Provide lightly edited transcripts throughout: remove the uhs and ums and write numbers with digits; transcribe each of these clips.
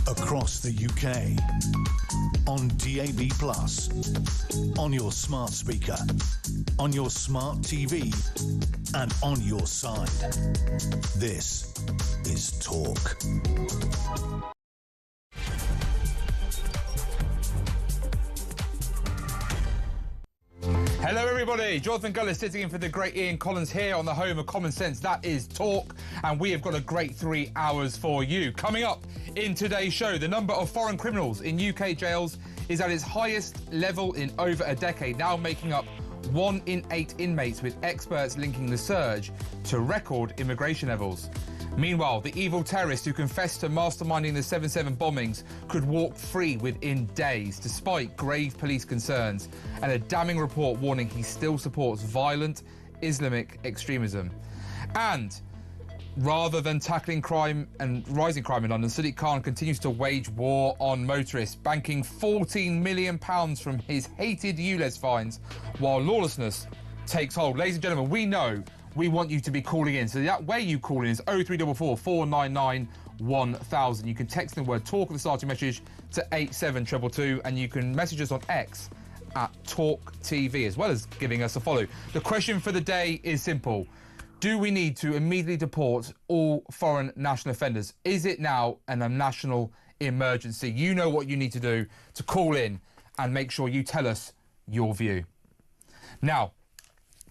Across the UK, on DAB+, on your smart speaker, on your smart TV, and on your side. This is Talk. Hello everybody, Jonathan Gullis sitting in for the great Ian Collins here on the home of common sense. That is Talk, and we have got a great 3 hours for you. Coming up in today's show, the number of foreign criminals in UK jails is at its highest level in over a decade, now making up 1 in 8 inmates, with experts linking the surge to record immigration levels. Meanwhile, the evil terrorist who confessed to masterminding the 7/7 bombings could walk free within days, despite grave police concerns and a damning report warning he still supports violent Islamic extremism. And rather than tackling crime and rising crime in London, Sadiq continues to wage war on motorists, banking £14 million from his hated ULEZ fines while lawlessness takes hold. Ladies and gentlemen, we know we want you to be calling in. So that way you call in is 0344 499 1000. You can text the word talk at the start of your message to 87222, and you can message us on X at talkTV, as well as giving us a follow. The question for the day is simple. Do we need to immediately deport all foreign national offenders? Is it now a national emergency? You know what you need to do to call in and make sure you tell us your view. Now,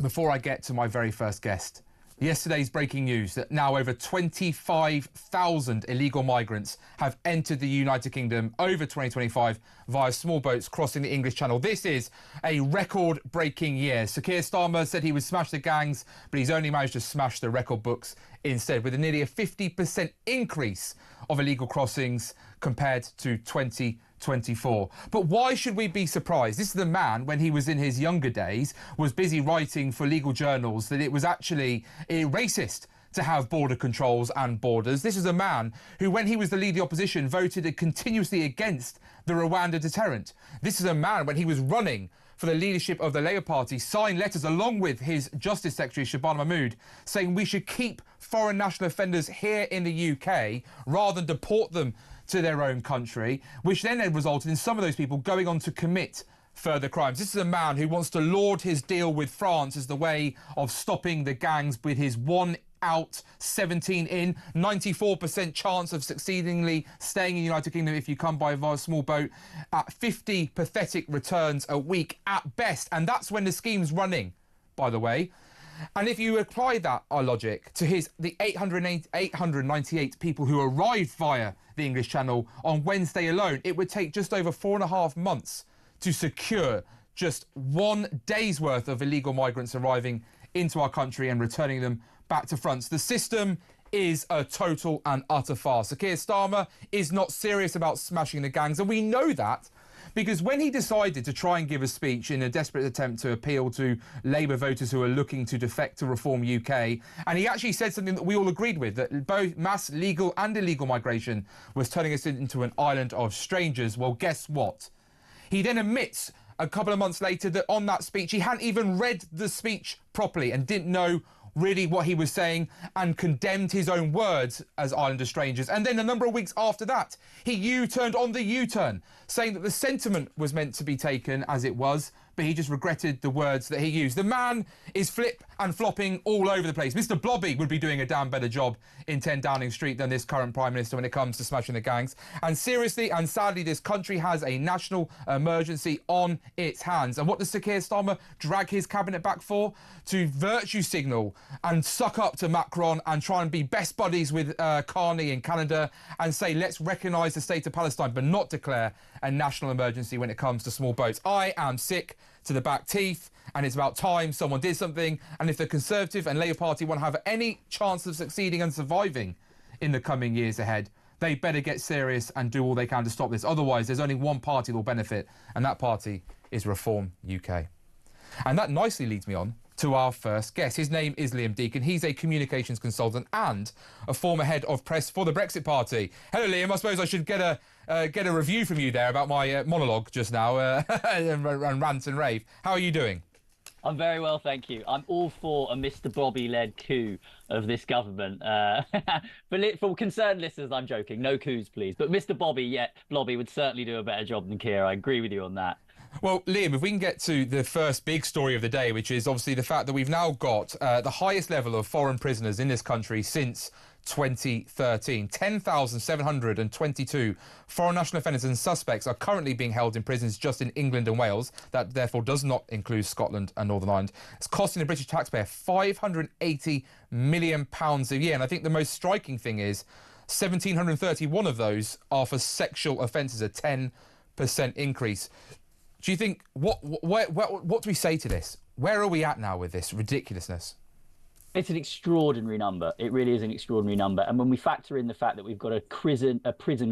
before I get to my very first guest, yesterday's breaking news that now over 25,000 illegal migrants have entered the United Kingdom over 2025 via small boats crossing the English Channel. This is a record-breaking year. Sir Keir Starmer said he would smash the gangs, but he's only managed to smash the record books instead, with nearly a 50% increase of illegal crossings compared to 2024. But why should we be surprised? This is the man, when he was in his younger days, was busy writing for legal journals that it was actually racist to have border controls and borders. This is a man who, when he was the leader of the opposition, voted continuously against the Rwanda deterrent. This is a man, when he was running for the leadership of the Labour Party, signed letters along with his Justice Secretary, Shabana Mahmood, saying we should keep foreign national offenders here in the UK rather than deport them to their own country, which then had resulted in some of those people going on to commit further crimes. This is a man who wants to laud his deal with France as the way of stopping the gangs, with his 1 out, 17 in, 94% chance of succeedingly staying in the United Kingdom if you come by via small boat, at 50 pathetic returns a week at best. And that's when the scheme's running, by the way. And if you apply that, our logic, to the 898 people who arrived via the English Channel on Wednesday alone, it would take just over 4.5 months to secure just 1 day's worth of illegal migrants arriving into our country and returning them back to France. The system is a total and utter farce. Sir Keir Starmer is not serious about smashing the gangs, and we know that because when he decided to try and give a speech in a desperate attempt to appeal to Labour voters who are looking to defect to Reform UK, and he actually said something that we all agreed with, that both mass legal and illegal migration was turning us into an island of strangers. Well, guess what? He then admits a couple of months later that on that speech he hadn't even read the speech properly and didn't know really what he was saying, and condemned his own words as Islander strangers. And then a number of weeks after that, he U-turned on the U-turn, saying that the sentiment was meant to be taken as it was, but he just regretted the words that he used. The man is flip and flopping all over the place. Mr. Blobby would be doing a damn better job in 10 Downing Street than this current Prime Minister when it comes to smashing the gangs. And seriously and sadly, this country has a national emergency on its hands. And what does Sir Keir Starmer drag his cabinet back for? To virtue signal and suck up to Macron and try and be best buddies with Carney in Canada and say, let's recognise the state of Palestine, but not declare a national emergency when it comes to small boats. I am sick to the back teeth, and it's about time someone did something. And if the Conservative and Labour Party want to have any chance of succeeding and surviving in the coming years ahead, they better get serious and do all they can to stop this. Otherwise, there's only one party that will benefit, and that party is Reform UK. And that nicely leads me on to our first guest. His name is Liam Deacon. He's a communications consultant and a former head of press for the Brexit Party. Hello, Liam. I suppose I should get a review from you there about my monologue just now and rant and rave. How are you doing? I'm very well, thank you. I'm all for a Mr. Bobby-led coup of this government. For concerned listeners, I'm joking. No coups, please. But Mr. Blobby would certainly do a better job than Keir. I agree with you on that. Well, Liam, if we can get to the first big story of the day, which is obviously the fact that we've now got the highest level of foreign prisoners in this country since 2013. 10,722 foreign national offenders and suspects are currently being held in prisons just in England and Wales. That therefore does not include Scotland and Northern Ireland. It's costing the British taxpayer £580 million a year. And I think the most striking thing is 1,731 of those are for sexual offences, a 10% increase. Do you think, what do we say to this? Where are we at now with this ridiculousness? It's an extraordinary number. It really is an extraordinary number. And when we factor in the fact that we've got a prison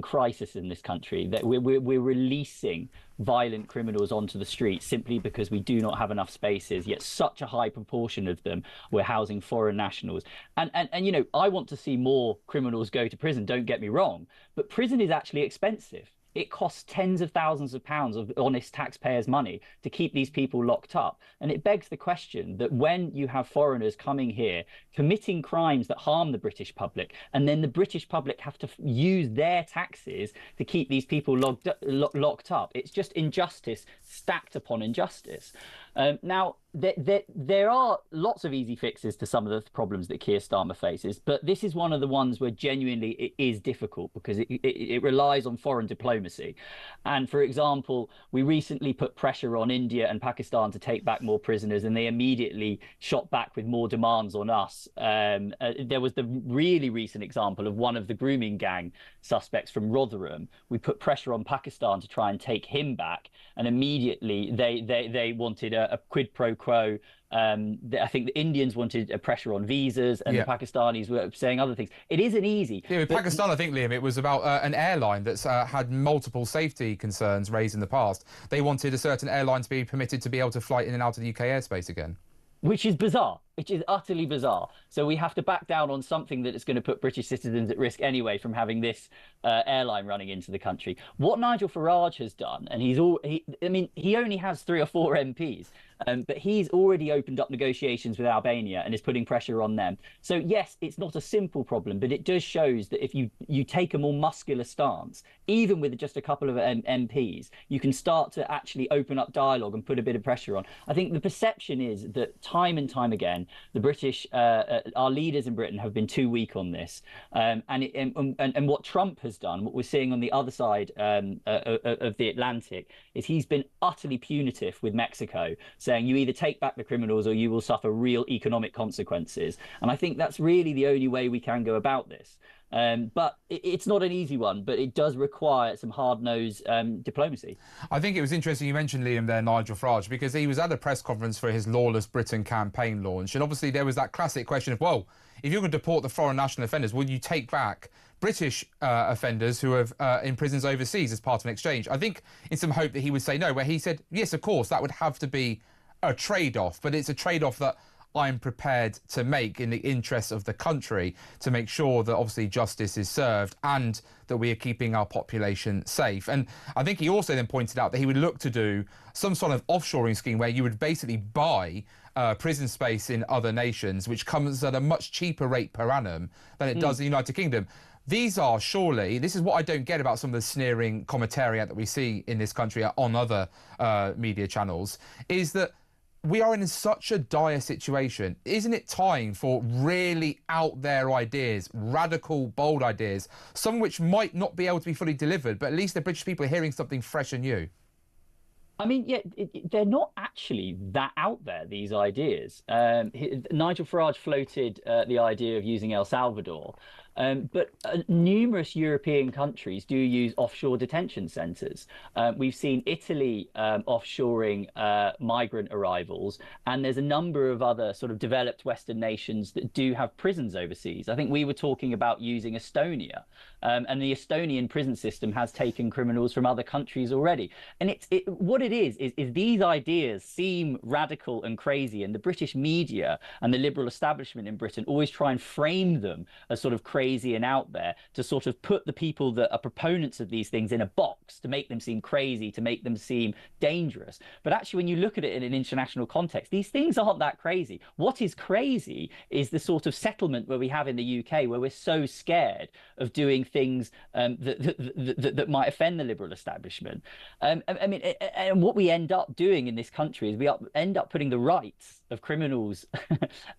crisis in this country, that we're releasing violent criminals onto the streets simply because we do not have enough spaces, yet such a high proportion of them we're housing foreign nationals. And you know, I want to see more criminals go to prison, don't get me wrong, but prison is actually expensive. It costs tens of thousands of pounds of honest taxpayers' money to keep these people locked up. And it begs the question that when you have foreigners coming here, committing crimes that harm the British public, and then the British public have to use their taxes to keep these people locked up, it's just injustice stacked upon injustice. Now, there are lots of easy fixes to some of the problems that Keir Starmer faces, but this is one of the ones where genuinely it is difficult because it relies on foreign diplomacy. And for example, we recently put pressure on India and Pakistan to take back more prisoners, and they immediately shot back with more demands on us. There was the really recent example of one of the grooming gang suspects from Rotherham. We put pressure on Pakistan to try and take him back, and immediately they wanted a quid pro quo. I think the Indians wanted a pressure on visas, and the Pakistanis were saying other things. It isn't easy. Yeah, with Pakistan, I think, Liam, it was about an airline that's had multiple safety concerns raised in the past. They wanted a certain airline to be permitted to be able to fly in and out of the UK airspace again. Which is bizarre, which is utterly bizarre. So we have to back down on something that is going to put British citizens at risk anyway from having this airline running into the country. What Nigel Farage has done, and he only has 3 or 4 MPs, but he's already opened up negotiations with Albania and is putting pressure on them. So yes, it's not a simple problem, but it does shows that if you take a more muscular stance, even with just a couple of MPs, you can start to actually open up dialogue and put a bit of pressure on. I think the perception is that time and time again, the British, our leaders in Britain have been too weak on this. And what Trump has done, what we're seeing on the other side of the Atlantic, is he's been utterly punitive with Mexico, saying you either take back the criminals or you will suffer real economic consequences. And I think that's really the only way we can go about this. But it's not an easy one, but it does require some hard-nosed diplomacy. I think it was interesting you mentioned, Liam, there, Nigel Farage, because he was at a press conference for his Lawless Britain campaign launch. And obviously there was that classic question of, well, if you're going to deport the foreign national offenders, will you take back British offenders who are in prisons overseas as part of an exchange? I think in some hope that he would say no, where he said, yes, of course, that would have to be a trade-off, but it's a trade-off that I'm prepared to make in the interests of the country to make sure that obviously justice is served and that we are keeping our population safe. And I think he also then pointed out that he would look to do some sort of offshoring scheme where you would basically buy prison space in other nations, which comes at a much cheaper rate per annum than it does in the United Kingdom. These are surely, this is what I don't get about some of the sneering commentariat that we see in this country on other media channels, is that we are in such a dire situation. Isn't it time for really out there ideas, radical, bold ideas, some which might not be able to be fully delivered, but at least the British people are hearing something fresh and new? I mean, yeah, they're not actually that out there, these ideas. Nigel Farage floated the idea of using El Salvador. But numerous European countries do use offshore detention centres. We've seen Italy offshoring migrant arrivals, and there's a number of other sort of developed Western nations that do have prisons overseas. I think we were talking about using Estonia, and the Estonian prison system has taken criminals from other countries already. And what it is these ideas seem radical and crazy, and the British media and the liberal establishment in Britain always try and frame them as sort of crazy and out there, to sort of put the people that are proponents of these things in a box, to make them seem crazy, to make them seem dangerous. But actually, when you look at it in an international context, these things aren't that crazy. What is crazy is the sort of settlement where we have in the UK, where we're so scared of doing things that might offend the liberal establishment. I mean, and what we end up doing in this country is we end up putting the rights of criminals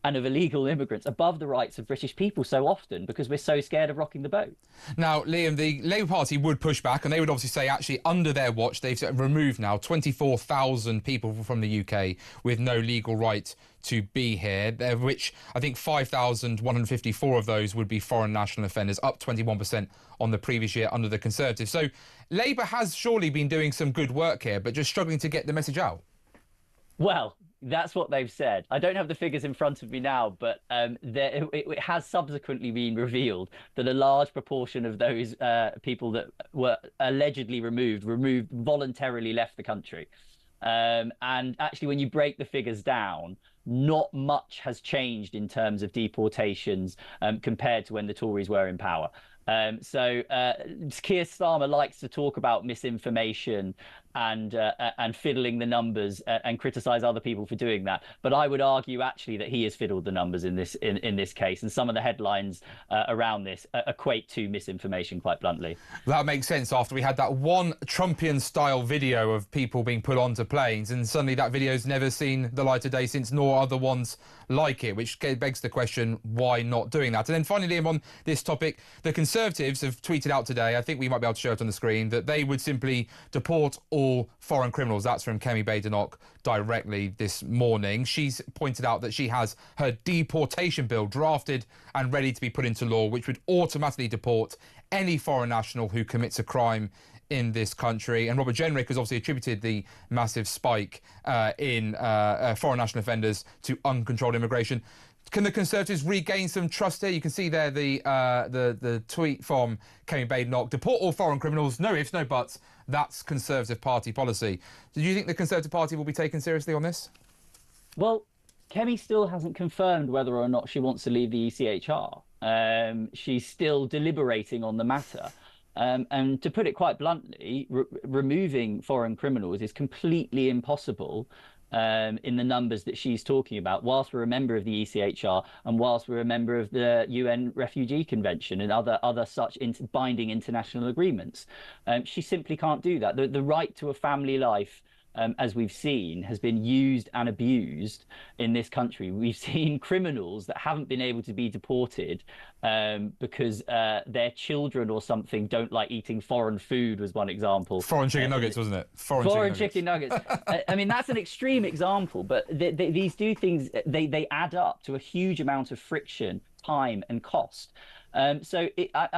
and of illegal immigrants above the rights of British people so often, because we're so scared of rocking the boat. Now, Liam, the Labour Party would push back, and they would obviously say, actually, under their watch, they've removed now 24,000 people from the UK with no legal right to be here, which I think 5,154 of those would be foreign national offenders, up 21% on the previous year under the Conservatives. So Labour has surely been doing some good work here, but just struggling to get the message out. Well, that's what they've said. I don't have the figures in front of me now, but it has subsequently been revealed that a large proportion of those people that were allegedly removed voluntarily left the country. And actually, when you break the figures down, not much has changed in terms of deportations compared to when the Tories were in power. So Keir Starmer likes to talk about misinformation and fiddling the numbers and criticise other people for doing that. But I would argue actually that he has fiddled the numbers in this case, and some of the headlines around this equate to misinformation, quite bluntly. That makes sense after we had that one Trumpian-style video of people being put onto planes, and suddenly that video's never seen the light of day since, nor other ones like it, which begs the question, why not doing that? And then finally, Liam, on this topic, the Conservatives have tweeted out today, I think we might be able to show it on the screen, that they would simply deport all foreign criminals. That's from Kemi Badenoch directly this morning. She's pointed out that she has her deportation bill drafted and ready to be put into law, which would automatically deport any foreign national who commits a crime in this country. And Robert Jenrick has obviously attributed the massive spike in foreign national offenders to uncontrolled immigration. Can the Conservatives regain some trust here? You can see there the tweet from Kemi Badenoch: deport all foreign criminals, no ifs, no buts. That's Conservative Party policy. Do you think the Conservative Party will be taken seriously on this? Well, Kemi still hasn't confirmed whether or not she wants to leave the ECHR. She's still deliberating on the matter. And to put it quite bluntly, removing foreign criminals is completely impossible in the numbers that she's talking about, whilst we're a member of the ECHR and whilst we're a member of the UN Refugee Convention and other such binding international agreements. She simply can't do that. The right to a family life, as we've seen, has been used and abused in this country. We've seen criminals that haven't been able to be deported because their children or something don't like eating foreign food, was one example. Foreign chicken nuggets, wasn't it? Foreign chicken nuggets. I mean, that's an extreme example, but these things, they add up to a huge amount of friction, time and cost. So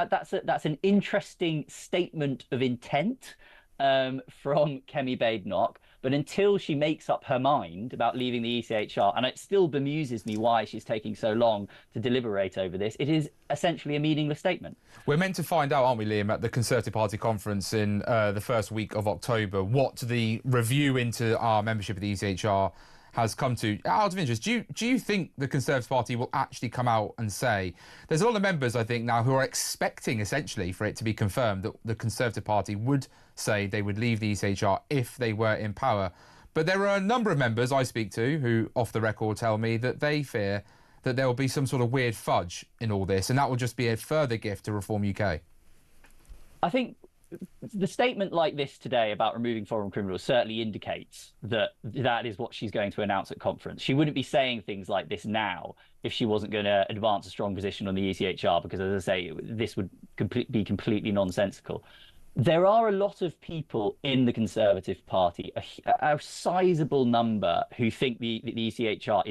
that's an interesting statement of intent from Kemi Badenoch, but until she makes up her mind about leaving the ECHR, and it still bemuses me why she's taking so long to deliberate over this, it is essentially a meaningless statement. We're meant to find out, aren't we, Liam, at the Conservative Party conference in the first week of October, what the review into our membership of the ECHR has come to. Out of interest, do you think the Conservative Party will actually come out and say, there's a lot of members, I think, now who are expecting, essentially, for it to be confirmed that the Conservative Party would say they would leave the ECHR if they were in power. But there are a number of members I speak to who, off the record, tell me that they fear that there will be some sort of weird fudge in all this, and that will just be a further gift to Reform UK. I think the statement like this today about removing foreign criminals certainly indicates that that is what she's going to announce at conference. She wouldn't be saying things like this now if she wasn't going to advance a strong position on the ECHR, because, as I say, this would be completely nonsensical. There are a lot of people in the Conservative Party, a sizable number, who think the ECHR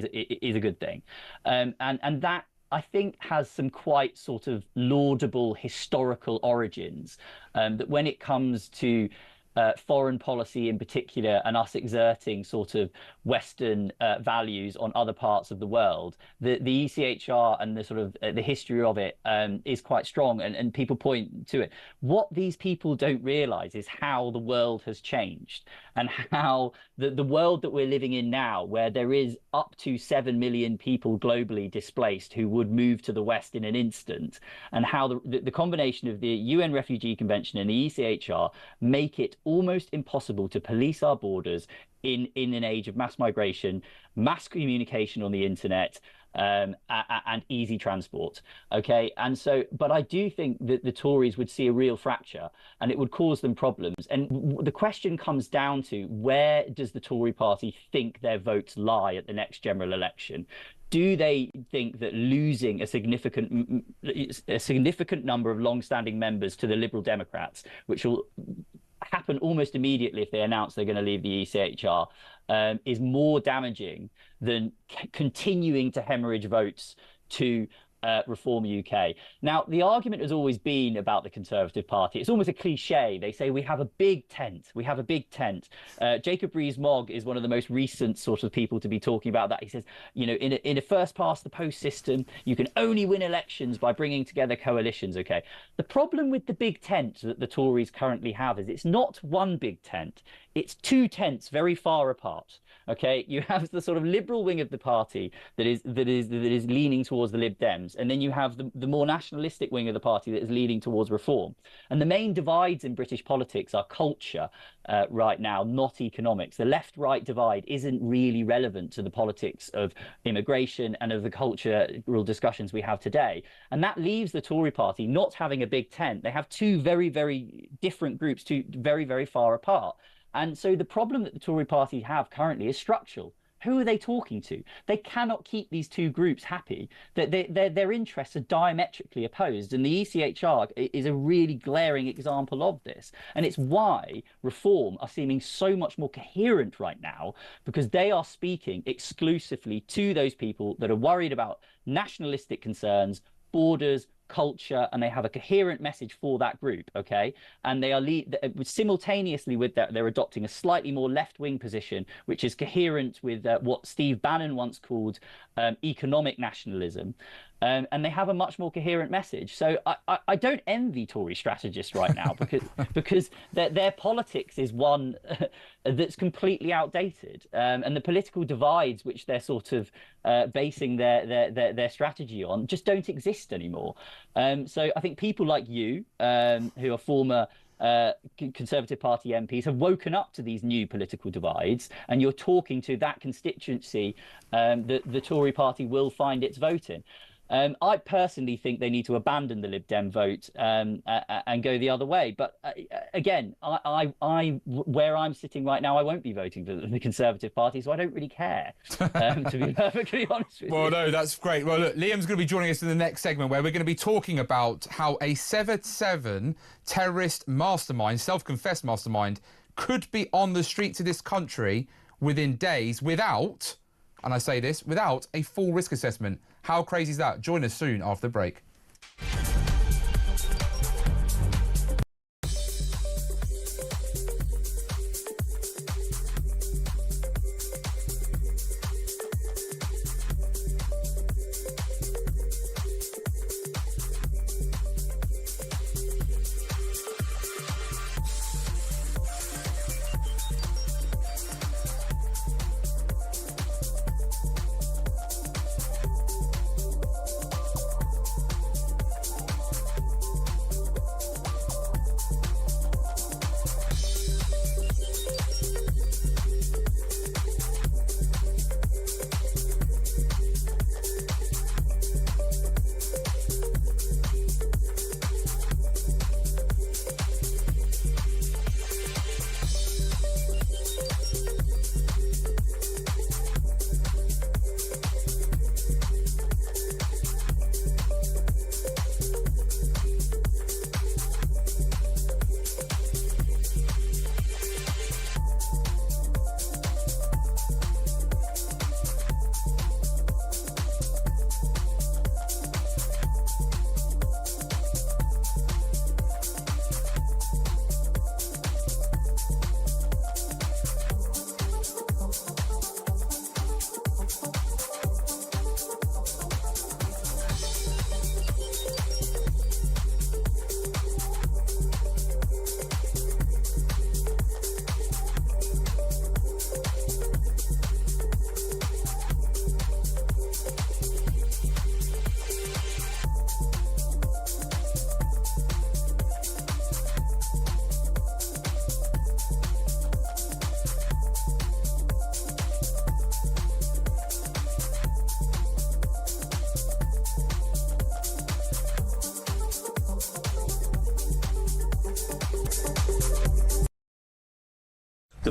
is a good thing. And that I think has some quite sort of laudable historical origins. That when it comes to foreign policy in particular, and us exerting sort of Western values on other parts of the world, the ECHR and the sort of the history of it is quite strong, and people point to it. What these people don't realize is how the world has changed, and how the world that we're living in now, where there is up to 7 million people globally displaced who would move to the West in an instant, and how the combination of the UN Refugee Convention and the ECHR make it almost impossible to police our borders in an age of mass migration, mass communication on the internet, and easy transport. Okay, and so, but I do think that the Tories would see a real fracture, and it would cause them problems. And the question comes down to, where does the Tory party think their votes lie at the next general election? Do they think that losing a significant number of long-standing members to the Liberal Democrats, which will happen almost immediately if they announce they're going to leave the ECHR, is more damaging than continuing to hemorrhage votes to Reform UK? Now, the argument has always been about the Conservative Party. It's almost a cliche. They say we have a big tent. We have a big tent. Jacob Rees-Mogg is one of the most recent sort of people to be talking about that. He says, you know, in a first past the post system, you can only win elections by bringing together coalitions. Okay. The problem with the big tent that the Tories currently have is it's not one big tent. It's two tents very far apart. Okay, you have the sort of liberal wing of the party that is leaning towards the Lib Dems, and then you have the more nationalistic wing of the party that is leaning towards reform. And the main divides in British politics are culture right now, not economics. The left-right divide isn't really relevant to the politics of immigration and of the cultural discussions we have today. And that leaves the Tory party not having a big tent. They have two very, very different groups, two very, very far apart. And so the problem that the Tory party have currently is structural. Who are they talking to? They cannot keep these two groups happy. Their interests are diametrically opposed. And the ECHR is a really glaring example of this. And it's why Reform are seeming so much more coherent right now, because they are speaking exclusively to those people that are worried about nationalistic concerns, borders, culture, and they have a coherent message for that group. Okay, and they are simultaneously with that, they're adopting a slightly more left-wing position, which is coherent with what Steve Bannon once called economic nationalism. And they have a much more coherent message. So I don't envy Tory strategists right now, because their politics is one that's completely outdated, and the political divides which they're sort of basing their strategy on just don't exist anymore. So I think people like you, who are former Conservative Party MPs, have woken up to these new political divides, and you're talking to that constituency that the Tory party will find its vote in. I personally think they need to abandon the Lib Dem vote and go the other way. But again, where I'm sitting right now, I won't be voting for the Conservative Party, so I don't really care, to be perfectly honest with you. Well, no, that's great. Well, look, Liam's going to be joining us in the next segment, where we're going to be talking about how a 7-7 terrorist mastermind, self-confessed mastermind, could be on the streets of this country within days without, and I say this, without a full risk assessment. How crazy is that? Join us soon after the break.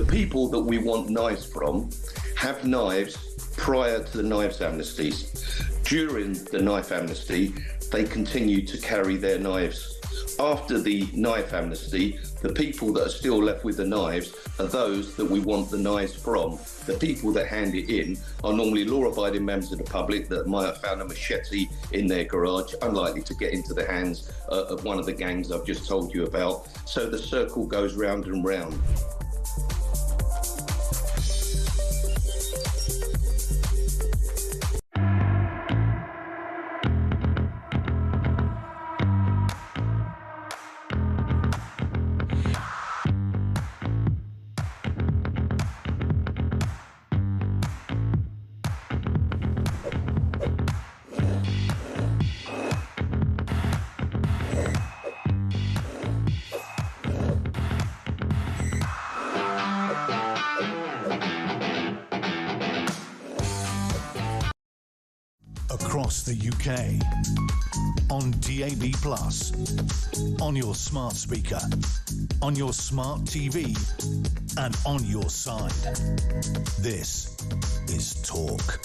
the people that we want knives from have knives prior to the knives amnesties. During the knife amnesty, they continue to carry their knives. After the knife amnesty, the people that are still left with the knives are those that we want the knives from. The people that hand it in are normally law-abiding members of the public that might have found a machete in their garage, unlikely to get into the hands of one of the gangs I've just told you about. So the circle goes round and round. Across the UK, on DAB+, on your smart speaker, on your smart TV, and on your side. This is Talk.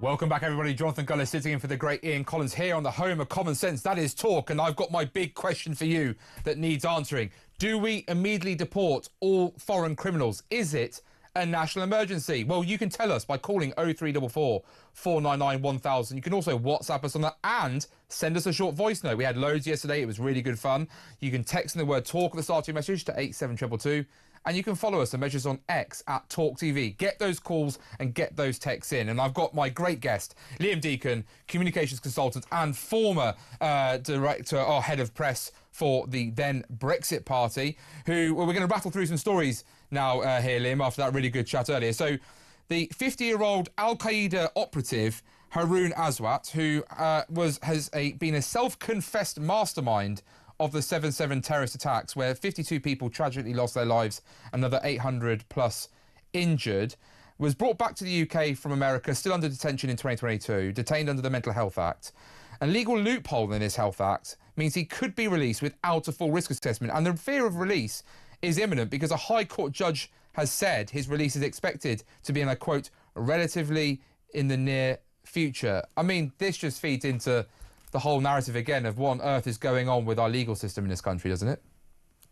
Welcome back, everybody. Jonathan Gullis sitting in for the great Ian Collins here on the home of common sense. That is Talk, and I've got my big question for you that needs answering. Do we immediately deport all foreign criminals? Is it a national emergency? Well, you can tell us by calling 0344 499 1000. You can also WhatsApp us on that and send us a short voice note. We had loads yesterday. It was really good fun. You can text in the word TALK at the start of your message to 87222. And you can follow us on measures on X at talkTV. Get those calls and get those texts in. And I've got my great guest, Liam Deacon, communications consultant and former director or head of press for the then Brexit Party, who, well, we're going to rattle through some stories now here, Liam, after that really good chat earlier. So the 50-year-old Al-Qaeda operative, Haroon Aswat, who has been a self-confessed mastermind of the 7/7 terrorist attacks, where 52 people tragically lost their lives, another 800 plus injured, was brought back to the UK from America, still under detention in 2022, detained under the Mental Health Act. A legal loophole in this Health Act means he could be released without a full risk assessment, and the fear of release is imminent because a High Court judge has said his release is expected to be, and I quote, relatively in the near future. I mean, this just feeds into the whole narrative again of what on earth is going on with our legal system in this country, doesn't it?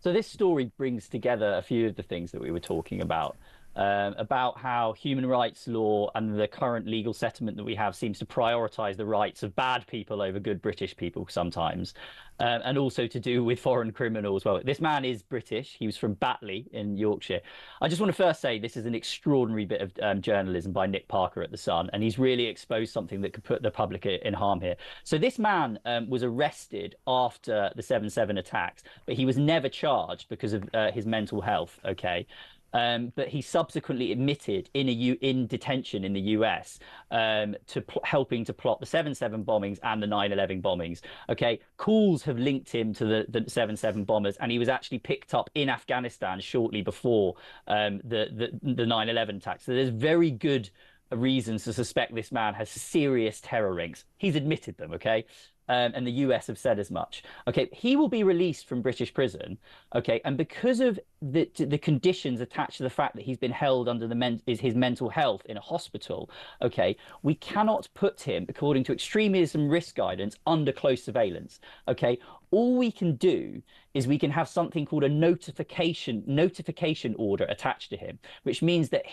So this story brings together a few of the things that we were talking about how human rights law and the current legal settlement that we have seems to prioritise the rights of bad people over good British people sometimes, and also to do with foreign criminals. Well, this man is British. He was from Batley in Yorkshire. I just want to first say this is an extraordinary bit of journalism by Nick Parker at The Sun, and he's really exposed something that could put the public in harm here. So this man was arrested after the 7/7 attacks, but he was never charged because of his mental health, okay? But he subsequently admitted in detention in the US to helping to plot the 7/7 bombings and the 9/11 bombings. Okay, calls have linked him to the 7/7 bombers, and he was actually picked up in Afghanistan shortly before the 9/11 attacks. So there's very good reasons to suspect this man has serious terror links. He's admitted them, okay? And the US have said as much. Okay, he will be released from British prison, okay, and because of the conditions attached to the fact that he's been held under his mental health in a hospital, okay, we cannot put him, according to extremism risk guidance, under close surveillance, okay? All we can do is we can have something called a notification order attached to him, which means that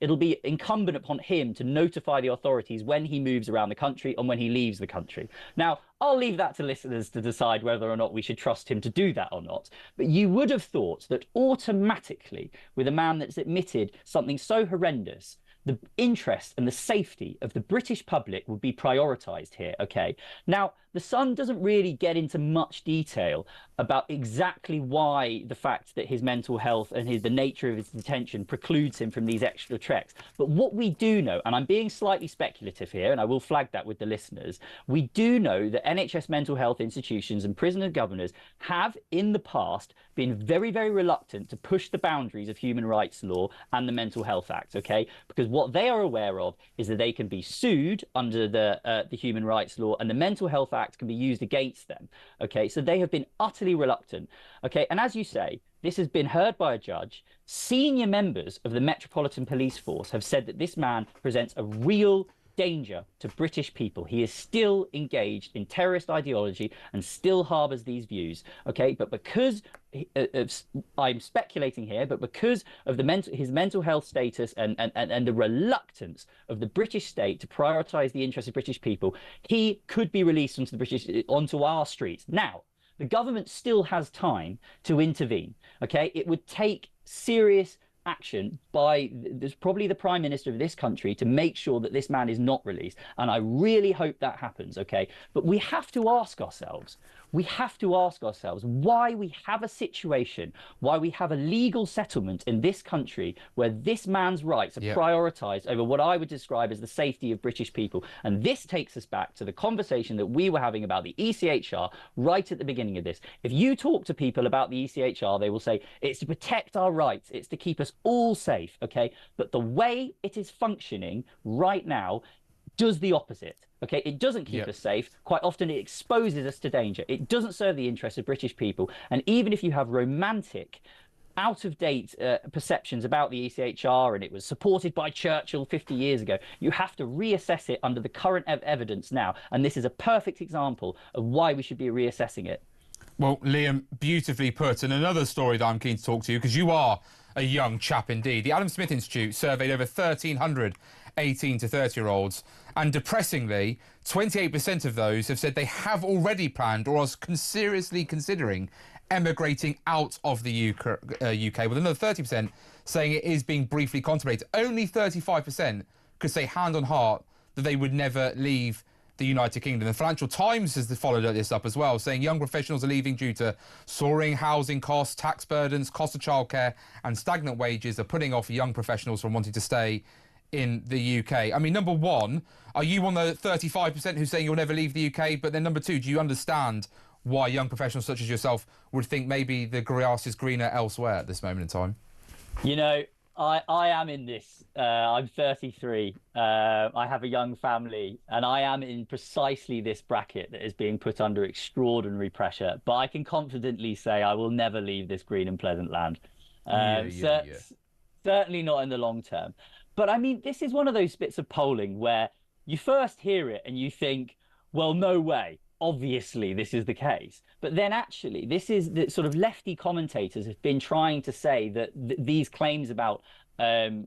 it'll be incumbent upon him to notify the authorities when he moves around the country and when he leaves the country. Now, I'll leave that to listeners to decide whether or not we should trust him to do that or not. But you would have thought that automatically, with a man that's admitted something so horrendous, the interest and the safety of the British public would be prioritised here, okay? Now, The Sun doesn't really get into much detail about exactly why the fact that his mental health and the nature of his detention precludes him from these extra checks. But what we do know, and I'm being slightly speculative here, and I will flag that with the listeners, we do know that NHS mental health institutions and prisoner governors have in the past been very, very reluctant to push the boundaries of human rights law and the Mental Health Act, okay? Because what they are aware of is that they can be sued under the human rights law, and the Mental Health Act can be used against them, okay? So they have been utterly reluctant, okay? And as you say, This has been heard by a judge. Senior members of the Metropolitan Police Force have said that this man presents a real danger to British people. He is still engaged in terrorist ideology and still harbours these views. Okay, but because I'm speculating here, but because of his mental health status and the reluctance of the British state to prioritise the interests of British people, he could be released onto our streets. Now, the government still has time to intervene. Okay, it would take serious action by probably the Prime Minister of this country to make sure that this man is not released. And I really hope that happens, okay? But we have to ask ourselves why we have a situation, why we have a legal settlement in this country where this man's rights are prioritised over what I would describe as the safety of British people. And this takes us back to the conversation that we were having about the ECHR right at the beginning of this. If you talk to people about the ECHR, they will say it's to protect our rights, it's to keep us all safe, okay? But the way it is functioning right now does the opposite. Okay, it doesn't keep us safe. Quite often it exposes us to danger. It doesn't serve the interests of British people. And even if you have romantic, out-of-date perceptions about the ECHR and it was supported by Churchill 50 years ago, you have to reassess it under the current evidence now. And this is a perfect example of why we should be reassessing it. Well, Liam, beautifully put. And another story that I'm keen to talk to you, because you are a young chap indeed. The Adam Smith Institute surveyed over 1,300 18 to 30-year-olds, and depressingly, 28% of those have said they have already planned or are seriously considering emigrating out of the UK, with another 30% saying it is being briefly contemplated. Only 35% could say hand on heart that they would never leave the United Kingdom. The Financial Times has followed this up as well, saying young professionals are leaving due to soaring housing costs, tax burdens, cost of childcare and stagnant wages are putting off young professionals from wanting to stay in the UK. I mean, number one, are you on the 35% who's saying you'll never leave the UK? But then number two, do you understand why young professionals such as yourself would think maybe the grass is greener elsewhere at this moment in time? You know, I am in this. I'm 33. I have a young family, and I am in precisely this bracket that is being put under extraordinary pressure. But I can confidently say I will never leave this green and pleasant land. Certainly not in the long term. But I mean, this is one of those bits of polling where you first hear it and you think, well, no way. Obviously, this is the case. But then actually, this is the sort of lefty commentators have been trying to say that these claims about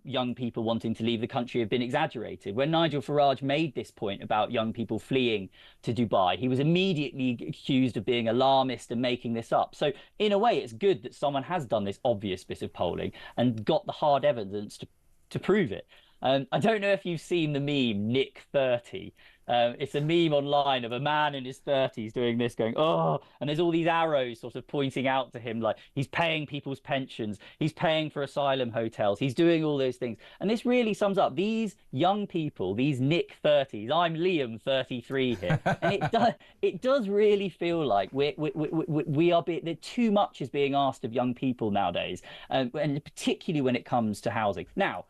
young people wanting to leave the country have been exaggerated. When Nigel Farage made this point about young people fleeing to Dubai, he was immediately accused of being alarmist and making this up. So in a way, it's good that someone has done this obvious bit of polling and got the hard evidence to prove it. I don't know if you've seen the meme, Nick 30. It's a meme online of a man in his 30s doing this, going, oh, and there's all these arrows sort of pointing out to him, like he's paying people's pensions, he's paying for asylum hotels, he's doing all those things. And this really sums up these young people, these Nick 30s. I'm Liam 33 here. And it does really feel like we are too much is being asked of young people nowadays, and particularly when it comes to housing. Now,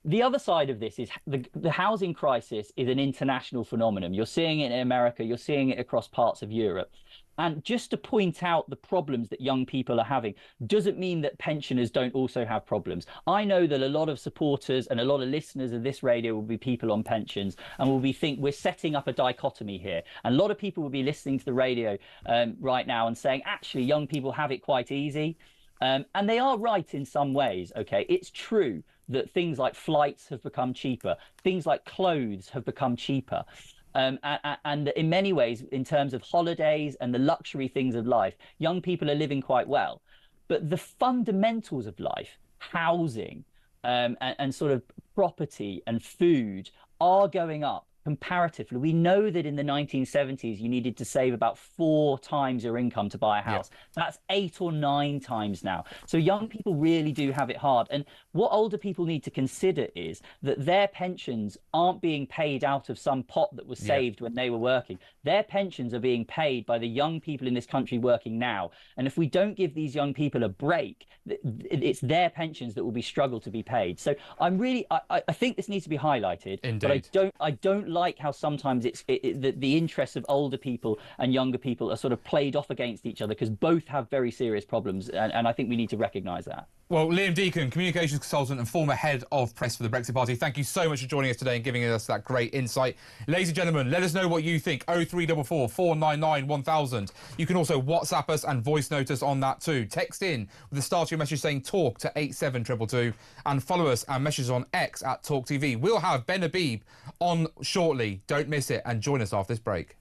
the other side of this is the housing crisis is an international phenomenon. You're seeing it in America, you're seeing it across parts of Europe. And just to point out the problems that young people are having doesn't mean that pensioners don't also have problems. I know that a lot of supporters and a lot of listeners of this radio will be people on pensions and will think we're setting up a dichotomy here. And a lot of people will be listening to the radio right now and saying, actually, young people have it quite easy. And they are right in some ways, okay? It's true that things like flights have become cheaper, things like clothes have become cheaper. And in many ways, in terms of holidays and the luxury things of life, young people are living quite well. But the fundamentals of life, housing and sort of property and food are going up comparatively. We know that in the 1970s, you needed to save about 4 times your income to buy a house. Yeah. That's 8 or 9 times now. So young people really do have it hard. And what older people need to consider is that their pensions aren't being paid out of some pot that was saved when they were working. Their pensions are being paid by the young people in this country working now. And if we don't give these young people a break, it's their pensions that will be struggle to be paid. So I'm really, I think this needs to be highlighted. Indeed. But I don't like how sometimes the interests of older people and younger people are sort of played off against each other, because both have very serious problems, and I think we need to recognise that. Well, Liam Deacon, communications consultant and former head of press for the Brexit Party, thank you so much for joining us today and giving us that great insight. Ladies and gentlemen, let us know what you think. 0344 499 1000. You can also WhatsApp us and voice note us on that too. Text in with the start of your message saying talk to 87222 and follow us and message on X at talkTV. We'll have Ben Habib on shortly. Don't miss it and join us after this break.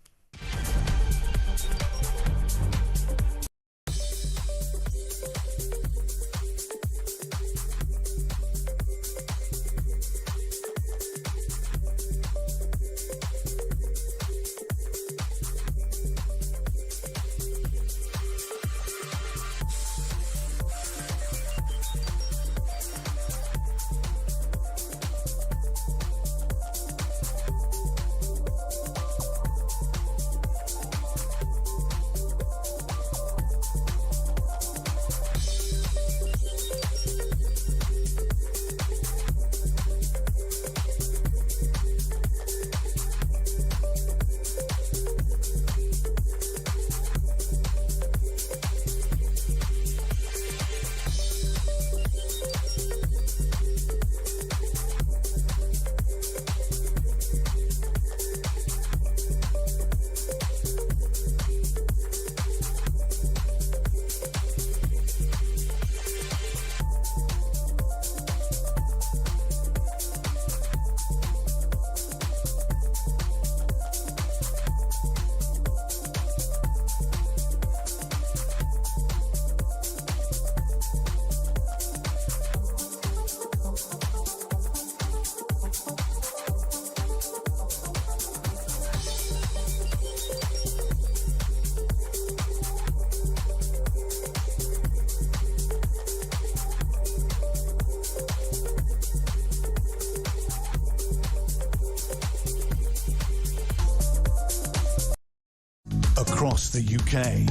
Across the UK,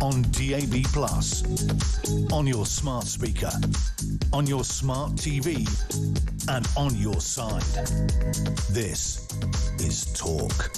on DAB+, on your smart speaker, on your smart TV, and on your side. This is Talk.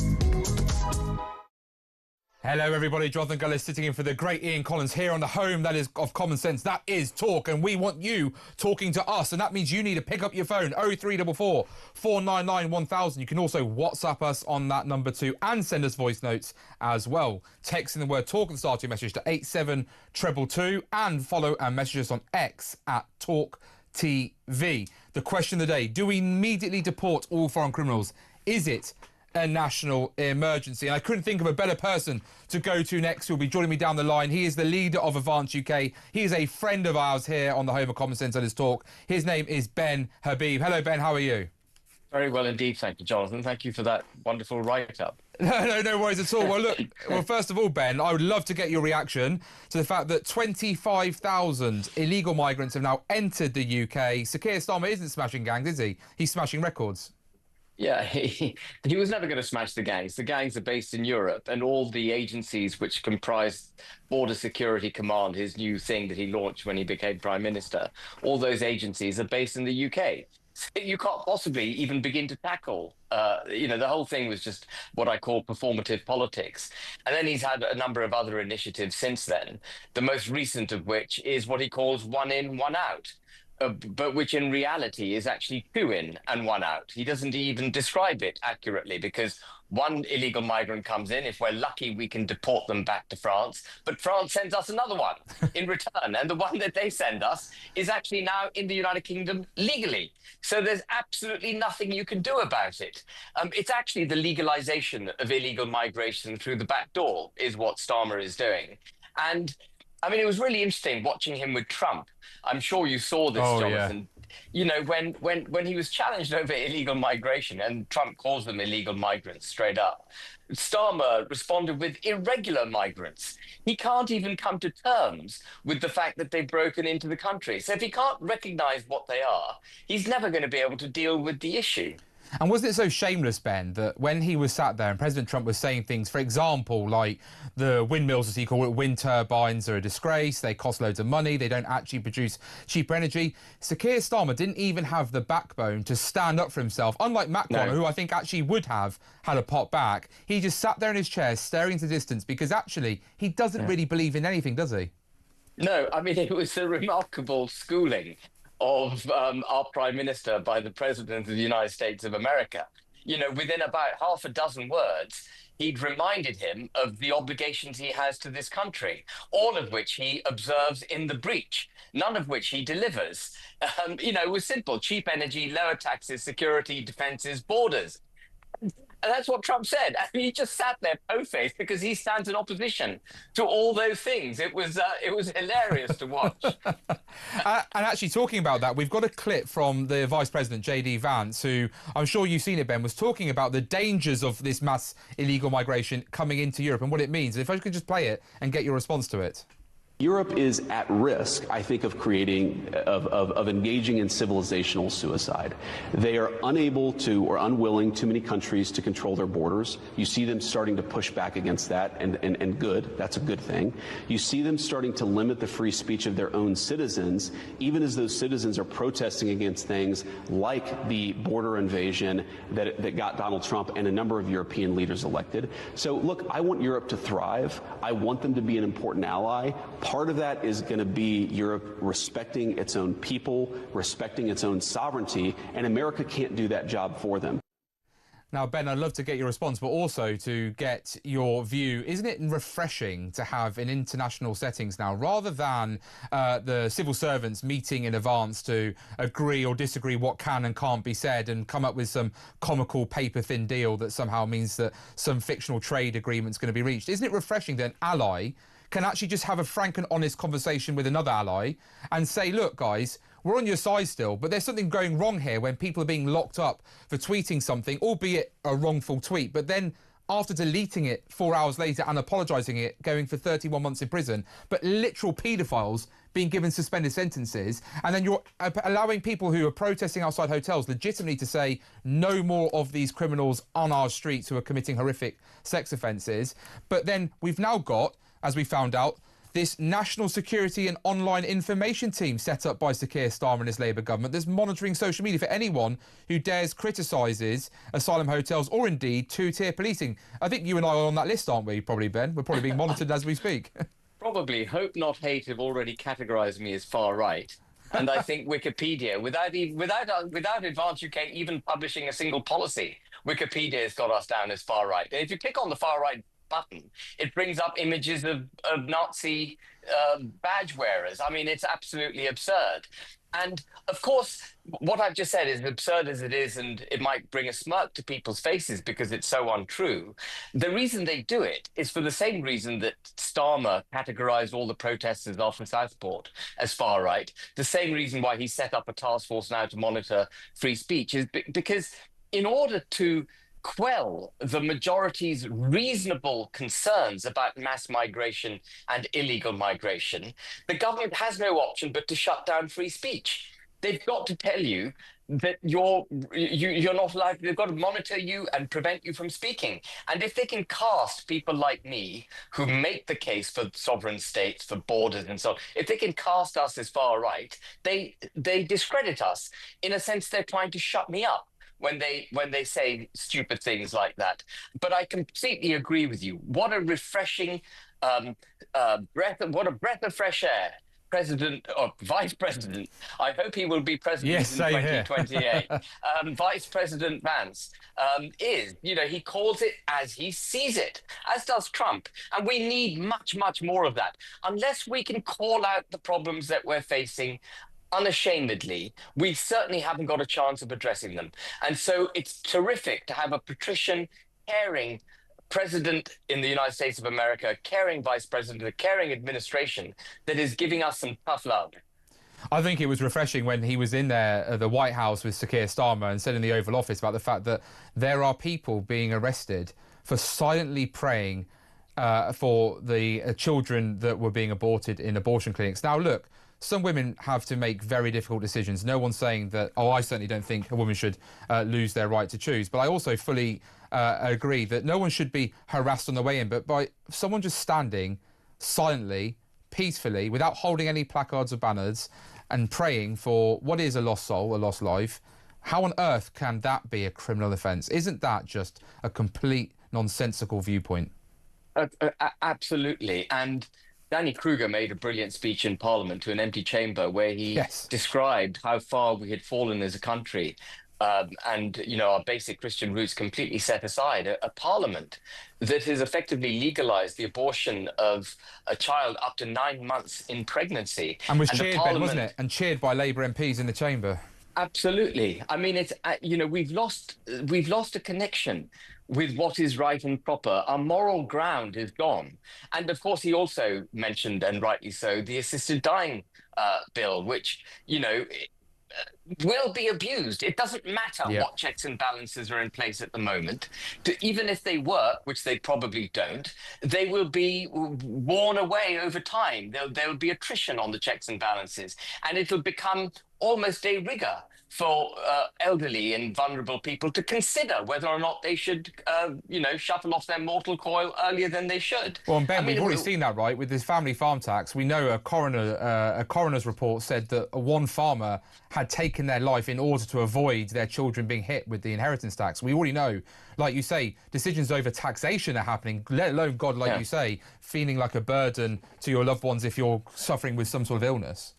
Hello everybody, Jonathan Gullis sitting in for the great Ian Collins here on the home that is of common sense. That is Talk, and we want you talking to us, and that means you need to pick up your phone, 0344 499 1000. You can also WhatsApp us on that number too, and send us voice notes as well. Texting the word Talk at the start of your message to 87222, and follow and message us on X at talkTV. The question of the day: do we immediately deport all foreign criminals? Is it a national emergency? And I couldn't think of a better person to go to next, who will be joining me down the line. He is the leader of Vance UK. He is a friend of ours here on the home of Common Sense and his Talk. His name is Ben Habib. Hello, Ben. How are you? Very well indeed, thank you, Jonathan. Thank you for that wonderful write-up. No worries at all. Well, look, first of all, Ben, I would love to get your reaction to the fact that 25,000 illegal migrants have now entered the UK. Sir Keir Starmer isn't smashing gangs, is he? He's smashing records. Yeah, he was never going to smash the gangs. The gangs are based in Europe, and all the agencies which comprise Border Security Command, his new thing that he launched when he became Prime Minister, all those agencies are based in the UK. So you can't possibly even begin to tackle. The whole thing was just what I call performative politics. And then he's had a number of other initiatives since then, the most recent of which is what he calls one in, one out. But which in reality is actually two in and one out. He doesn't even describe it accurately, because one illegal migrant comes in. If we're lucky, we can deport them back to France. But France sends us another one in return. And the one that they send us is actually now in the United Kingdom legally. So there's absolutely nothing you can do about it. It's actually the legalization of illegal migration through the back door is what Starmer is doing. And I mean, it was really interesting watching him with Trump. I'm sure you saw this, Jonathan. Yeah. You know, when he was challenged over illegal migration, and Trump calls them illegal migrants straight up, Starmer responded with irregular migrants. He can't even come to terms with the fact that they've broken into the country. So if he can't recognize what they are, he's never going to be able to deal with the issue. And wasn't it so shameless, Ben, that when he was sat there and President Trump was saying things, for example, like the windmills, as he called it, wind turbines are a disgrace, they cost loads of money, they don't actually produce cheaper energy. Sir Keir Starmer didn't even have the backbone to stand up for himself, unlike Macron, who I think actually would have had a pot back. He just sat there in his chair staring into the distance because actually he doesn't really believe in anything, does he? No, I mean, it was a remarkable schooling of our Prime Minister by the President of the United States of America. You know, within about half a dozen words, he'd reminded him of the obligations he has to this country, all of which he observes in the breach, none of which he delivers. You know, it was simple: cheap energy, lower taxes, security, defenses, borders. And that's what Trump said. I mean, he just sat there po-faced because he stands in opposition to all those things. It was hilarious to watch. And actually, talking about that, we've got a clip from the Vice President, J.D. Vance, who, I'm sure you've seen it, Ben, was talking about the dangers of this mass illegal migration coming into Europe and what it means. If I could just play it and get your response to it. Europe is at risk, I think, of engaging in civilizational suicide. They are unable to, or unwilling, too many countries to control their borders. You see them starting to push back against that, and good, that's a good thing. You see them starting to limit the free speech of their own citizens, even as those citizens are protesting against things like the border invasion that got Donald Trump and a number of European leaders elected. So look, I want Europe to thrive. I want them to be an important ally. Part of that is going to be Europe respecting its own people, respecting its own sovereignty, and America can't do that job for them. Now, Ben, I'd love to get your response, but also to get your view. Isn't it refreshing to have in international settings now, rather than the civil servants meeting in advance to agree or disagree what can and can't be said and come up with some comical paper-thin deal that somehow means that some fictional trade agreement's going to be reached? Isn't it refreshing that an ally can actually just have a frank and honest conversation with another ally and say, look, guys, we're on your side still, but there's something going wrong here when people are being locked up for tweeting something, albeit a wrongful tweet, but then after deleting it 4 hours later and apologising it, going for 31 months in prison, but literal paedophiles being given suspended sentences, and then you're allowing people who are protesting outside hotels legitimately to say no more of these criminals on our streets who are committing horrific sex offences. But then we've now got, as we found out, this national security and online information team set up by Sir Keir Starmer and his Labour government that's monitoring social media for anyone who dares criticises asylum hotels or indeed two-tier policing. I think you and I are on that list, aren't we, probably, Ben? We're probably being monitored as we speak. Probably. Hope Not Hate have already categorised me as far right. And I think Wikipedia, without Advance UK even publishing a single policy, Wikipedia has got us down as far right. And if you click on the far right button, it brings up images of Nazi badge wearers. I mean, it's absolutely absurd. And of course, what I've just said, is absurd as it is, and it might bring a smirk to people's faces because it's so untrue. The reason they do it is for the same reason that Starmer categorized all the protesters after Southport as far right. The same reason why he set up a task force now to monitor free speech is because in order to quell the majority's reasonable concerns about mass migration and illegal migration, the government has no option but to shut down free speech. They've got to tell you that you're not allowed. They've got to monitor you and prevent you from speaking. And if they can cast people like me, who make the case for sovereign states, for borders and so on, if they can cast us as far right, they discredit us. In a sense, they're trying to shut me up when they say stupid things like that. But I completely agree with you. What a refreshing breath of fresh air. President or Vice President, I hope he will be president in 2028. Vice President Vance is, he calls it as he sees it, as does Trump. And we need much, much more of that. Unless we can call out the problems that we're facing unashamedly, we certainly haven't got a chance of addressing them. And so it's terrific to have a patrician, caring president in the United States of America, caring vice president, a caring administration that is giving us some tough love. I think it was refreshing when he was in there at the White House with Sir Keir Starmer and said in the Oval Office about the fact that there are people being arrested for silently praying for the children that were being aborted in abortion clinics. Now, look, some women have to make very difficult decisions. No one's saying that, I certainly don't think a woman should lose their right to choose. But I also fully agree that no one should be harassed on the way in. But by someone just standing silently, peacefully, without holding any placards or banners and praying for what is a lost soul, a lost life, how on earth can that be a criminal offence? Isn't that just a complete nonsensical viewpoint? Absolutely. And Danny Kruger made a brilliant speech in Parliament to an empty chamber where he described how far we had fallen as a country. And, our basic Christian roots completely set aside. A parliament that has effectively legalized the abortion of a child up to 9 months in pregnancy. And was cheered, Ben, wasn't it? And cheered by Labour MPs in the chamber. Absolutely. I mean, it's we've lost a connection with what is right and proper. Our moral ground is gone. And of course, he also mentioned, and rightly so, the assisted dying bill, which will be abused. It doesn't matter what checks and balances are in place at the moment. Even if they work, which they probably don't, they will be worn away over time. There will be attrition on the checks and balances, and it'll become almost a rigor for elderly and vulnerable people to consider whether or not they should, shuffle off their mortal coil earlier than they should. Well, and Ben, we've already seen that, right? With this family farm tax, we know a coroner's report said that one farmer had taken their life in order to avoid their children being hit with the inheritance tax. We already know, like you say, decisions over taxation are happening, let alone, God, like you say, feeling like a burden to your loved ones if you're suffering with some sort of illness.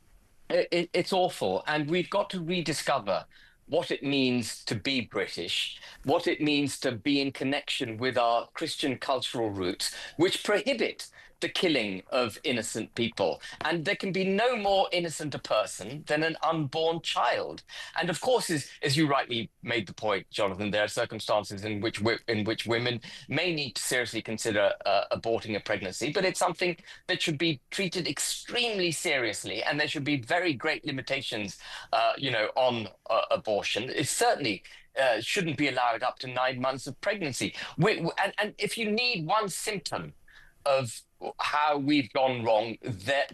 It's awful, and we've got to rediscover what it means to be British, what it means to be in connection with our Christian cultural roots, which prohibit the killing of innocent people. And there can be no more innocent a person than an unborn child. And of course, as you rightly made the point, Jonathan, there are circumstances in which women may need to seriously consider aborting a pregnancy, but it's something that should be treated extremely seriously, and there should be very great limitations, on abortion. It certainly shouldn't be allowed up to 9 months of pregnancy. And if you need one symptom of how we've gone wrong,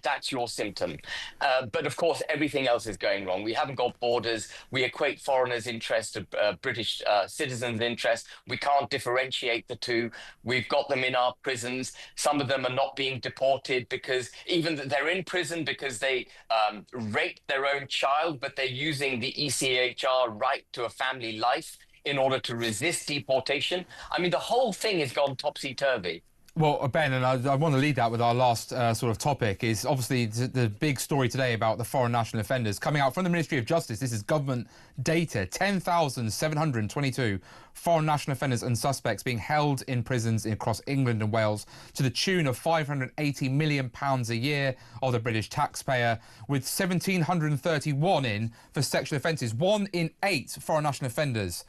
that's your symptom. But of course, everything else is going wrong. We haven't got borders. We equate foreigners' interest to British citizens' interest. We can't differentiate the two. We've got them in our prisons. Some of them are not being deported because they're in prison because they raped their own child, but they're using the ECHR right to a family life in order to resist deportation. I mean, the whole thing has gone topsy-turvy. Well, Ben, and I want to lead that with our last sort of topic, is obviously the big story today about the foreign national offenders coming out from the Ministry of Justice. This is government data. 10,722 foreign national offenders and suspects being held in prisons across England and Wales to the tune of £580 million a year of the British taxpayer, with 1,731 in for sexual offences. 1 in 8 foreign national offenders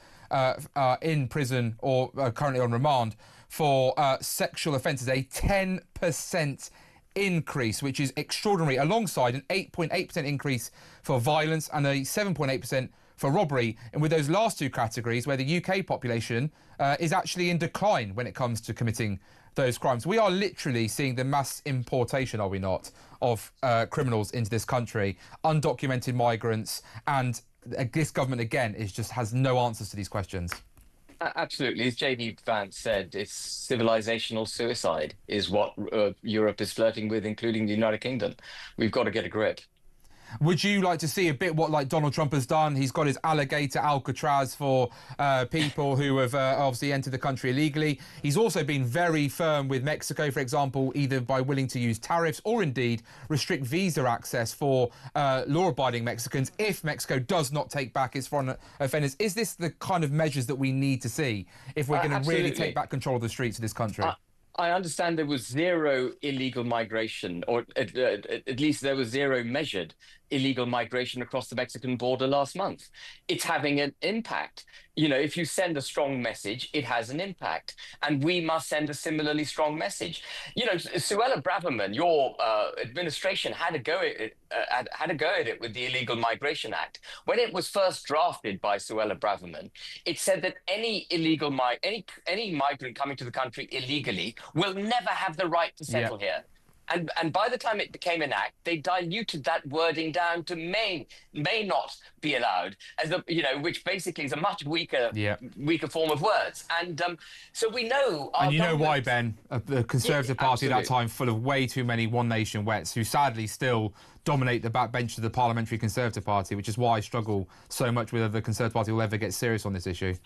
in prison or currently on remand for sexual offences, a 10% increase, which is extraordinary, alongside an 8.8% increase for violence and a 7.8% for robbery. And with those last two categories, where the UK population is actually in decline when it comes to committing those crimes. We are literally seeing the mass importation, are we not, of criminals into this country, undocumented migrants, and this government, again, has no answers to these questions. Absolutely. As J.D. Vance said, it's civilizational suicide is what Europe is flirting with, including the United Kingdom. We've got to get a grip. Would you like to see a bit what Donald Trump has done? He's got his alligator Alcatraz for people who have obviously entered the country illegally. He's also been very firm with Mexico, for example, either by willing to use tariffs or indeed restrict visa access for law-abiding Mexicans if Mexico does not take back its foreign offenders. Is this the kind of measures that we need to see if we're going to really take back control of the streets of this country? I understand there was zero illegal migration, or at least there was zero measured illegal migration across the Mexican border last month. It's having an impact. If you send a strong message, it has an impact. And we must send a similarly strong message. Suella Braverman, your administration had a go at it with the Illegal Migration Act. When it was first drafted by Suella Braverman, it said that any migrant coming to the country illegally will never have the right to settle here. And by the time it became an act, they diluted that wording down to may not be allowed, as a, which basically is a much weaker form of words. And so we know. And you know why, Ben? The Conservative Party at that time, full of way too many One Nation wets, who sadly still dominate the backbench of the Parliamentary Conservative Party, which is why I struggle so much whether the Conservative Party will ever get serious on this issue.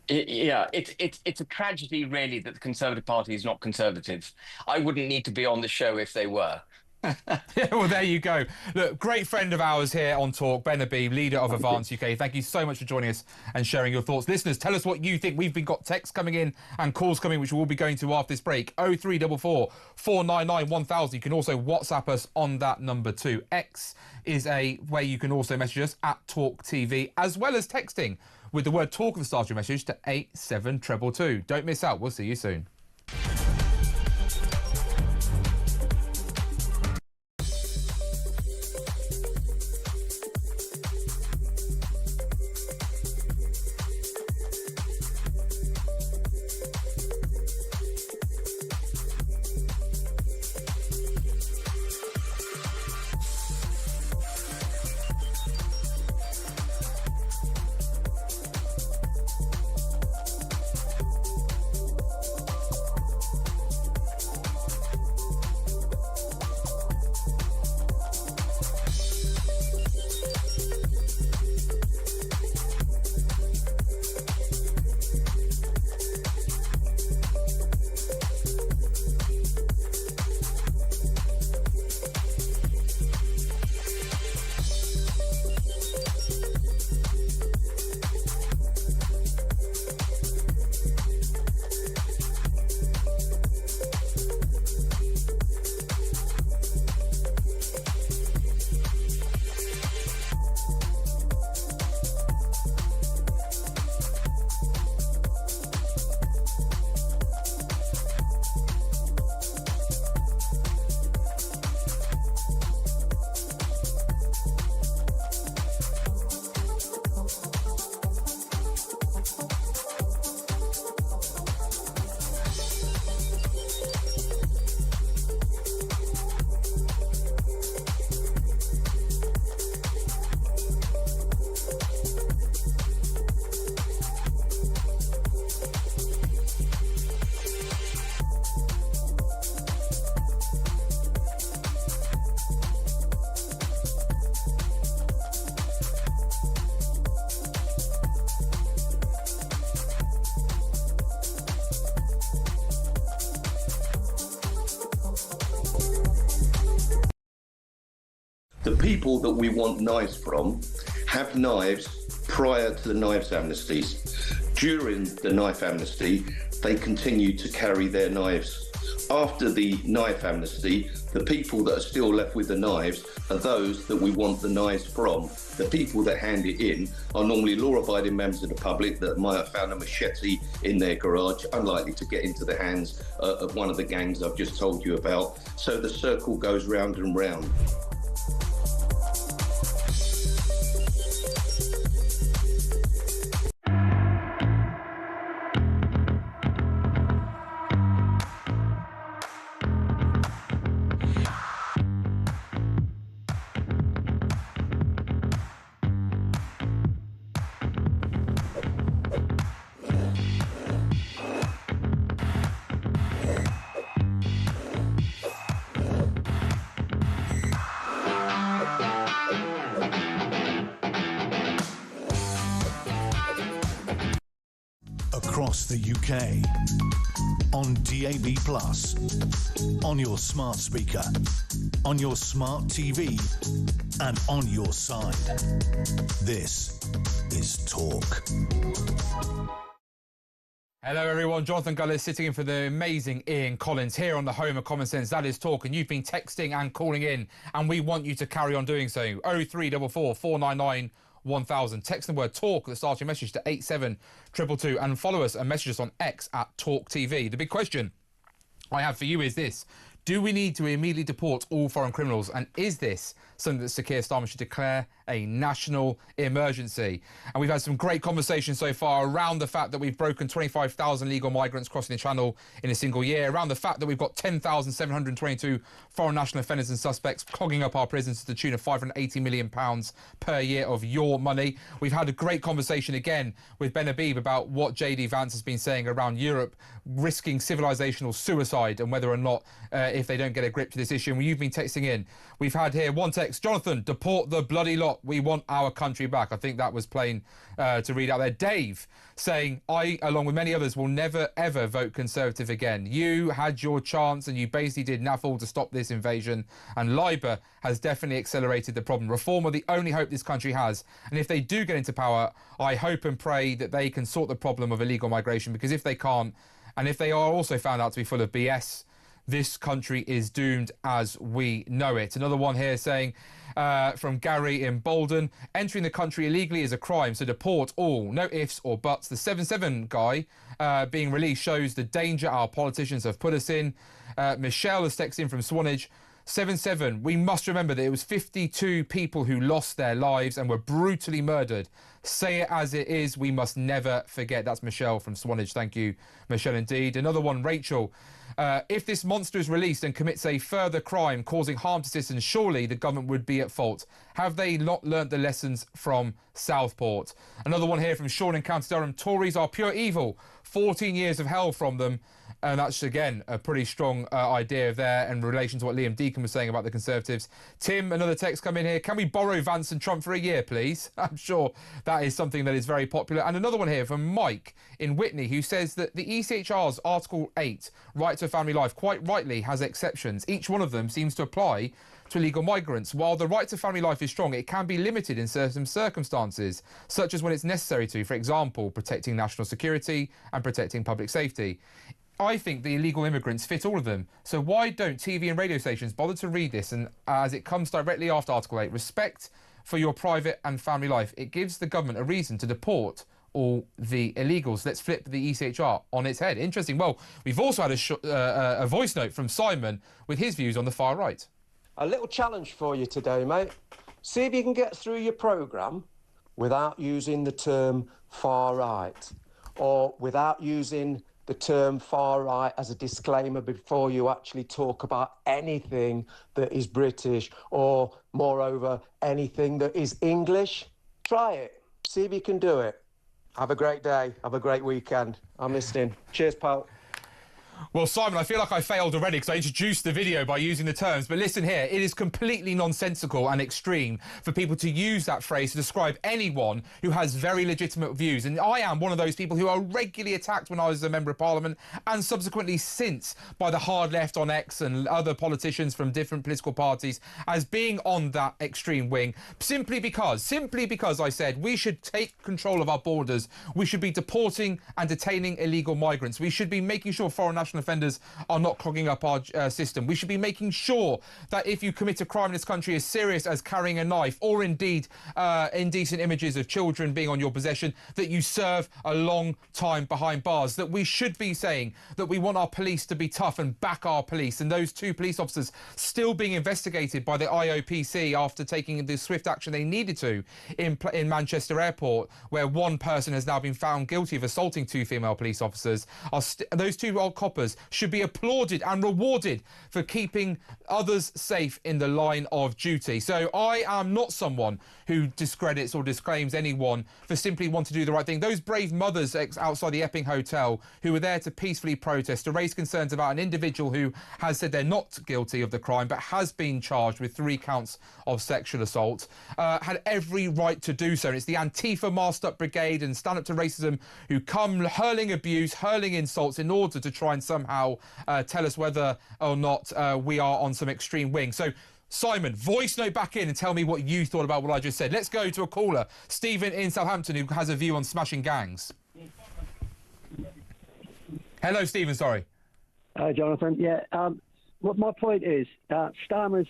Yeah, it's a tragedy, really, that the Conservative Party is not conservative. I wouldn't need to be on the show if they were. Yeah, well, there you go. Look, great friend of ours here on Talk, Ben Habib, leader of Vance UK. Thank you so much for joining us and sharing your thoughts. Listeners, tell us what you think. We've got texts coming in and calls coming, which we'll be going to after this break. 0344 499 1000. You can also WhatsApp us on that number too. X is a way you can also message us at talkTV, as well as texting with the word talk at the start of your message to 87222. Don't miss out. We'll see you soon. The people that we want knives from have knives prior to the knives amnesties. During the knife amnesty, they continue to carry their knives. After the knife amnesty, the people that are still left with the knives are those that we want the knives from. The people that hand it in are normally law-abiding members of the public that might have found a machete in their garage, unlikely to get into the hands of one of the gangs I've just told you about. So the circle goes round and round. Across the UK, on DAB+, on your smart speaker, on your smart TV, and on your side. This is Talk. Hello everyone, Jonathan Gullis sitting in for the amazing Ian Collins here on the home of Common Sense. That is Talk, and you've been texting and calling in, and we want you to carry on doing so. 0344 499 1000. Text the word talk at the start of your message to 87222 and follow us and message us on X at talkTV. The big question I have for you is this: do we need to immediately deport all foreign criminals, and is this something that Sir Keir Starmer should declare a national emergency. And we've had some great conversations so far around the fact that we've broken 25,000 legal migrants crossing the Channel in a single year, around the fact that we've got 10,722 foreign national offenders and suspects clogging up our prisons to the tune of £580 million per year of your money. We've had a great conversation again with Ben Habib about what JD Vance has been saying around Europe risking civilizational suicide and whether or not if they don't get a grip to this issue. And you've been texting in. We've had here one text, Jonathan, deport the bloody lot. We want our country back. I think that was plain to read out there. Dave saying, I, along with many others, will never, ever vote Conservative again. You had your chance and you basically did naffle to stop this invasion. And Labour has definitely accelerated the problem. Reform are the only hope this country has. And if they do get into power, I hope and pray that they can sort the problem of illegal migration, because if they can't, and if they are also found out to be full of BS, this country is doomed as we know it. Another one here saying, from Gary in Bolden, entering the country illegally is a crime, so deport all, no ifs or buts. The 7-7 guy being released shows the danger our politicians have put us in. Michelle has texted in from Swanage. 7-7, we must remember that it was 52 people who lost their lives and were brutally murdered. Say it as it is, we must never forget. That's Michelle from Swanage. Thank you, Michelle, indeed. Another one, Rachel. If this monster is released and commits a further crime causing harm to citizens, surely the government would be at fault. Have they not learnt the lessons from Southport? Another one here from Sean in County Durham. Tories are pure evil. 14 years of hell from them. And that's, again, a pretty strong idea there in relation to what Liam Deacon was saying about the Conservatives. Tim, another text come in here. Can we borrow Vance and Trump for a year, please? I'm sure that is something that is very popular. And another one here from Mike in Whitney, who says that the ECHR's Article 8, right to family life, quite rightly has exceptions. Each one of them seems to apply to illegal migrants. While the right to family life is strong, it can be limited in certain circumstances, such as when it's necessary to, for example, protecting national security and protecting public safety. I think the illegal immigrants fit all of them. So why don't TV and radio stations bother to read this? And as it comes directly after Article 8, respect for your private and family life. It gives the government a reason to deport all the illegals. Let's flip the ECHR on its head. Interesting. Well, we've also had a voice note from Simon with his views on the far right. A little challenge for you today, mate. See if you can get through your programme without using the term far right, or without using the term far right as a disclaimer before you actually talk about anything that is British or, moreover, anything that is English. Try it. See if you can do it. Have a great day. Have a great weekend. I'm listening. Cheers, pal. Well, Simon, I feel like I failed already because I introduced the video by using the terms. But listen here, it is completely nonsensical and extreme for people to use that phrase to describe anyone who has very legitimate views. And I am one of those people who are regularly attacked when I was a Member of Parliament and subsequently since by the hard left on X and other politicians from different political parties as being on that extreme wing, simply because I said we should take control of our borders. We should be deporting and detaining illegal migrants. We should be making sure foreign national offenders are not clogging up our system. We should be making sure that if you commit a crime in this country as serious as carrying a knife or indeed indecent images of children being on your possession, that you serve a long time behind bars. That we should be saying that we want our police to be tough and back our police. And those two police officers still being investigated by the IOPC after taking the swift action they needed to in Manchester Airport, where one person has now been found guilty of assaulting two female police officers. Those two old coppers should be applauded and rewarded for keeping others safe in the line of duty. So I am not someone who discredits or disclaims anyone for simply wanting to do the right thing. Those brave mothers outside the Epping Hotel who were there to peacefully protest, to raise concerns about an individual who has said they're not guilty of the crime but has been charged with 3 counts of sexual assault, had every right to do so. And it's the Antifa Masked Up Brigade and Stand Up to Racism who come hurling abuse, hurling insults in order to try and somehow tell us whether or not we are on some extreme wing. So, Simon, voice note back in and tell me what you thought about what I just said. Let's go to a caller, Stephen in Southampton, who has a view on smashing gangs. Hello, Stephen, sorry. Jonathan, yeah. What my point is, Starmer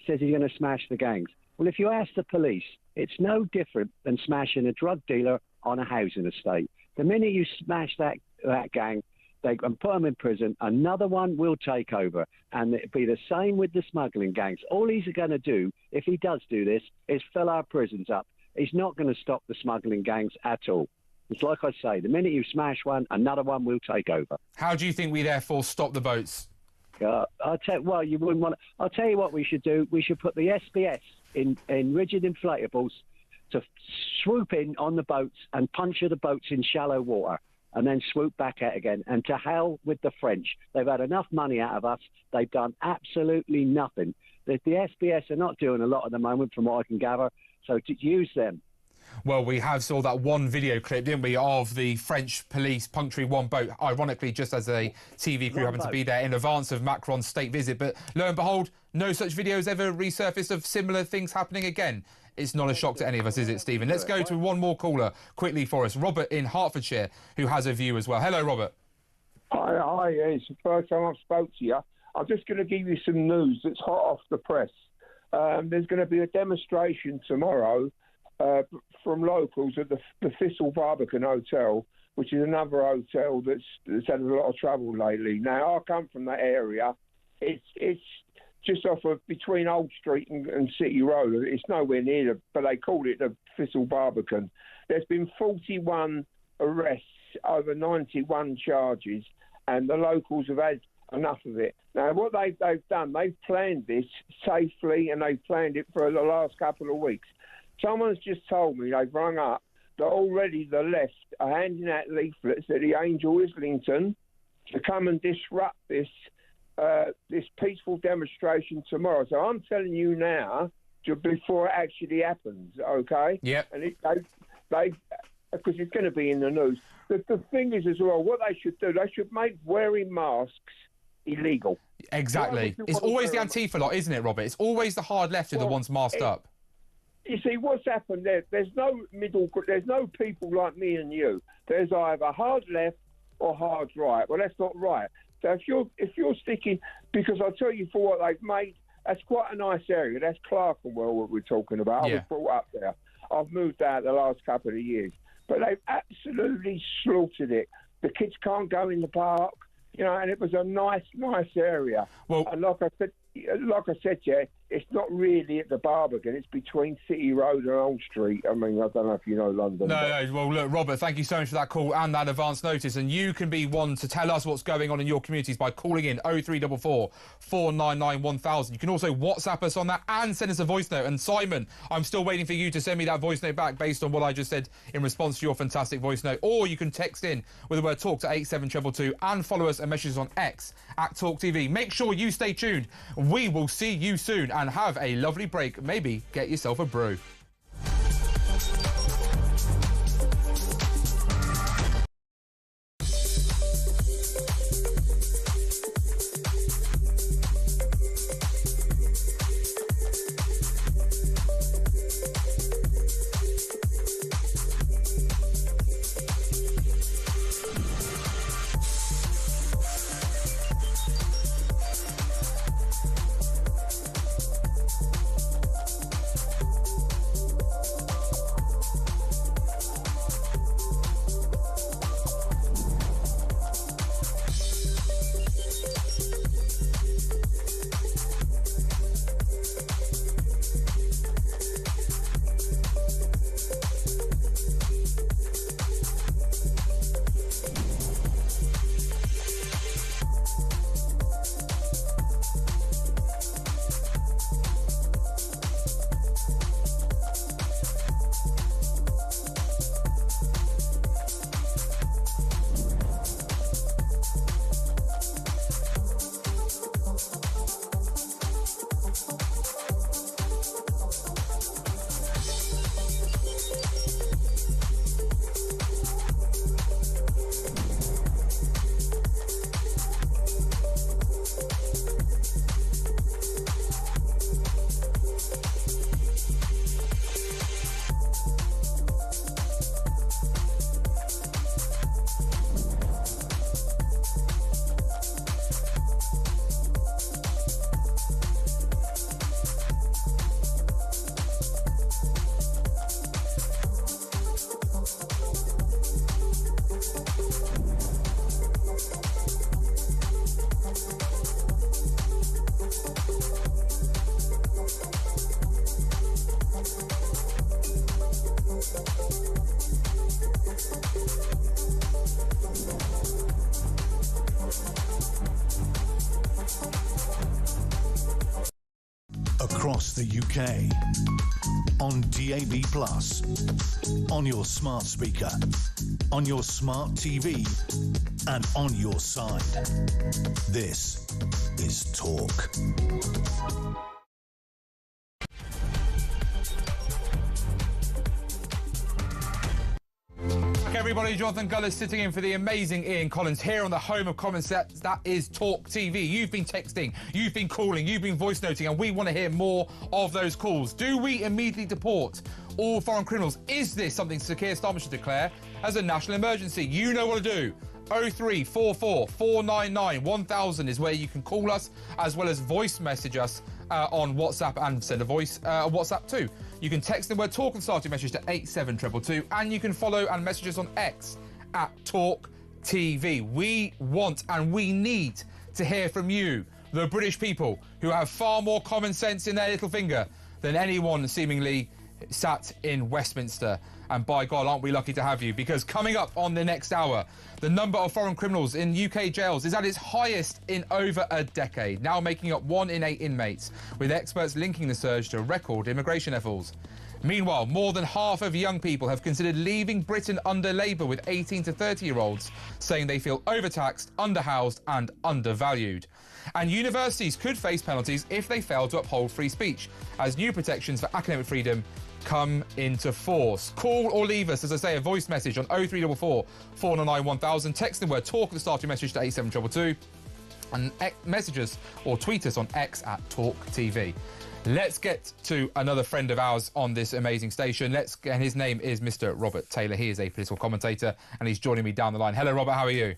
says he's going to smash the gangs. Well, if you ask the police, it's no different than smashing a drug dealer on a housing estate. The minute you smash that gang, they can put them in prison. Another one will take over. And it'll be the same with the smuggling gangs. All he's going to do, if he does do this, is fill our prisons up. He's not going to stop the smuggling gangs at all. It's like I say, the minute you smash one, another one will take over. How do you think we therefore stop the boats? I'll tell you what we should do. We should put the SBS in rigid inflatables to swoop in on the boats and puncture the boats in shallow water and then swoop back out again. And to hell with the French. They've had enough money out of us. They've done absolutely nothing. The SBS are not doing a lot at the moment, from what I can gather, so to use them. Well, we have saw that one video clip, didn't we, of the French police puncturing one boat, ironically, just as a TV crew happened to be there in advance of Macron's state visit. But lo and behold, no such videos ever resurfaced of similar things happening again. It's not a shock to any of us, is it, Stephen? Let's go to one more caller quickly for us. Robert in Hertfordshire, who has a view as well. Hello, Robert. Hi, it's the first time I've spoke to you. I'm just going to give you some news that's hot off the press. There's going to be a demonstration tomorrow from locals at the Thistle Barbican Hotel, which is another hotel that's had a lot of trouble lately. Now, I come from that area. It's just off of between Old Street and City Road. It's nowhere near, but they call it the Thistle Barbican. There's been 41 arrests over 91 charges, and the locals have had enough of it. Now, what they've done, they've planned this safely, and they've planned it for the last couple of weeks. Someone's just told me, they've rung up, that already the left are handing out leaflets at the Angel Islington to come and disrupt this peaceful demonstration tomorrow. So I'm telling you now, before it actually happens, okay? Yeah. And they because it's going to be in the news. The thing is as well, what they should do, they should make wearing masks illegal. Exactly. It's always the Antifa lot, isn't it, Robert? It's always the hard left who are the ones masked up. You see, what's happened there's no there's no people like me and you. There's either hard left or hard right. Well, that's not right. So if you're sticking, because I'll tell you for what they've made, that's quite a nice area. That's Clerkenwell, what we're talking about. Yeah. I was brought up there. I've moved out the last couple of years. But they've absolutely slaughtered it. The kids can't go in the park, and it was a nice area. Well, and like I said to you, it's not really at the Barbican. It's between City Road and Old Street. I mean, I don't know if you know London. No. Well, look, Robert, thank you so much for that call and that advance notice. And you can be one to tell us what's going on in your communities by calling in 0344 499 1000. You can also WhatsApp us on that and send us a voice note. And Simon, I'm still waiting for you to send me that voice note back based on what I just said in response to your fantastic voice note. Or you can text in with the word talk to 87222 and follow us and message us on X at talkTV. Make sure you stay tuned. We will see you soon. And have a lovely break. Maybe get yourself a brew. across the UK. On DAB+, on your smart speaker, on your smart TV, and on your side. This is Talk. Everybody, Jonathan Gullis sitting in for the amazing Ian Collins here on the home of common sense. That is Talk TV. You've been texting, you've been calling, you've been voice noting, and we want to hear more of those calls. Do we immediately deport all foreign criminals? Is this something Sir Keir Starmer should declare as a national emergency? You know what to do. 0344 499 1000 is where you can call us, as well as voice message us on WhatsApp, and send a voice WhatsApp too. You can text the word Talk and start your message to 87222, and you can follow and message us on X at talkTV. We want and we need to hear from you, the British people, who have far more common sense in their little finger than anyone seemingly sat in Westminster. And by God, aren't we lucky to have you? Because coming up on the next hour, the number of foreign criminals in UK jails is at its highest in over a decade, now making up 1 in 8 inmates, with experts linking the surge to record immigration levels. Meanwhile, more than half of young people have considered leaving Britain under Labour, with 18 to 30-year-olds saying they feel overtaxed, underhoused and undervalued. And universities could face penalties if they fail to uphold free speech, as new protections for academic freedom come into force. Call or leave us, as I say, a voice message on 0344 499 1000. Text the word Talk at the start of your message to 87222, and message us or tweet us on X at talkTV. Let's get to another friend of ours on this amazing station. And his name is Mr. Robert Taylor. He is a political commentator, and he's joining me down the line. Hello, Robert. How are you?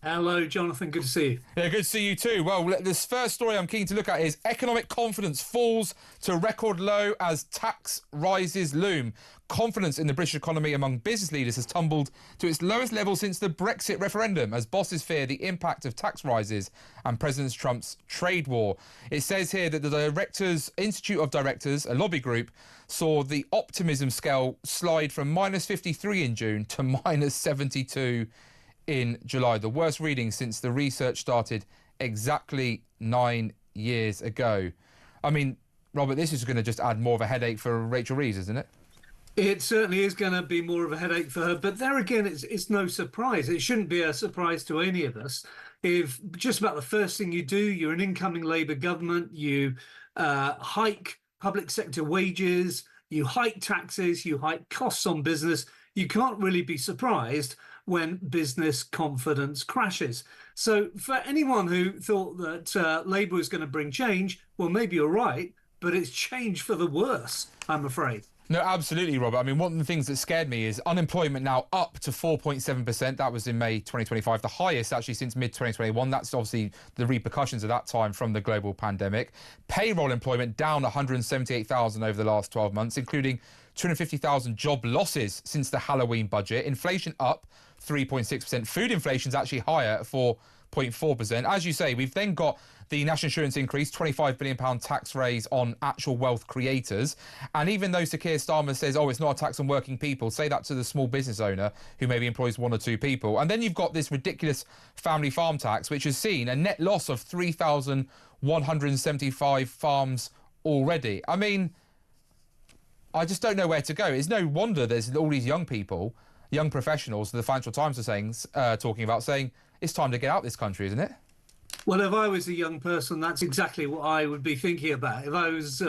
Hello, Jonathan. Good to see you. Yeah, good to see you too. Well, this first story I'm keen to look at is economic confidence falls to record low as tax rises loom. Confidence in the British economy among business leaders has tumbled to its lowest level since the Brexit referendum, as bosses fear the impact of tax rises and President Trump's trade war. It says here that the Institute of Directors, a lobby group, saw the optimism scale slide from -53 in June to -72 in July, the worst reading since the research started exactly 9 years ago. I mean, Robert, this is going to just add more of a headache for Rachel Reeves, isn't it? It certainly is going to be more of a headache for her. But there again, it's no surprise. It shouldn't be a surprise to any of us if just about the first thing you do, you're an incoming Labour government, you hike public sector wages, you hike taxes, you hike costs on business. You can't really be surprised when business confidence crashes. So for anyone who thought that Labour was going to bring change, well, maybe you're right, but it's change for the worse, I'm afraid. No, absolutely, Robert. I mean, one of the things that scared me is unemployment now up to 4.7%. That was in May 2025, the highest actually since mid-2021. That's obviously the repercussions of that time from the global pandemic. Payroll employment down 178,000 over the last 12 months, including 250,000 job losses since the Halloween budget. Inflation up 3.6%. Food inflation's actually higher at 4.4%. As you say, we've then got the national insurance increase, £25 billion tax raise on actual wealth creators. And even though Sir Keir Starmer says, it's not a tax on working people, say that to the small business owner who maybe employs 1 or 2 people. And then you've got this ridiculous family farm tax, which has seen a net loss of 3,175 farms already. I mean, I just don't know where to go. It's no wonder there's all these young people, young professionals, the Financial Times are saying, talking about saying, it's time to get out of this country, isn't it? Well, if I was a young person, that's exactly what I would be thinking about. If I was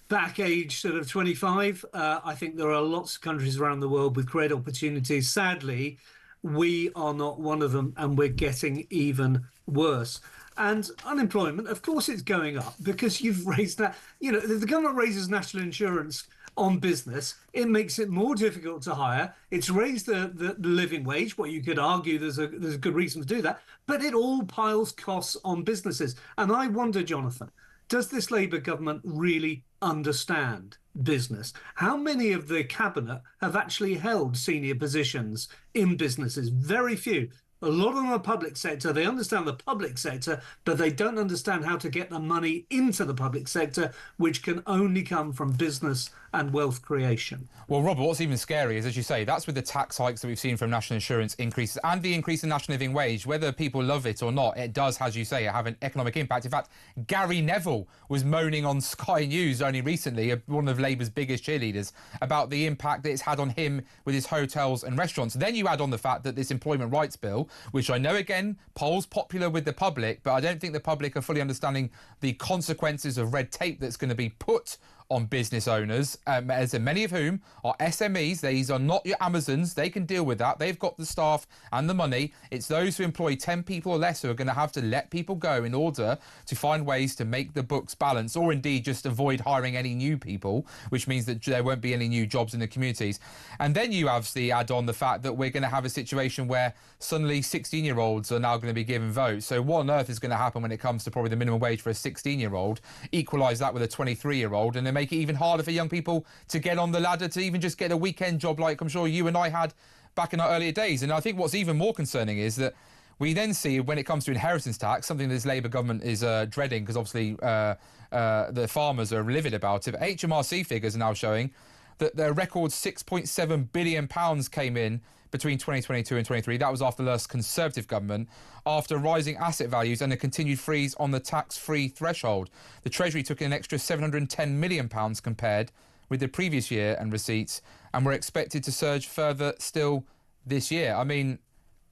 back age sort of 25, I think there are lots of countries around the world with great opportunities. Sadly, we are not one of them, and we're getting even worse. And unemployment, of course, it's going up because you've raised that. You know, if the government raises national insurance on business, it makes it more difficult to hire. It's raised the living wage. Well, you could argue there's a good reason to do that, but it all piles costs on businesses. And I wonder, Jonathan, does this Labour government really understand business? How many of the cabinet have actually held senior positions in businesses? Very few. A lot of them are public sector. They understand the public sector, but they don't understand how to get the money into the public sector, which can only come from business and wealth creation. Well, Robert, what's even scary is, as you say, that's with the tax hikes that we've seen from national insurance increases and the increase in national living wage. Whether people love it or not, it does, as you say, have an economic impact. In fact, Gary Neville was moaning on Sky News only recently, one of Labour's biggest cheerleaders, about the impact that it's had on him with his hotels and restaurants. Then you add on the fact that this employment rights bill, which I know, again, polls popular with the public, but I don't think the public are fully understanding the consequences of red tape that's going to be put on business owners, as many of whom are SMEs. These are not your Amazons. They can deal with that. They've got the staff and the money. It's those who employ 10 people or less who are going to have to let people go in order to find ways to make the books balance, or indeed just avoid hiring any new people, which means that there won't be any new jobs in the communities. And then you obviously add on the fact that we're going to have a situation where suddenly 16-year-olds are now going to be given votes. So what on earth is going to happen when it comes to probably the minimum wage for a 16-year-old? Equalise that with a 23-year-old, and then make it even harder for young people to get on the ladder to even just get a weekend job like I'm sure you and I had back in our earlier days. And I think what's even more concerning is that we then see, when it comes to inheritance tax, something this Labour government is dreading, because obviously the farmers are livid about it. But HMRC figures are now showing that their record £6.7 billion came in between 2022 and 23. That was after the last Conservative government, after rising asset values and a continued freeze on the tax-free threshold. The Treasury took in an extra £710 million compared with the previous year and receipts, and were expected to surge further still this year. I mean,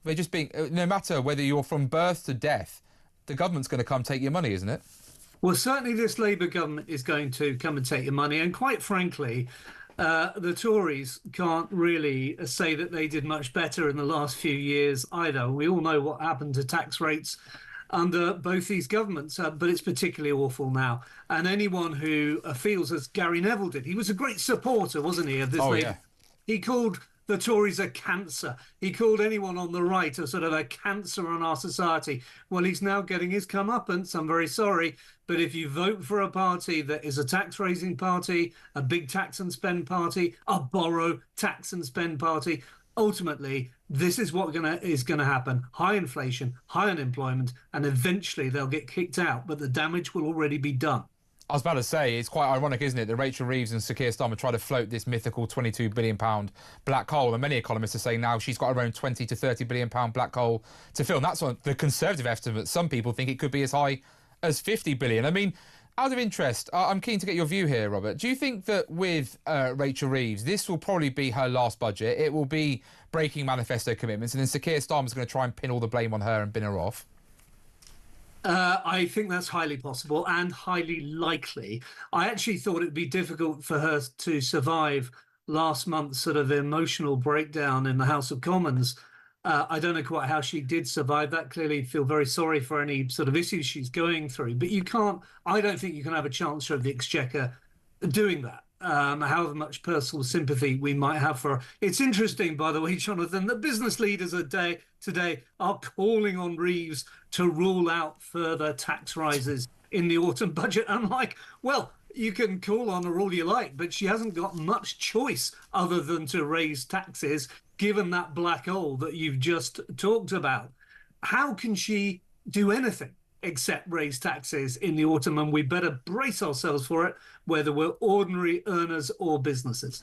they're just being, no matter whether you're from birth to death, the government's going to come take your money, isn't it? Well, certainly this Labour government is going to come and take your money. And quite frankly, the Tories can't really say that they did much better in the last few years either. We all know what happened to tax rates under both these governments, but it's particularly awful now. And anyone who feels as Gary Neville did, he was a great supporter, wasn't he, of this Labour? Yeah. He called the Tories a cancer. He called anyone on the right a sort of a cancer on our society. Well, he's now getting his comeuppance. I'm very sorry. But if you vote for a party that is a tax-raising party, a big tax and spend party, a borrow tax and spend party, ultimately, this is what is going to happen. High inflation, high unemployment, and eventually they'll get kicked out. But the damage will already be done. I was about to say, it's quite ironic, isn't it, that Rachel Reeves and Sir Keir Starmer try to float this mythical £22 billion black hole, and many economists are saying now she's got her own £20 to £30 billion black hole to fill. And that's on the Conservative estimate. Some people think it could be as high as £50 billion. I mean, out of interest, I'm keen to get your view here, Robert. Do you think that with Rachel Reeves, this will probably be her last budget? It will be breaking manifesto commitments, and then Sir Keir Starmer's going to try and pin all the blame on her and bin her off? I think that's highly possible and highly likely. I actually thought it'd be difficult for her to survive last month's sort of emotional breakdown in the House of Commons. I don't know quite how she did survive that. Clearly feel very sorry for any sort of issues she's going through. But I don't think you can have a Chancellor of the Exchequer doing that. However much personal sympathy we might have for her. It's interesting, by the way, Jonathan, that business leaders today are calling on Reeves to rule out further tax rises in the autumn budget. I'm like, well, you can call on her all you like, but she hasn't got much choice other than to raise taxes, given that black hole that you've just talked about. How can she do anything except raise taxes in the autumn? And we better brace ourselves for it, whether we're ordinary earners or businesses.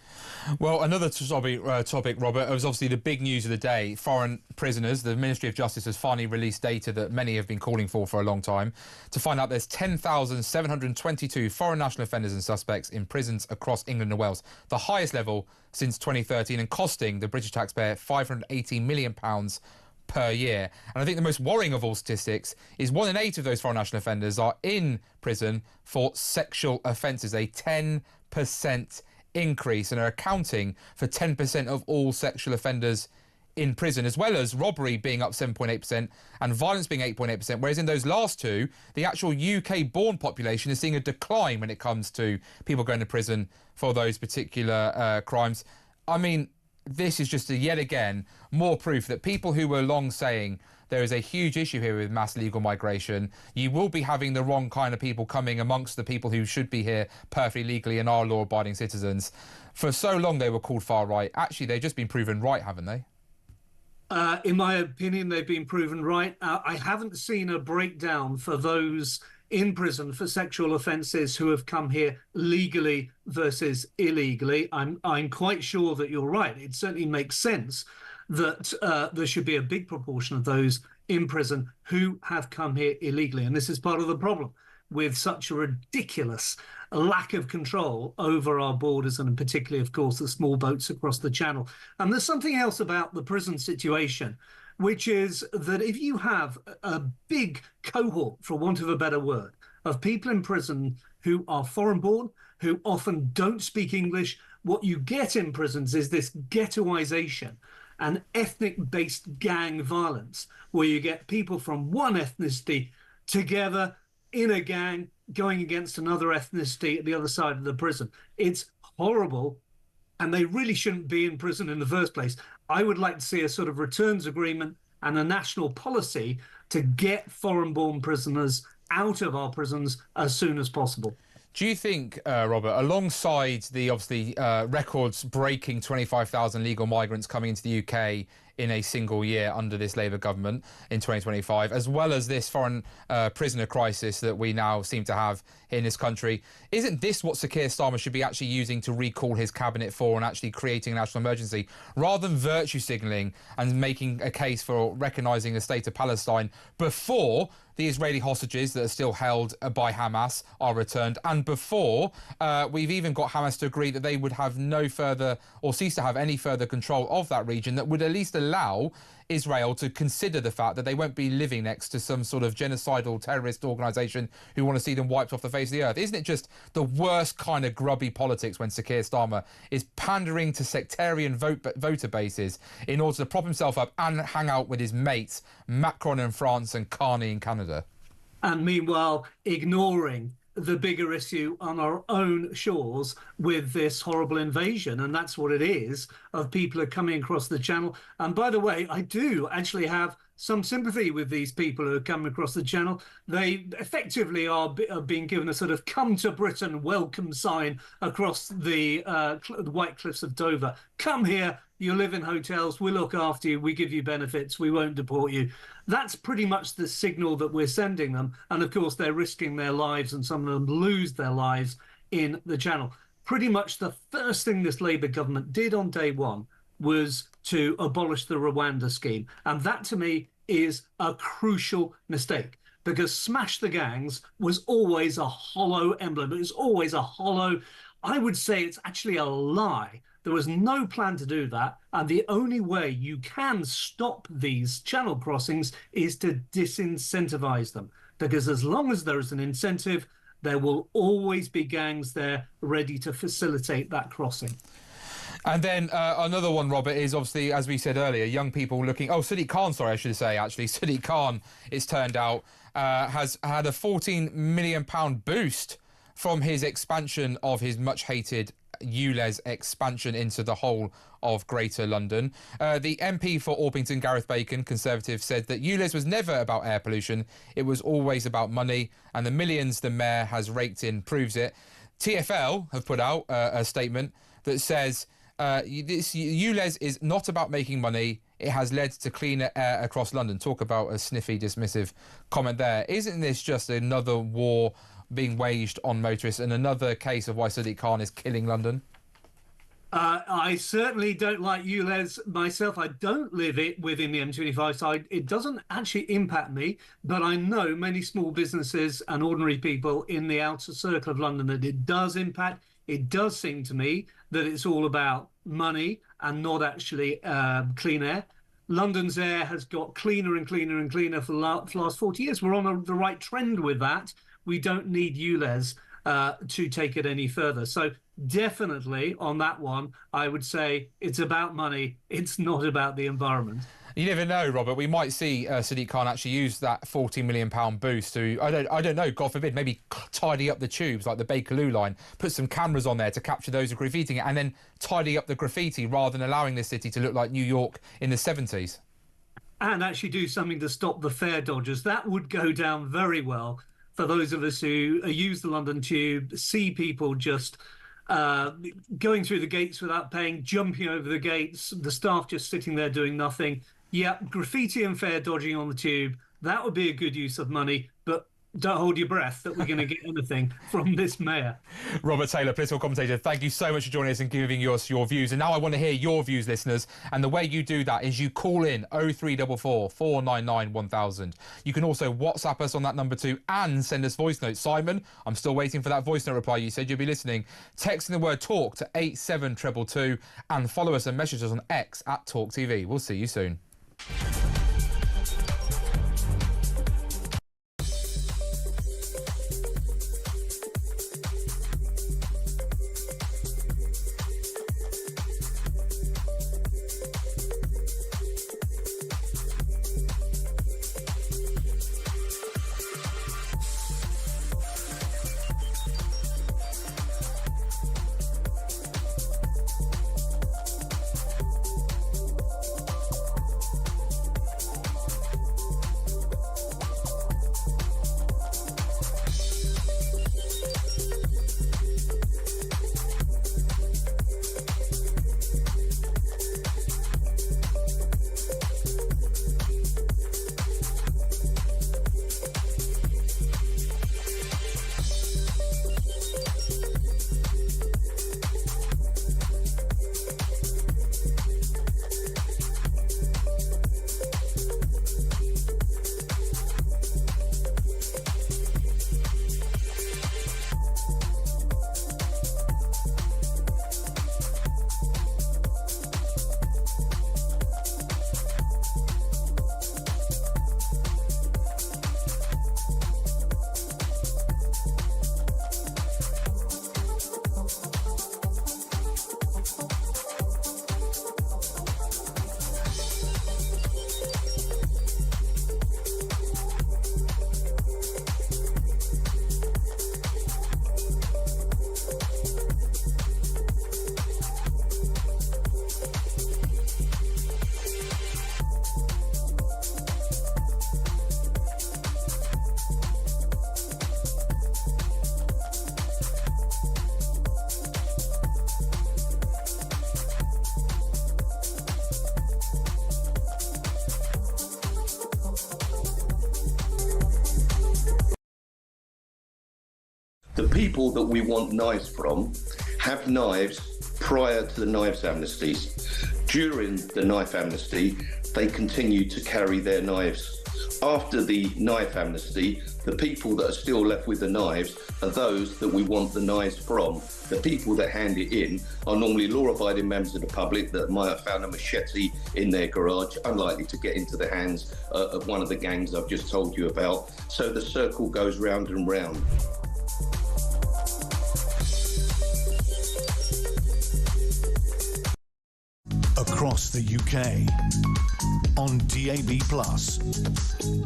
Well, another topic, Robert, was obviously the big news of the day. Foreign prisoners. The Ministry of Justice has finally released data that many have been calling for a long time, to find out there's 10,722 foreign national offenders and suspects in prisons across England and Wales, the highest level since 2013, and costing the British taxpayer £580 million per year. And I think the most worrying of all statistics is 1 in 8 of those foreign national offenders are in prison for sexual offences, a 10% increase, and are accounting for 10% of all sexual offenders in prison, as well as robbery being up 7.8% and violence being 8.8%, whereas in those last two, the actual UK-born population is seeing a decline when it comes to people going to prison for those particular crimes. I mean, this is just yet again more proof that people who were long saying there is a huge issue here with mass legal migration, you will be having the wrong kind of people coming amongst the people who should be here perfectly legally and are law-abiding citizens. For so long they were called far right. Actually, they've just been proven right, haven't they? In my opinion, they've been proven right. I haven't seen a breakdown for those in prison for sexual offences who have come here legally versus illegally. I'm quite sure that you're right. It certainly makes sense that there should be a big proportion of those in prison who have come here illegally. And this is part of the problem with such a ridiculous lack of control over our borders, and particularly, of course, the small boats across the Channel. And there's something else about the prison situation, which is that if you have a big cohort, for want of a better word, of people in prison who are foreign-born, who often don't speak English, what you get in prisons is this ghettoization and ethnic-based gang violence, where you get people from one ethnicity together in a gang going against another ethnicity at the other side of the prison. It's horrible, and they really shouldn't be in prison in the first place. I would like to see a sort of returns agreement and a national policy to get foreign-born prisoners out of our prisons as soon as possible. Do you think, Robert, alongside the obviously records-breaking 25,000 legal migrants coming into the UK in a single year under this Labour government in 2025, as well as this foreign prisoner crisis that we now seem to have in this country, isn't this what Sir Keir Starmer should be actually using to recall his cabinet for and actually creating a national emergency, rather than virtue signalling and making a case for recognising a state of Palestine before the Israeli hostages that are still held by Hamas are returned, and before we've even got Hamas to agree that they would have no further or cease to have any further control of that region, that would at least allow Israel to consider the fact that they won't be living next to some sort of genocidal terrorist organisation who want to see them wiped off the face of the earth. Isn't it just the worst kind of grubby politics when Sir Keir Starmer is pandering to sectarian voter bases in order to prop himself up and hang out with his mates Macron in France and Carney in Canada? And meanwhile, ignoring the bigger issue on our own shores with this horrible invasion. And that's what it is, of people are coming across the Channel. And by the way, I do actually have some sympathy with these people who are coming across the Channel. They effectively are being given a sort of come to Britain welcome sign across the White Cliffs of Dover. Come here, you live in hotels, we look after you, we give you benefits, we won't deport you. That's pretty much the signal that we're sending them. And of course, they're risking their lives, and some of them lose their lives in the Channel. Pretty much the first thing this Labour government did on day one was to abolish the Rwanda scheme. And that, to me, is a crucial mistake, because smash the gangs was always a hollow emblem. It was always a hollow, I would say it's actually a lie. There was no plan to do that. And the only way you can stop these channel crossings is to disincentivize them, because as long as there is an incentive, there will always be gangs there ready to facilitate that crossing. And then another one, Robert, is obviously, as we said earlier, young people looking... Oh, Sadiq Khan, sorry, I should say, actually. Sadiq Khan, it's turned out, has had a £14 million boost from his expansion of his much-hated ULEZ expansion into the whole of Greater London. The MP for Orpington, Gareth Bacon, Conservative, said that ULEZ was never about air pollution. It was always about money, and the millions the mayor has raked in proves it. TfL have put out a statement that says... this ULEZ is not about making money. It has led to cleaner air across London. Talk about a sniffy, dismissive comment there. Isn't this just another war being waged on motorists and another case of why Sadiq Khan is killing London? I certainly don't like ULEZ myself. I don't live within the M25 side. It doesn't actually impact me, but I know many small businesses and ordinary people in the outer circle of London that it does impact. It does seem to me that it's all about money and not actually clean air. London's air has got cleaner and cleaner and cleaner for the last 40 years. We're on the right trend with that. We don't need ULEZ to take it any further. So definitely on that one, I would say it's about money. It's not about the environment. You never know, Robert. We might see Sadiq Khan actually use that £40 million boost to, I don't know, God forbid, maybe tidy up the tubes like the Bakerloo line, put some cameras on there to capture those who are graffitiing it, and then tidy up the graffiti rather than allowing this city to look like New York in the 70s. And actually do something to stop the fare dodgers. That would go down very well for those of us who use the London Tube, see people just going through the gates without paying, jumping over the gates, the staff just sitting there doing nothing. Yeah, graffiti and fare dodging on the tube, that would be a good use of money, but don't hold your breath that we're going to get anything from this mayor. Robert Taylor, political commentator, thank you so much for joining us and giving us your views. And now I want to hear your views, listeners. And the way you do that is you call in 0344 499 1000. You can also WhatsApp us on that number too and send us voice notes. Simon, I'm still waiting for that voice note reply. You said you'll be listening. Texting the word talk to 87222 and follow us and message us on X at talkTV. We'll see you soon. The people that we want knives from have knives prior to the knives amnesties. During the knife amnesty, they continued to carry their knives. After the knife amnesty, the people that are still left with the knives are those that we want the knives from. The people that hand it in are normally law-abiding members of the public that might have found a machete in their garage, unlikely to get into the hands of one of the gangs I've just told you about. So the circle goes round and round. Across the UK, on DAB+,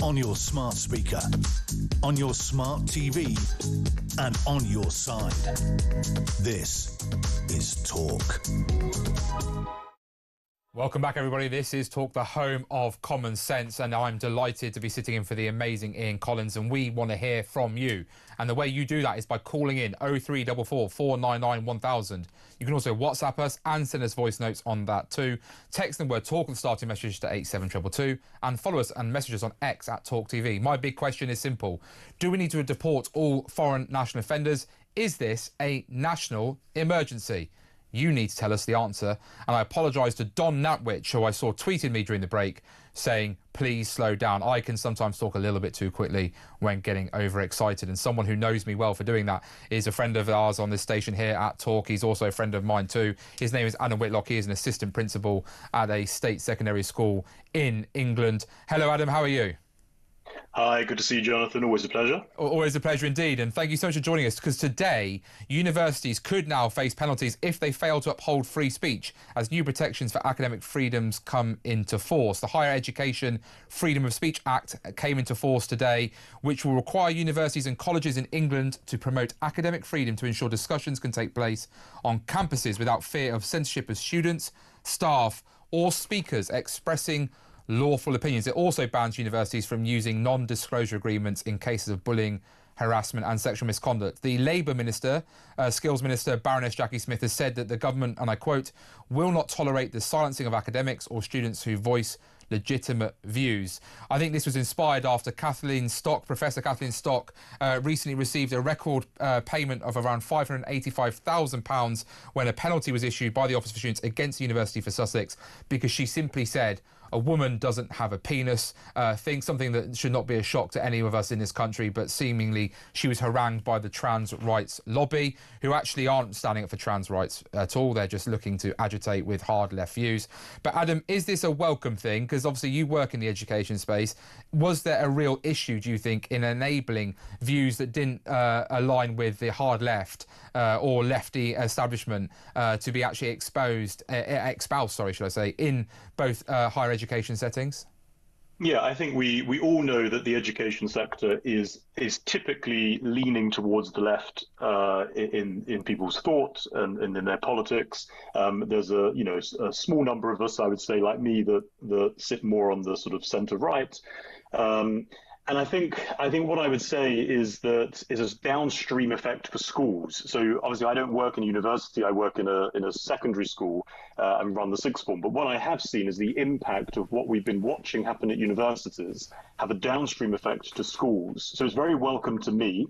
on your smart speaker, on your smart TV, and on your side. This is Talk. Welcome back, everybody. This is Talk, the home of common sense, and I'm delighted to be sitting in for the amazing Ian Collins, and we want to hear from you. And the way you do that is by calling in 0344 499 1000. You can also WhatsApp us and send us voice notes on that too. Text the word talk and starting message to 87222 and follow us and message us on X at talkTV. My big question is simple. Do we need to deport all foreign national offenders? Is this a national emergency? You need to tell us the answer. And I apologise to Don Natwich, who I saw tweeted me during the break, saying, please slow down. I can sometimes talk a little bit too quickly when getting overexcited. And someone who knows me well for doing that is a friend of ours on this station here at Talk. He's also a friend of mine too. His name is Adam Whitlock. He is an assistant principal at a state secondary school in England. Hello, Adam. How are you? Hi, good to see you, Jonathan. Always a pleasure. Always a pleasure indeed. And thank you so much for joining us, because today universities could now face penalties if they fail to uphold free speech as new protections for academic freedoms come into force. The Higher Education Freedom of Speech Act came into force today, which will require universities and colleges in England to promote academic freedom to ensure discussions can take place on campuses without fear of censorship of students, staff or speakers expressing lawful opinions. It also bans universities from using non-disclosure agreements in cases of bullying, harassment and sexual misconduct. The Labour Minister, Skills Minister Baroness Jackie Smith, has said that the government, and I quote, will not tolerate the silencing of academics or students who voice legitimate views. I think this was inspired after Professor Kathleen Stock recently received a record payment of around £585,000 when a penalty was issued by the Office for Students against the University for Sussex because she simply said a woman doesn't have a penis, something that should not be a shock to any of us in this country, but seemingly she was harangued by the trans rights lobby, who actually aren't standing up for trans rights at all. They're just looking to agitate with hard left views. But Adam, is this a welcome thing? Because obviously you work in the education space. Was there a real issue, do you think, in enabling views that didn't align with the hard left or lefty establishment to be actually espoused, should I say, in both higher education settings? Yeah, I think we all know that the education sector is typically leaning towards the left in people's thoughts and in their politics. There's a small number of us, I would say, like me, that sit more on the sort of centre right. And I think what I would say is that is a downstream effect for schools. So obviously I don't work in a university, I work in a secondary school and run the sixth form. But what I have seen is the impact of what we've been watching happen at universities have a downstream effect to schools. So it's very welcome to me.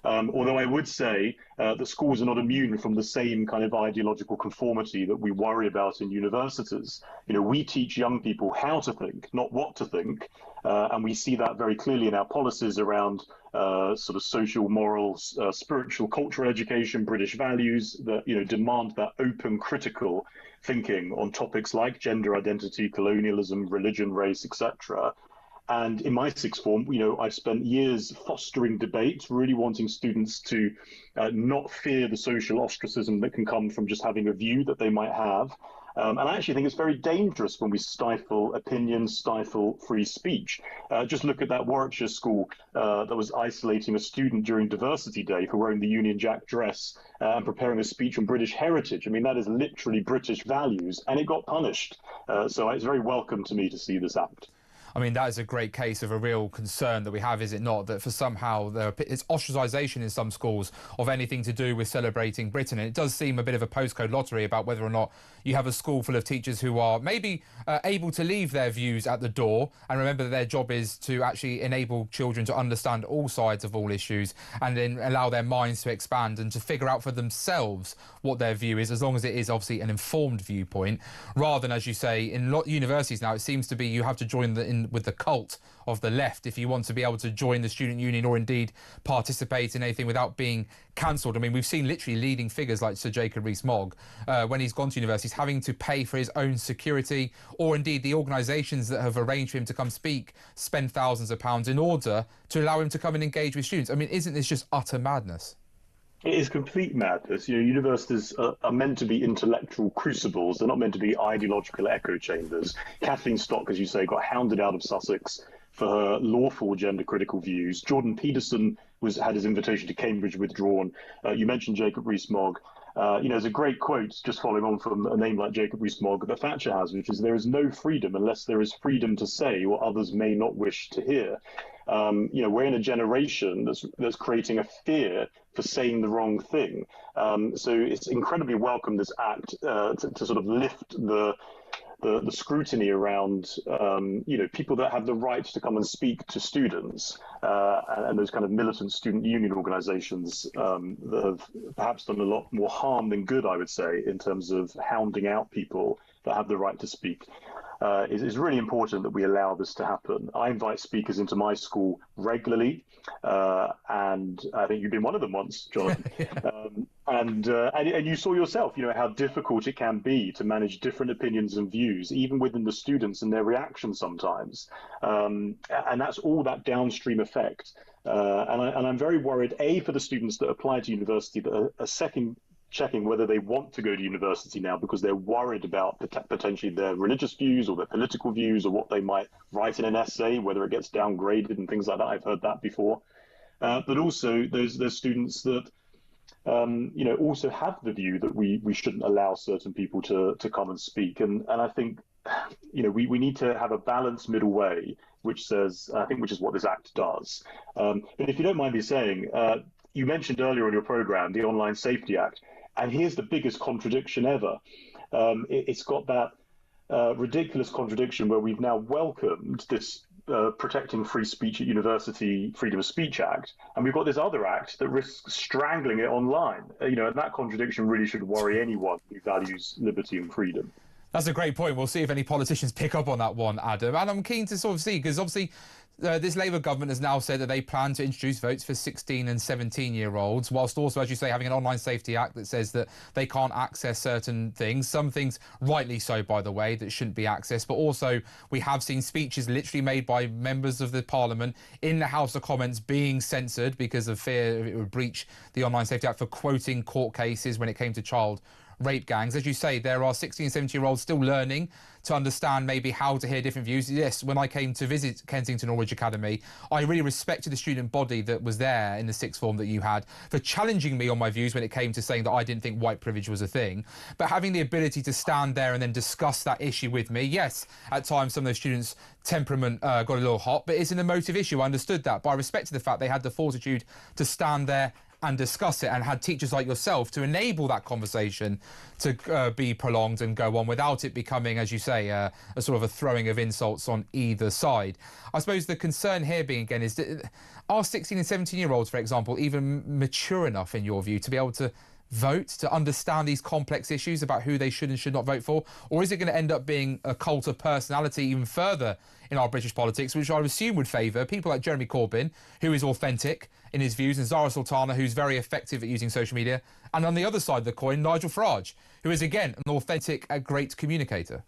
Although I would say that schools are not immune from the same kind of ideological conformity that we worry about in universities. We teach young people how to think, not what to think. And we see that very clearly in our policies around sort of social, moral, spiritual, cultural education, British values that, demand that open, critical thinking on topics like gender identity, colonialism, religion, race, etc. And in my sixth form, I've spent years fostering debate, really wanting students to not fear the social ostracism that can come from just having a view that they might have. And I actually think it's very dangerous when we stifle opinion, stifle free speech. Just look at that Warwickshire school that was isolating a student during Diversity Day for wearing the Union Jack dress and preparing a speech on British heritage. I mean, that is literally British values, and it got punished. So it's very welcome to me to see this act. I mean, that is a great case of a real concern that we have, is it not? That for somehow it's ostracisation in some schools of anything to do with celebrating Britain. And it does seem a bit of a postcode lottery about whether or not you have a school full of teachers who are maybe able to leave their views at the door and remember that their job is to actually enable children to understand all sides of all issues and then allow their minds to expand and to figure out for themselves what their view is, as long as it is obviously an informed viewpoint, rather than, as you say, in universities now, it seems to be you have to join with the cult of the left if you want to be able to join the student union or indeed participate in anything without being cancelled. I mean, we've seen literally leading figures like Sir Jacob Rees-Mogg, when he's gone to universities, having to pay for his own security, or indeed the organisations that have arranged for him to come speak spend thousands of pounds in order to allow him to come and engage with students. I mean, isn't this just utter madness? It is complete madness. Universities are meant to be intellectual crucibles. They're not meant to be ideological echo chambers. Kathleen Stock, as you say, got hounded out of Sussex for her lawful gender-critical views. Jordan Peterson had his invitation to Cambridge withdrawn. You mentioned Jacob Rees-Mogg. There's a great quote, just following on from a name like Jacob Rees-Mogg, that Thatcher has, which is, "There is no freedom unless there is freedom to say what others may not wish to hear." We're in a generation that's creating a fear for saying the wrong thing. So it's incredibly welcome, this act, to sort of lift the scrutiny around, people that have the right to come and speak to students, and those kind of militant student union organisations that have perhaps done a lot more harm than good, I would say, in terms of hounding out people that have the right to speak. It's really important that we allow this to happen. I invite speakers into my school regularly, and I think you've been one of them once, Jonathan. And you saw yourself, how difficult it can be to manage different opinions and views, even within the students and their reactions sometimes. And that's all that downstream effect. And I'm very worried, for the students that apply to university that are second checking whether they want to go to university now because they're worried about potentially their religious views or their political views or what they might write in an essay, whether it gets downgraded and things like that. I've heard that before. But also there's students that also have the view that we shouldn't allow certain people to come and speak. And I think, we need to have a balanced middle way, which says, I think, which is what this act does. But if you don't mind me saying, you mentioned earlier on your programme, the Online Safety Act. And here's the biggest contradiction ever. It's got that ridiculous contradiction where we've now welcomed this Protecting Free Speech at University Freedom of Speech Act, and we've got this other act that risks strangling it online. And that contradiction really should worry anyone who values liberty and freedom. That's a great point. We'll see if any politicians pick up on that one, Adam. And I'm keen to sort of see, because obviously this Labour government has now said that they plan to introduce votes for 16 and 17-year-olds, whilst also, as you say, having an Online Safety Act that says that they can't access certain things. Some things, rightly so, by the way, that shouldn't be accessed. But also, we have seen speeches literally made by members of the Parliament in the House of Commons being censored because of fear it would breach the Online Safety Act for quoting court cases when it came to child rape gangs. As you say, there are 16 and 17-year-olds still learning to understand maybe how to hear different views. Yes, when I came to visit Kensington Norwich Academy, I really respected the student body that was there in the sixth form that you had for challenging me on my views when it came to saying that I didn't think white privilege was a thing. But having the ability to stand there and then discuss that issue with me, yes, at times some of those students' temperament got a little hot, but it's an emotive issue. I understood that, but I respected the fact they had the fortitude to stand there and discuss it, and had teachers like yourself to enable that conversation to be prolonged and go on without it becoming, as you say, a sort of a throwing of insults on either side. I suppose the concern here being, again, is that are 16 and 17-year-olds, for example, even mature enough, in your view, to be able to vote, to understand these complex issues about who they should and should not vote for? Or is it going to end up being a cult of personality even further in our British politics, which I would assume would favour people like Jeremy Corbyn, who is authentic in his views, and Zara Sultana, who's very effective at using social media, and on the other side of the coin, Nigel Farage, who is, again, an authentic, great communicator?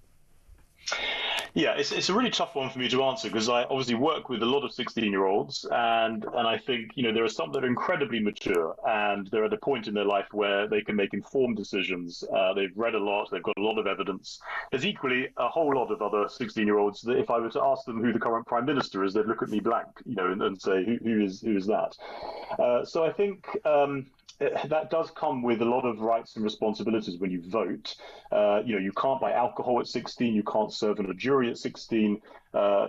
Yeah, it's a really tough one for me to answer because I obviously work with a lot of 16-year-olds, and I think there are some that are incredibly mature and they're at a point in their life where they can make informed decisions. They've read a lot, they've got a lot of evidence. There's equally a whole lot of other 16-year-olds that if I were to ask them who the current Prime Minister is, they'd look at me blank, and say, who is that? So I think that does come with a lot of rights and responsibilities when you vote. You can't buy alcohol at 16, you can't serve on a jury at 16,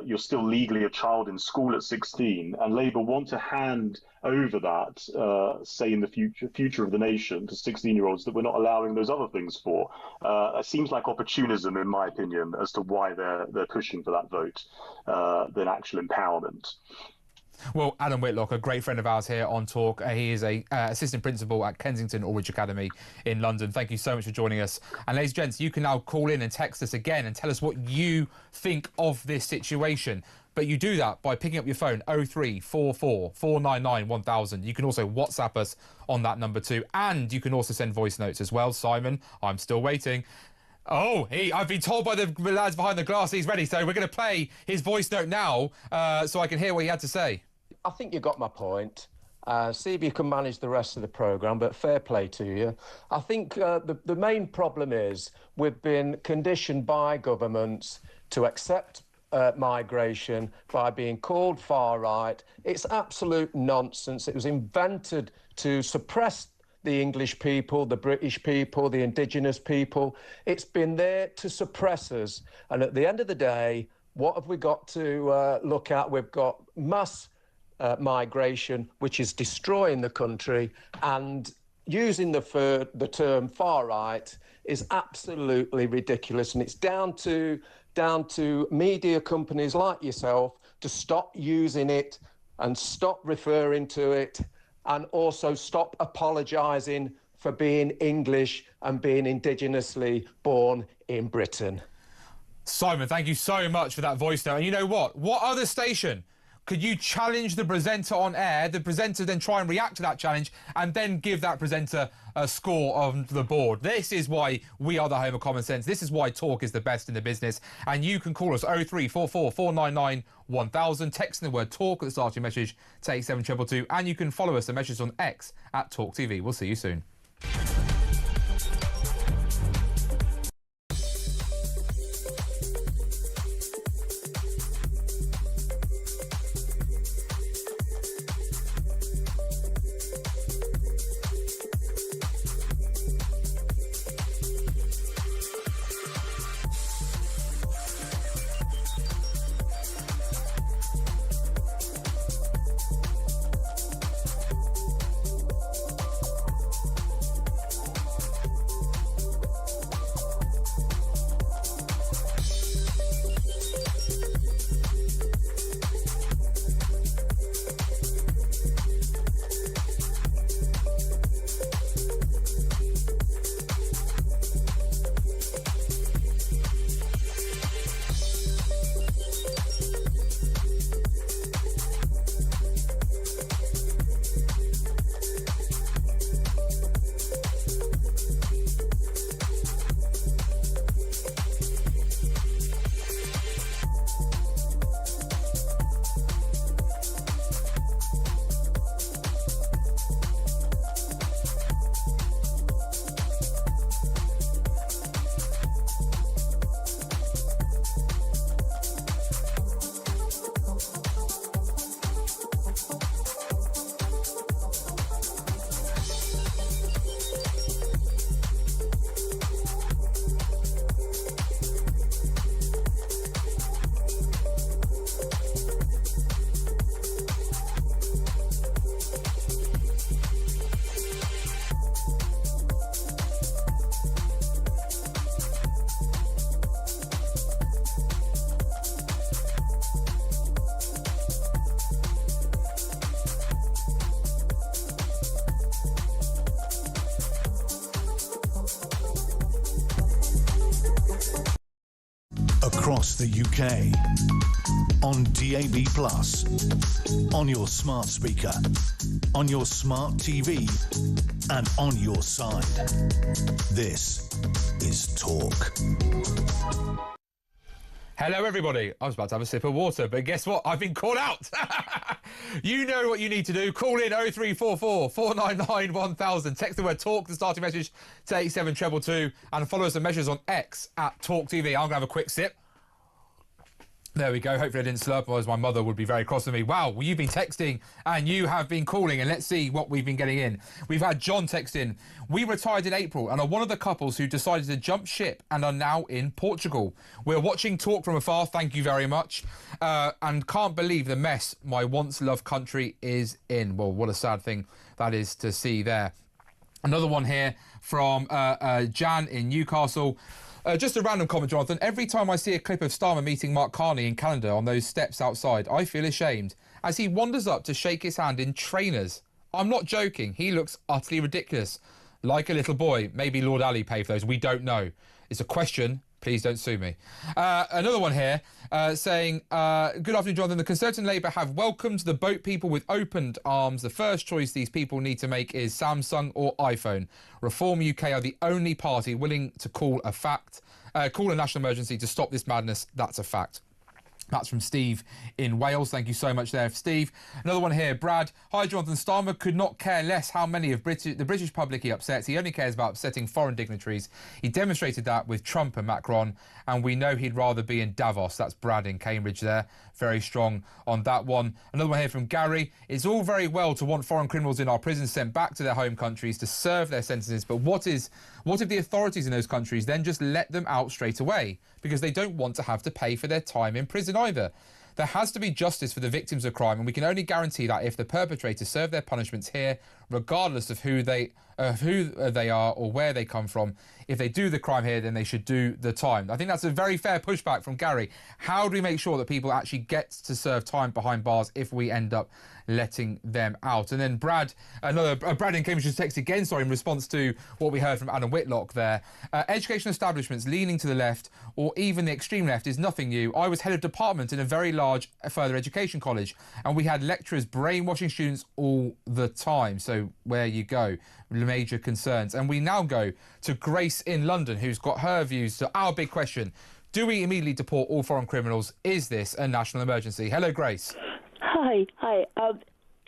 you're still legally a child in school at 16, and Labour want to hand over that, say in the future of the nation, to 16-year-olds that we're not allowing those other things for. It seems like opportunism, in my opinion, as to why they're pushing for that vote than actual empowerment. Well, Adam Whitlock, a great friend of ours here on Talk. He is a assistant principal at Kensington Norwich Academy in London. Thank you so much for joining us. And ladies and gents, you can now call in and text us again and tell us what you think of this situation. But you do that by picking up your phone, 0344 499 1000. You can also WhatsApp us on that number too. And you can also send voice notes as well. Simon, I'm still waiting. Oh, I've been told by the lads behind the glass he's ready, so we're going to play his voice note now so I can hear what he had to say. I think you got my point. See if you can manage the rest of the programme, but fair play to you. I think the main problem is we've been conditioned by governments to accept migration by being called far right. It's absolute nonsense. It was invented to suppress the English people, the British people, the indigenous people. It's been there to suppress us. And at the end of the day, what have we got to look at? We've got mass migration, which is destroying the country, and using the term far right is absolutely ridiculous. And it's down to media companies like yourself to stop using it and stop referring to it, and also stop apologising for being English and being indigenously born in Britain. Simon, thank you so much for that voice note. And you know what? What other station could you challenge the presenter on air, the presenter then try and react to that challenge, and then give that presenter a score on the board? This is why we are the home of common sense. This is why Talk is the best in the business. And you can call us 0344 499 1000, texting the word Talk at the start of your message to 87222, and you can follow us and message on X at talkTV. We'll see you soon. across the UK, on DAB+, on your smart speaker, on your smart TV, and on your side. This is Talk. Hello, everybody. I was about to have a sip of water, but guess what? I've been called out. You know what you need to do. Call in 0344 499 1000. Text the word TALK, the starting message, to 87222, and follow us on measures on X at talkTV. I'm going to have a quick sip. There we go. Hopefully I didn't slurp, otherwise my mother would be very cross with me. Wow, well, you've been texting and you have been calling, and let's see what we've been getting in. We've had John text in. We retired in April and are one of the couples who decided to jump ship and are now in Portugal. We're watching Talk from afar, thank you very much, and can't believe the mess my once loved country is in. Well, what a sad thing that is to see there. Another one here from Jan in Newcastle. Just a random comment, Jonathan. Every time I see a clip of Starmer meeting Mark Carney in Canada on those steps outside, I feel ashamed as he wanders up to shake his hand in trainers. I'm not joking. He looks utterly ridiculous. Like a little boy. Maybe Lord Ali paid for those. We don't know. It's a question. Please don't sue me. Another one here saying, good afternoon, Jonathan. The Conservative and Labour have welcomed the boat people with opened arms. The first choice these people need to make is Samsung or iPhone. Reform UK are the only party willing to call a national emergency to stop this madness. That's a fact. That's from Steve in Wales. Thank you so much there, Steve. Another one here. Brad. Hi, Jonathan. Starmer could not care less how many of the British public he upsets. He only cares about upsetting foreign dignitaries. He demonstrated that with Trump and Macron, and we know he'd rather be in Davos. That's Brad in Cambridge there. Very strong on that one. Another one here from Gary. It's all very well to want foreign criminals in our prisons sent back to their home countries to serve their sentences, but what if the authorities in those countries then just let them out straight away because they don't want to have to pay for their time in prison either? There has to be justice for the victims of crime, and we can only guarantee that if the perpetrators serve their punishments here, regardless of who they are or where they come from. If they do the crime here, then they should do the time. I think that's a very fair pushback from Gary. How do we make sure that people actually get to serve time behind bars if we end up letting them out? And then Brad in Cambridge just text again, in response to what we heard from Adam Whitlock there. Education establishments leaning to the left or even the extreme left is nothing new. I was head of department in a very large further education college, and we had lecturers brainwashing students all the time. So where you go, major concerns. And we now go to Grace in London, who's got her views to our big question. Do we immediately deport all foreign criminals? Is this a national emergency? Hello, Grace. Hi.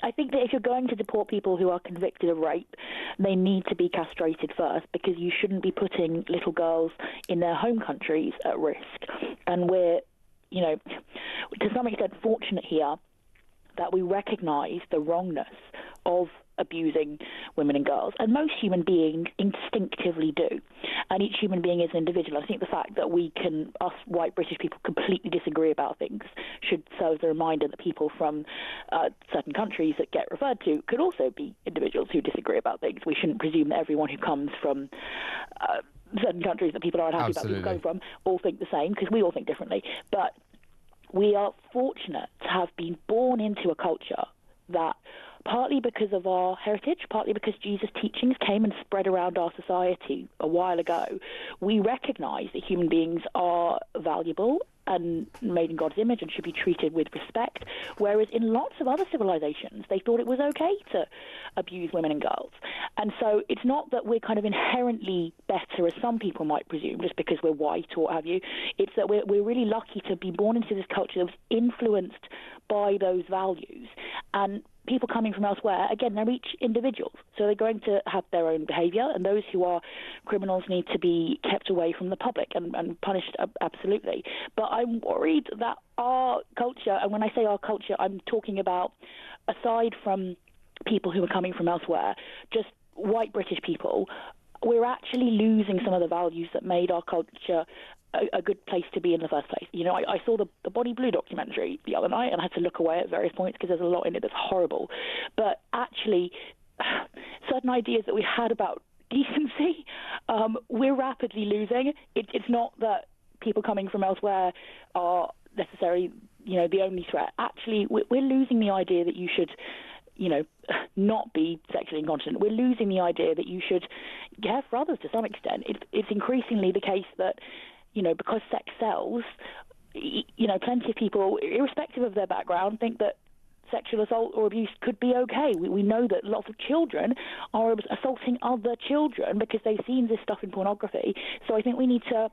I think that if you're going to deport people who are convicted of rape, they need to be castrated first, because you shouldn't be putting little girls in their home countries at risk. And we're, to some extent fortunate here that we recognise the wrongness of abusing women and girls, and most human beings instinctively do, and each human being is an individual. I think the fact that us white British people completely disagree about things should serve as a reminder that people from certain countries that get referred to could also be individuals who disagree about things. We shouldn't presume that everyone who comes from certain countries that people are unhappy about people going from all think the same, because we all think differently. But we are fortunate to have been born into a culture that, partly because of our heritage, partly because Jesus' teachings came and spread around our society a while ago, we recognise that human beings are valuable and made in God's image and should be treated with respect, whereas in lots of other civilizations, they thought it was okay to abuse women and girls. And so it's not that we're kind of inherently better, as some people might presume, just because we're white or what have you. It's that we're really lucky to be born into this culture that was influenced by those values. And people coming from elsewhere, again, they're each individuals, so they're going to have their own behaviour, and those who are criminals need to be kept away from the public and punished, absolutely. But I'm worried that our culture, and when I say our culture, I'm talking about, aside from people who are coming from elsewhere, just white British people, we're actually losing some of the values that made our culture a good place to be in the first place. I saw the Bonnie Blue documentary the other night and I had to look away at various points because there's a lot in it that's horrible. But actually, certain ideas that we had about decency, we're rapidly losing. It's not that people coming from elsewhere are necessarily, the only threat. Actually, we're losing the idea that you should not be sexually incontinent. We're losing the idea that you should care for others to some extent. It's increasingly the case that, because sex sells, plenty of people, irrespective of their background, think that sexual assault or abuse could be okay. We know that lots of children are assaulting other children because they've seen this stuff in pornography. So I think we need to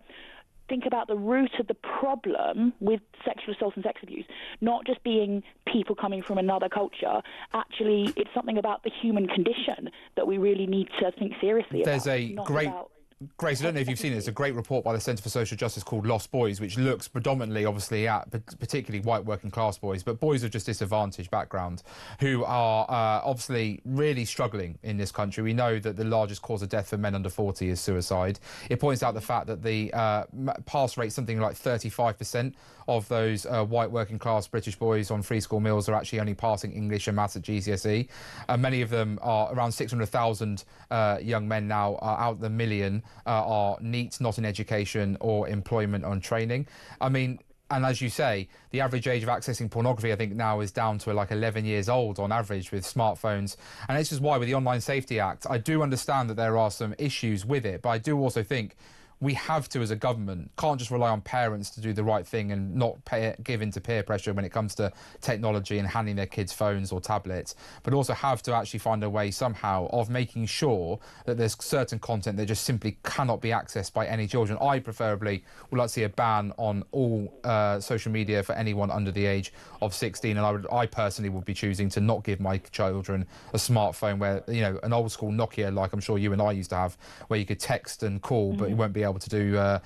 think about the root of the problem with sexual assault and sex abuse, not just being people coming from another culture. Actually, it's something about the human condition that we really need to think seriously about. There's a great... Grace, I don't know if you've seen it. It's a great report by the Centre for Social Justice called Lost Boys, which looks predominantly, obviously, at particularly white working class boys, but boys of just disadvantaged background who are obviously really struggling in this country. We know that the largest cause of death for men under 40 is suicide. It points out the fact that the pass rate, something like 35% of those white working class British boys on free school meals are actually only passing English and maths at GCSE. Many of them are around 600,000 young men now out of the million are NEET, not in education or employment or training. I mean, and as you say, the average age of accessing pornography, I think now is down to like 11 years old on average with smartphones. And this is why with the Online Safety Act, I do understand that there are some issues with it, but I do also think we have to, as a government, can't just rely on parents to do the right thing and not give in to peer pressure when it comes to technology and handing their kids phones or tablets, but also have to actually find a way somehow of making sure that there's certain content that just simply cannot be accessed by any children. I preferably would like to see a ban on all social media for anyone under the age of 16, and I personally would be choosing to not give my children a smartphone where, an old school Nokia, like I'm sure you and I used to have, where you could text and call, but you won't be able to do,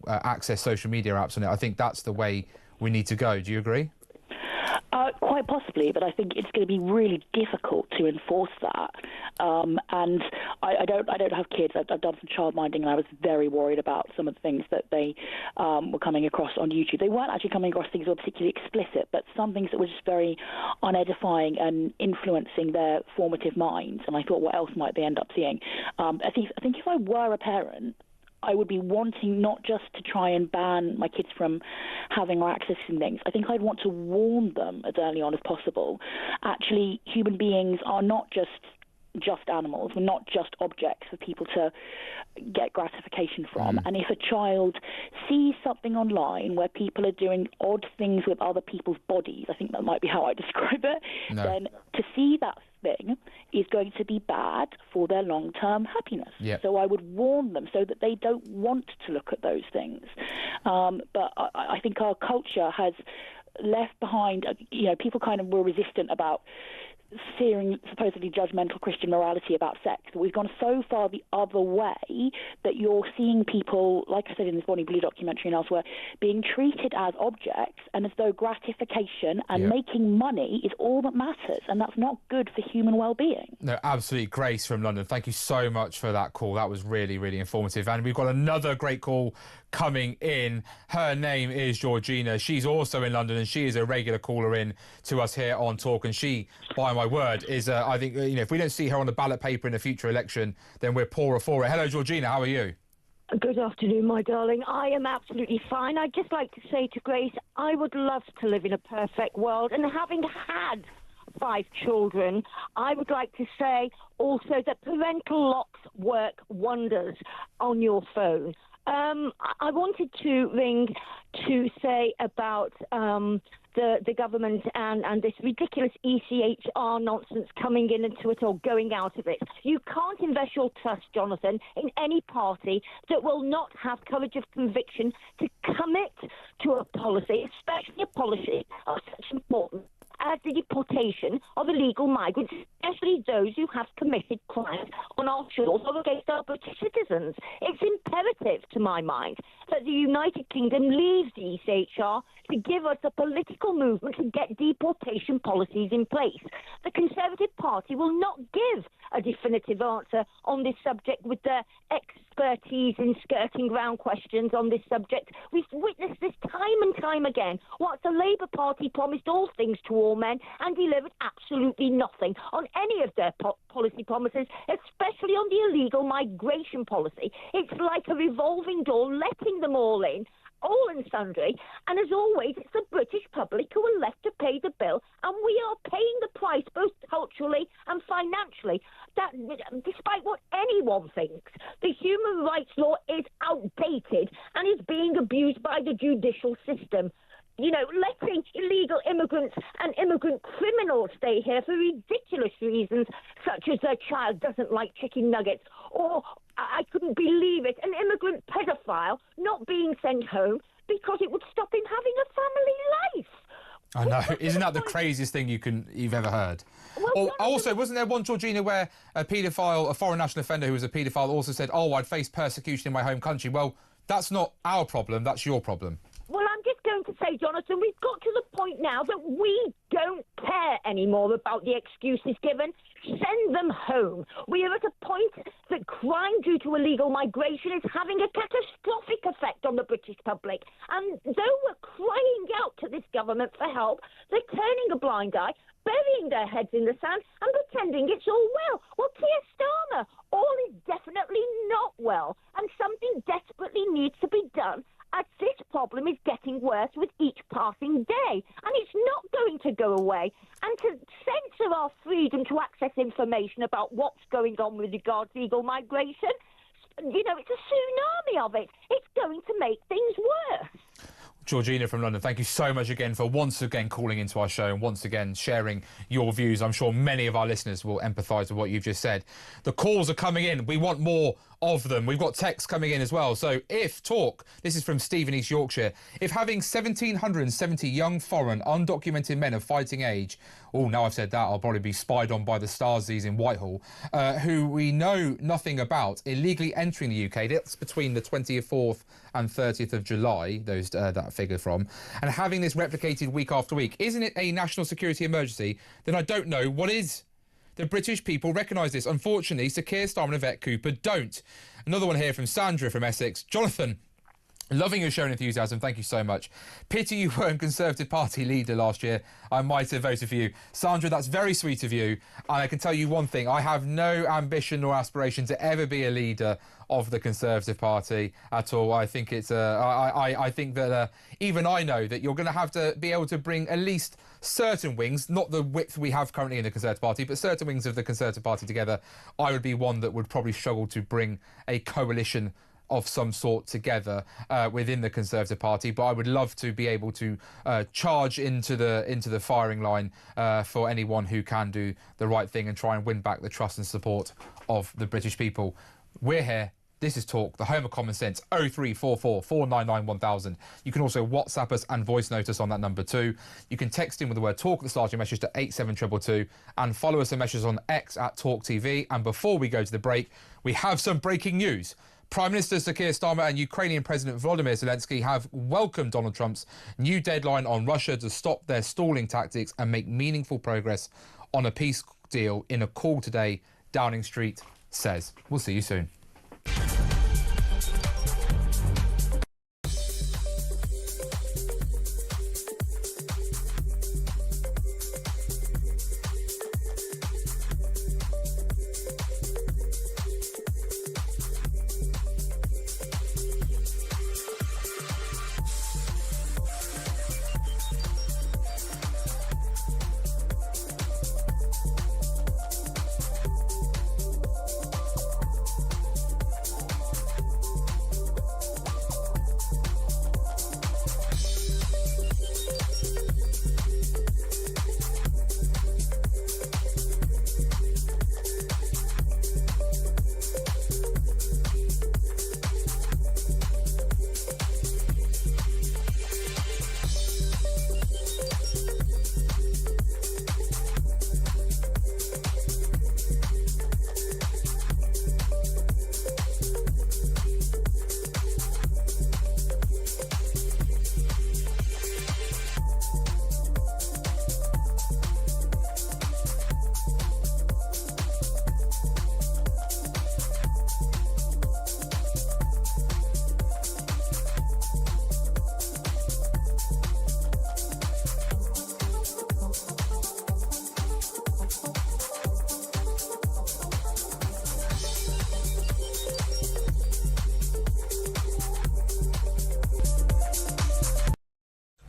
access social media apps on it. I think that's the way we need to go. Do you agree? Quite possibly, but I think it's going to be really difficult to enforce that. And I don't have kids. I've done some childminding, and I was very worried about some of the things that they were coming across on YouTube. They weren't actually coming across things that were particularly explicit, but some things that were just very unedifying and influencing their formative minds. And I thought, what else might they end up seeing? I think if I were a parent, I would be wanting not just to try and ban my kids from having or accessing things. I think I'd want to warn them as early on as possible. Actually, human beings are not just animals. We're not just objects for people to get gratification from. And if a child sees something online where people are doing odd things with other people's bodies, I think that might be how I describe it, then to see that thing is going to be bad for their long-term happiness. So I would warn them so that they don't want to look at those things. But I think our culture has left behind, people kind of were resistant about searing supposedly judgmental Christian morality about sex, but we've gone so far the other way that you're seeing people, like I said in this Bonnie Blue documentary and elsewhere, being treated as objects and as though gratification and making money is all that matters, and that's not good for human well-being. No, absolutely. Grace from London, thank you so much for that call. That was really, really informative. And we've got another great call coming in. Her name is Georgina. She's also in London, and she is a regular caller in to us here on Talk. And she, by my word, is, I think, if we don't see her on the ballot paper in a future election, then we're poorer for it. Hello, Georgina. How are you? Good afternoon, my darling. I am absolutely fine. I'd just like to say to Grace, I would love to live in a perfect world. And having had 5 children, I would like to say also that parental locks work wonders on your phone. I wanted to ring to say about the government and this ridiculous ECHR nonsense coming into it or going out of it. You can't invest your trust, Jonathan, in any party that will not have courage of conviction to commit to a policy, especially a policy of such importance as the deportation of illegal migrants, especially those who have committed crimes on our shores or against our British citizens. It's imperative, to my mind, that the United Kingdom leaves the ECHR to give us a political movement to get deportation policies in place. The Conservative Party will not give a definitive answer on this subject with their expertise in skirting round questions on this subject. We've witnessed this time and time again. Whilst the Labour Party promised all things to all men and delivered absolutely nothing on any of their policy promises, especially on the illegal migration policy. It's like a revolving door, letting them all in all and sundry. And as always, it's the British public who are left to pay the bill, and we are paying the price both culturally and financially. That, despite what anyone thinks, the human rights law is outdated and is being abused by the judicial system. You know, letting illegal immigrants and immigrant criminals stay here for ridiculous reasons, such as their child doesn't like chicken nuggets, or, I couldn't believe it, an immigrant pedophile not being sent home because it would stop him having a family life. I know. Isn't that the craziest thing you've ever heard? Well, also, wasn't there one, Georgina, where a paedophile, a foreign national offender who was a paedophile, also said, "Oh, I'd face persecution in my home country"? Well, that's not our problem. That's your problem. Well, I'm just going to say, Jonathan, we've got to the point now that we don't care anymore about the excuses given. Send them home. We are at a point that crime due to illegal migration is having a catastrophic effect on the British public. And though we're crying out to this government for help, they're turning a blind eye, burying their heads in the sand and pretending it's all well. Well, Keir Starmer, all is definitely not well, and something desperately needs to be done, as this problem is getting worse with each passing day, and it's not going to go away. And to censor our freedom to access information about what's going on with regards to illegal migration, you know, it's a tsunami of it. It's going to make things worse. Georgina from London, thank you so much again for once again calling into our show and once again sharing your views. I'm sure many of our listeners will empathise with what you've just said. The calls are coming in. We want more of them. We've got texts coming in as well. So if talk, this is from Steve in East Yorkshire, if having 1,770 young foreign undocumented men of fighting age, oh, now I've said that, I'll probably be spied on by the Starsies in Whitehall, who we know nothing about, illegally entering the UK, that's between the 24th and 30th of July, that figure from, and having this replicated week after week, isn't it a national security emergency? Then I don't know what is. The British people recognise this. Unfortunately, Sir Keir Starmer and Yvette Cooper don't. Another one here from Sandra from Essex. Jonathan, loving your show and enthusiasm. Thank you so much. Pity you weren't Conservative Party leader last year. I might have voted for you. Sandra, that's very sweet of you. And I can tell you one thing. I have no ambition or aspiration to ever be a leader of the Conservative Party at all. I think it's I think that even I know that you're going to have to be able to bring at least certain wings, not the width we have currently in the Conservative Party, but certain wings of the Conservative Party together. I would be one that would probably struggle to bring a coalition of some sort together within the Conservative Party, but I would love to be able to charge into the firing line for anyone who can do the right thing and try and win back the trust and support of the British people. We're here. This is Talk, the home of common sense, 0344 499 1000. You can also WhatsApp us and voice note us on that number too. You can text in with the word talk at the start of your message to 87222 and follow us on messages on X at talkTV. And before we go to the break, we have some breaking news. Prime Minister Sir Keir Starmer and Ukrainian President Volodymyr Zelensky have welcomed Donald Trump's new deadline on Russia to stop their stalling tactics and make meaningful progress on a peace deal in a call today, Downing Street says. We'll see you soon.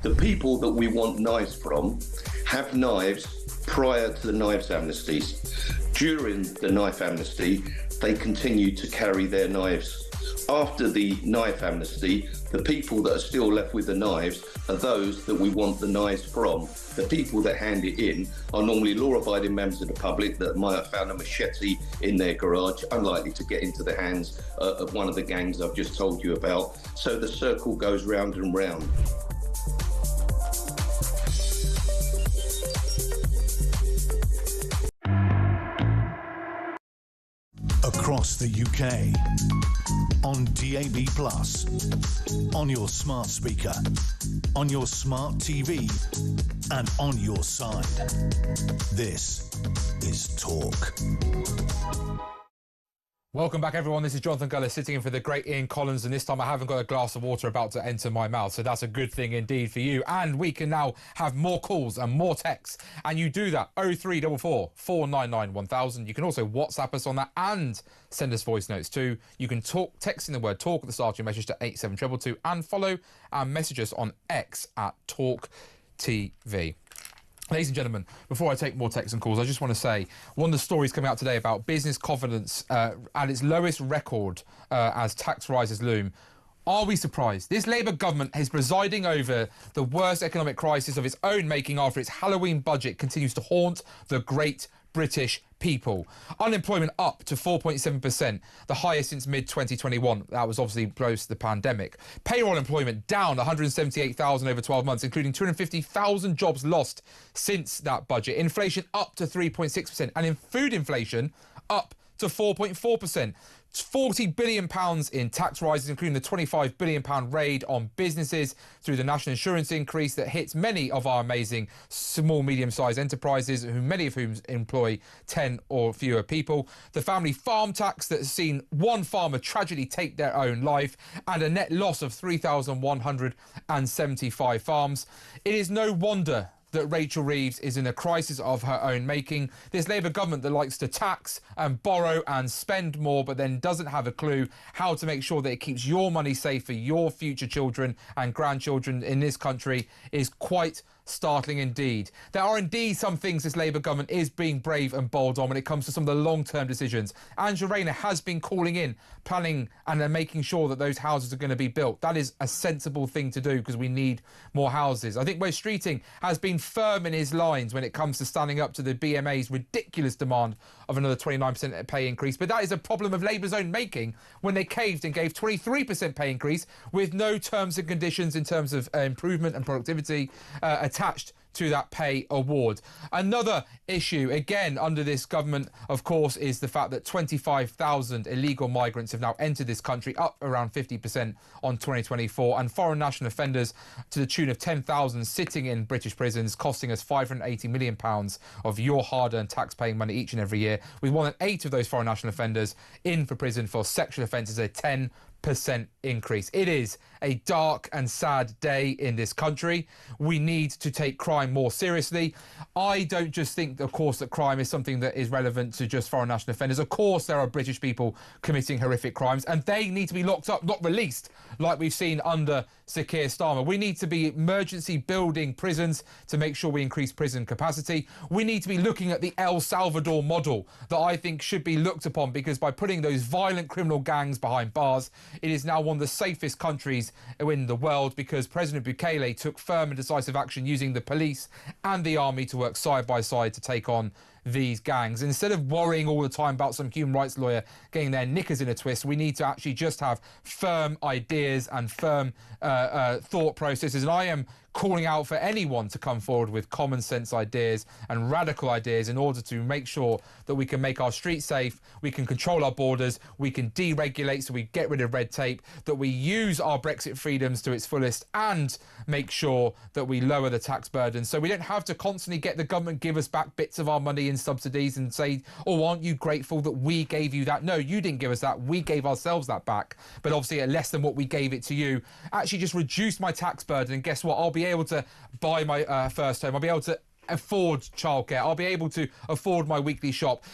The people that we want knives from have knives prior to the knives amnesties. During the knife amnesty, they continue to carry their knives. After the knife amnesty, the people that are still left with the knives are those that we want the knives from. The people that hand it in are normally law-abiding members of the public that might have found a machete in their garage, unlikely to get into the hands of one of the gangs I've just told you about. So the circle goes round and round. Across the UK, on DAB+, on your smart speaker, on your smart TV, and on your side. This is Talk. Welcome back, everyone. This is Jonathan Gullis sitting in for the great Ian Collins, and this time I haven't got a glass of water about to enter my mouth, so that's a good thing indeed for you. And we can now have more calls and more texts, and you do that 0344 499 1000. You can also WhatsApp us on that and send us voice notes too. You can texting the word talk at the start of your message to 87222 and follow and message us on X at talkTV. Ladies and gentlemen, before I take more texts and calls, I just want to say one of the stories coming out today about business confidence at its lowest record as tax rises loom. Are we surprised? This Labour government is presiding over the worst economic crisis of its own making after its Halloween budget continues to haunt the great British people. Unemployment up to 4.7%, the highest since mid-2021. That was obviously close to the pandemic. Payroll employment down 178,000 over 12 months, including 250,000 jobs lost since that budget. Inflation up to 3.6%, and in food inflation up to 4.4%. £40 billion in tax rises, including the £25 billion raid on businesses through the national insurance increase that hits many of our amazing small, medium-sized enterprises, many of whom employ 10 or fewer people. The family farm tax that has seen one farmer tragically take their own life, and a net loss of 3,175 farms. It is no wonder that Rachel Reeves is in a crisis of her own making. This Labour government that likes to tax and borrow and spend more, but then doesn't have a clue how to make sure that it keeps your money safe for your future children and grandchildren in this country is quite startling indeed. There are indeed some things this Labour government is being brave and bold on when it comes to some of the long-term decisions. Angela Rayner has been calling in, planning and making sure that those houses are going to be built. That is a sensible thing to do because we need more houses. I think Wes Streeting has been firm in his lines when it comes to standing up to the BMA's ridiculous demand of another 29% pay increase. But that is a problem of Labour's own making when they caved and gave 23% pay increase with no terms and conditions in terms of improvement and productivity attached to that pay award. Another issue, again, under this government, of course, is the fact that 25,000 illegal migrants have now entered this country, up around 50% on 2024, and foreign national offenders to the tune of 10,000 sitting in British prisons, costing us £580 million of your hard-earned tax-paying money each and every year, with 1 in 8 of those foreign national offenders in for prison for sexual offences, a 10% increase. It is a dark and sad day in this country. We need to take crime more seriously. I don't just think, of course, that crime is something that is relevant to just foreign national offenders. Of course, there are British people committing horrific crimes, and they need to be locked up, not released, like we've seen under Sir Keir Starmer. We need to be emergency building prisons to make sure we increase prison capacity. We need to be looking at the El Salvador model that I think should be looked upon, because by putting those violent criminal gangs behind bars, it is now one of the safest countries in the world, because President Bukele took firm and decisive action using the police and the army to work side by side to take on these gangs. Instead of worrying all the time about some human rights lawyer getting their knickers in a twist, we need to actually just have firm ideas and firm thought processes. And I am calling out for anyone to come forward with common sense ideas and radical ideas in order to make sure that we can make our streets safe, we can control our borders, we can deregulate so we get rid of red tape, that we use our Brexit freedoms to its fullest, and make sure that we lower the tax burden so we don't have to constantly get the government give us back bits of our money in subsidies and say, oh, aren't you grateful that we gave you that? No, you didn't give us that. We gave ourselves that back, but obviously at less than what we gave it to you. Actually just reduce my tax burden, and guess what? I'll be able to buy my first home. I'll be able to afford childcare. I'll be able to afford my weekly shop.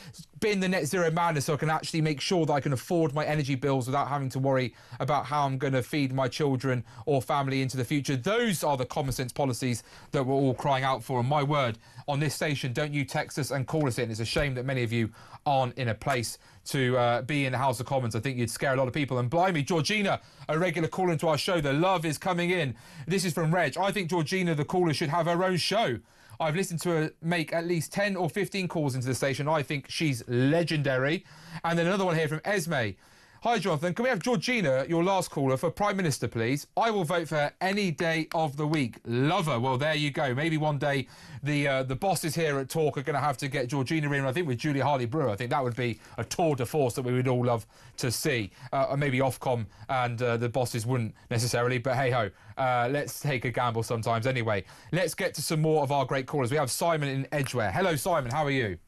bin the net zero madness so I can actually make sure that I can afford my energy bills without having to worry about how I'm going to feed my children or family into the future. Those are the common sense policies that we're all crying out for. And my word, on this station, don't you text us and call us in. It's a shame that many of you aren't in a place to be in the House of Commons. I think you'd scare a lot of people. And blimey, Georgina, a regular caller into our show. The love is coming in. This is from Reg. I think Georgina, the caller, should have her own show. I've listened to her make at least 10 or 15 calls into the station. I think she's legendary. And then another one here from Esme. Hi, Jonathan. Can we have Georgina, your last caller, for Prime Minister, please? I will vote for her any day of the week. Love her. Well, there you go. Maybe one day the bosses here at Talk are going to have to get Georgina in, I think, with Julia Harley-Brewer. I think that would be a tour de force that we would all love to see. Or maybe Ofcom and the bosses wouldn't necessarily, but hey-ho. Let's take a gamble sometimes. Anyway, let's get to some more of our great callers. We have Simon in Edgware. Hello, Simon. How are you?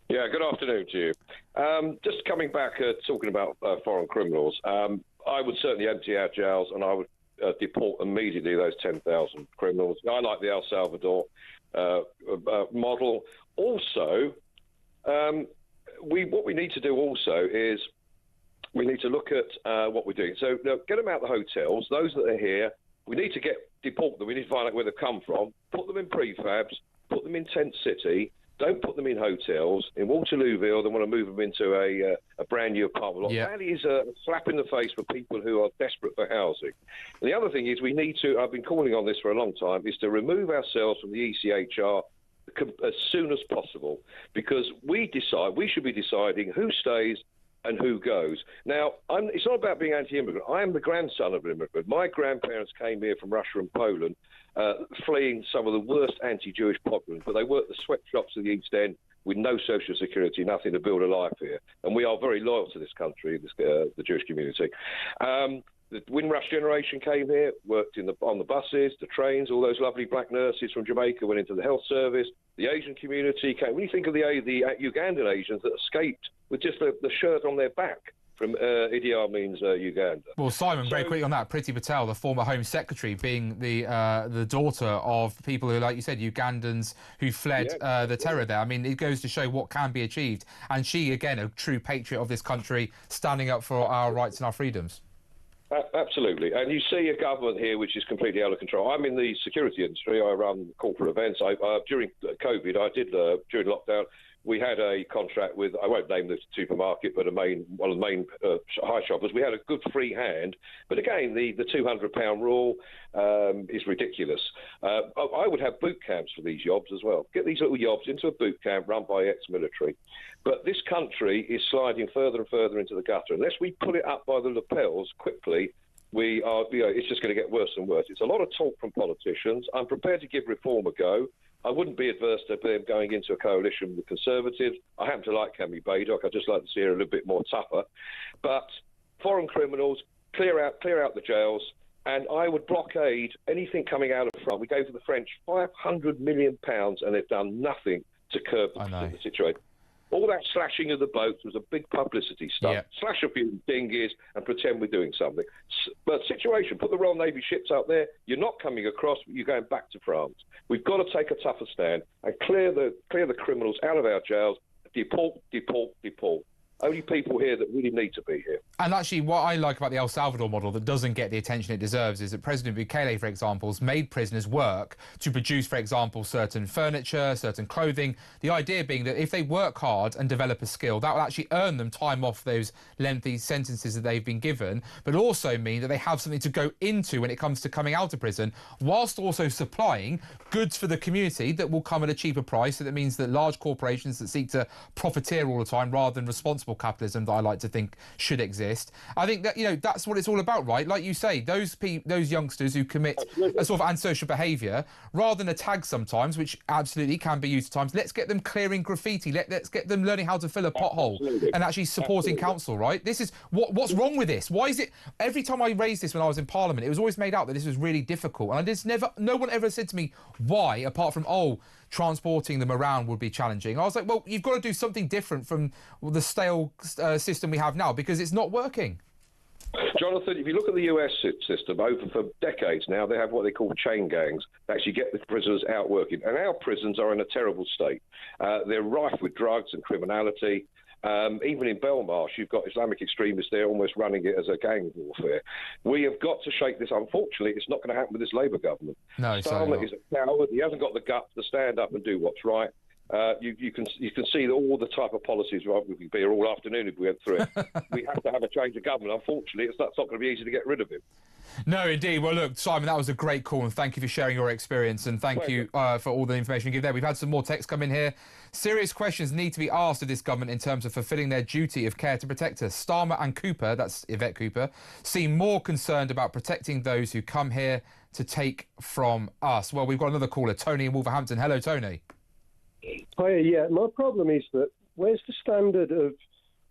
Yeah, good afternoon to you. Just coming back, talking about foreign criminals, I would certainly empty our jails and I would deport immediately those 10,000 criminals. I like the El Salvador model. Also, what we need to do also is we need to look at what we're doing. So get them out of the hotels. Those that are here, we need to deport them. We need to find out where they've come from, put them in prefabs, put them in tent city. Don't put them in hotels. In Waterlooville, they want to move them into a brand new apartment block. Yeah. That is a slap in the face for people who are desperate for housing. And the other thing is we need to, I've been calling on this for a long time, is to remove ourselves from the ECHR as soon as possible, because we should be deciding who stays and who goes. Now, it's not about being anti-immigrant. I am the grandson of an immigrant. My grandparents came here from Russia and Poland, fleeing some of the worst anti-Jewish pogroms, but they worked the sweatshops of the East End with no social security, nothing to build a life here. And we are very loyal to this country, the Jewish community. The Windrush generation came here, worked on the buses, the trains, all those lovely black nurses from Jamaica went into the health service. The Asian community came. When you think of the Ugandan Asians that escaped with just the shirt on their back from Idi Amin's Uganda. Well, Simon, very quickly on that, Priti Patel, the former Home Secretary, being the daughter of people who, like you said, Ugandans who fled the terror there. I mean, it goes to show what can be achieved. And she, again, a true patriot of this country, standing up for our rights and our freedoms. Absolutely. And you see a government here which is completely out of control. I'm in the security industry. I run corporate events. During COVID, during lockdown, we had a contract with, I won't name the supermarket, but one of the main high shoppers. We had a good free hand. But again, the £200 rule is ridiculous. I would have boot camps for these yobs as well. Get these little yobs into a boot camp run by ex-military. But this country is sliding further and further into the gutter. Unless we pull it up by the lapels quickly, it's just going to get worse and worse. It's a lot of talk from politicians. I'm prepared to give reform a go. I wouldn't be adverse to them going into a coalition with Conservatives. I happen to like Cammy Baydock. I'd just like to see her a little bit more tougher. But foreign criminals, clear out the jails, and I would blockade anything coming out of front. We gave the French £500 million, and they've done nothing to curb the situation. All that slashing of the boats was a big publicity stunt. Yeah. Slash a few dinghies and pretend we're doing something. But situation, put the Royal Navy ships out there. You're not coming across, you're going back to France. We've got to take a tougher stand and clear the criminals out of our jails. Deport. Only people here that really need to be here. And actually, what I like about the El Salvador model that doesn't get the attention it deserves is that President Bukele, for example, has made prisoners work to produce, for example, certain furniture, certain clothing. The idea being that if they work hard and develop a skill, that will actually earn them time off those lengthy sentences that they've been given, but also mean that they have something to go into when it comes to coming out of prison, whilst also supplying goods for the community that will come at a cheaper price. So that means that large corporations that seek to profiteer all the time rather than responsible capitalism that I like to think should exist. I think that, that's what it's all about, right? Like you say, those youngsters who commit a sort of antisocial behaviour, rather than a tag sometimes, which absolutely can be used at times, let's get them clearing graffiti. Let's get them learning how to fill a pothole and actually supporting council, right? This is what's wrong with this? Why is it every time I raised this when I was in Parliament, it was always made out that this was really difficult, and no one ever said to me why, apart from transporting them around would be challenging. I was like, well, you've got to do something different from the stale system we have now, because it's not working. Jonathan, if you look at the US system, over for decades now, they have what they call chain gangs that actually get the prisoners out working. And our prisons are in a terrible state. They're rife with drugs and criminality. Even in Belmarsh, you've got Islamic extremists there almost running it as a gang warfare. We have got to shake this. Unfortunately, it's not going to happen with this Labour government. No, Starmer is a coward. He hasn't got the guts to stand up and do what's right. You can see that all the type of policies, right, we could be here all afternoon if we went through it. We have to have a change of government. Unfortunately, it's not going to be easy to get rid of him. No, indeed. Well, look, Simon, that was a great call, and thank you for sharing your experience, and thank you for all the information you give there. We've had some more texts come in here. Serious questions need to be asked of this government in terms of fulfilling their duty of care to protect us. Starmer and Cooper, that's Yvette Cooper, seem more concerned about protecting those who come here to take from us. Well, we've got another caller, Tony in Wolverhampton. Hello, Tony. Hi, yeah. My problem is that where's the standard of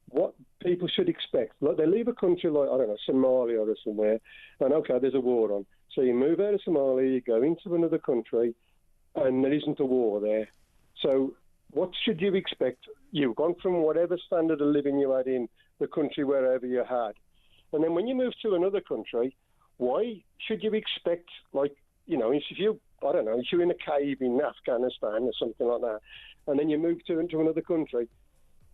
what people should expect? Like, they leave a country like, I don't know, Somalia or somewhere, and okay, there's a war on. So you move out of Somalia, you go into another country, and there isn't a war there. So what should you expect? You've gone from whatever standard of living you had in the country wherever you had. And then when you move to another country, why should you expect, like, you know, if you, I don't know, if you're in a cave in Afghanistan or something like that, and then you move to another country,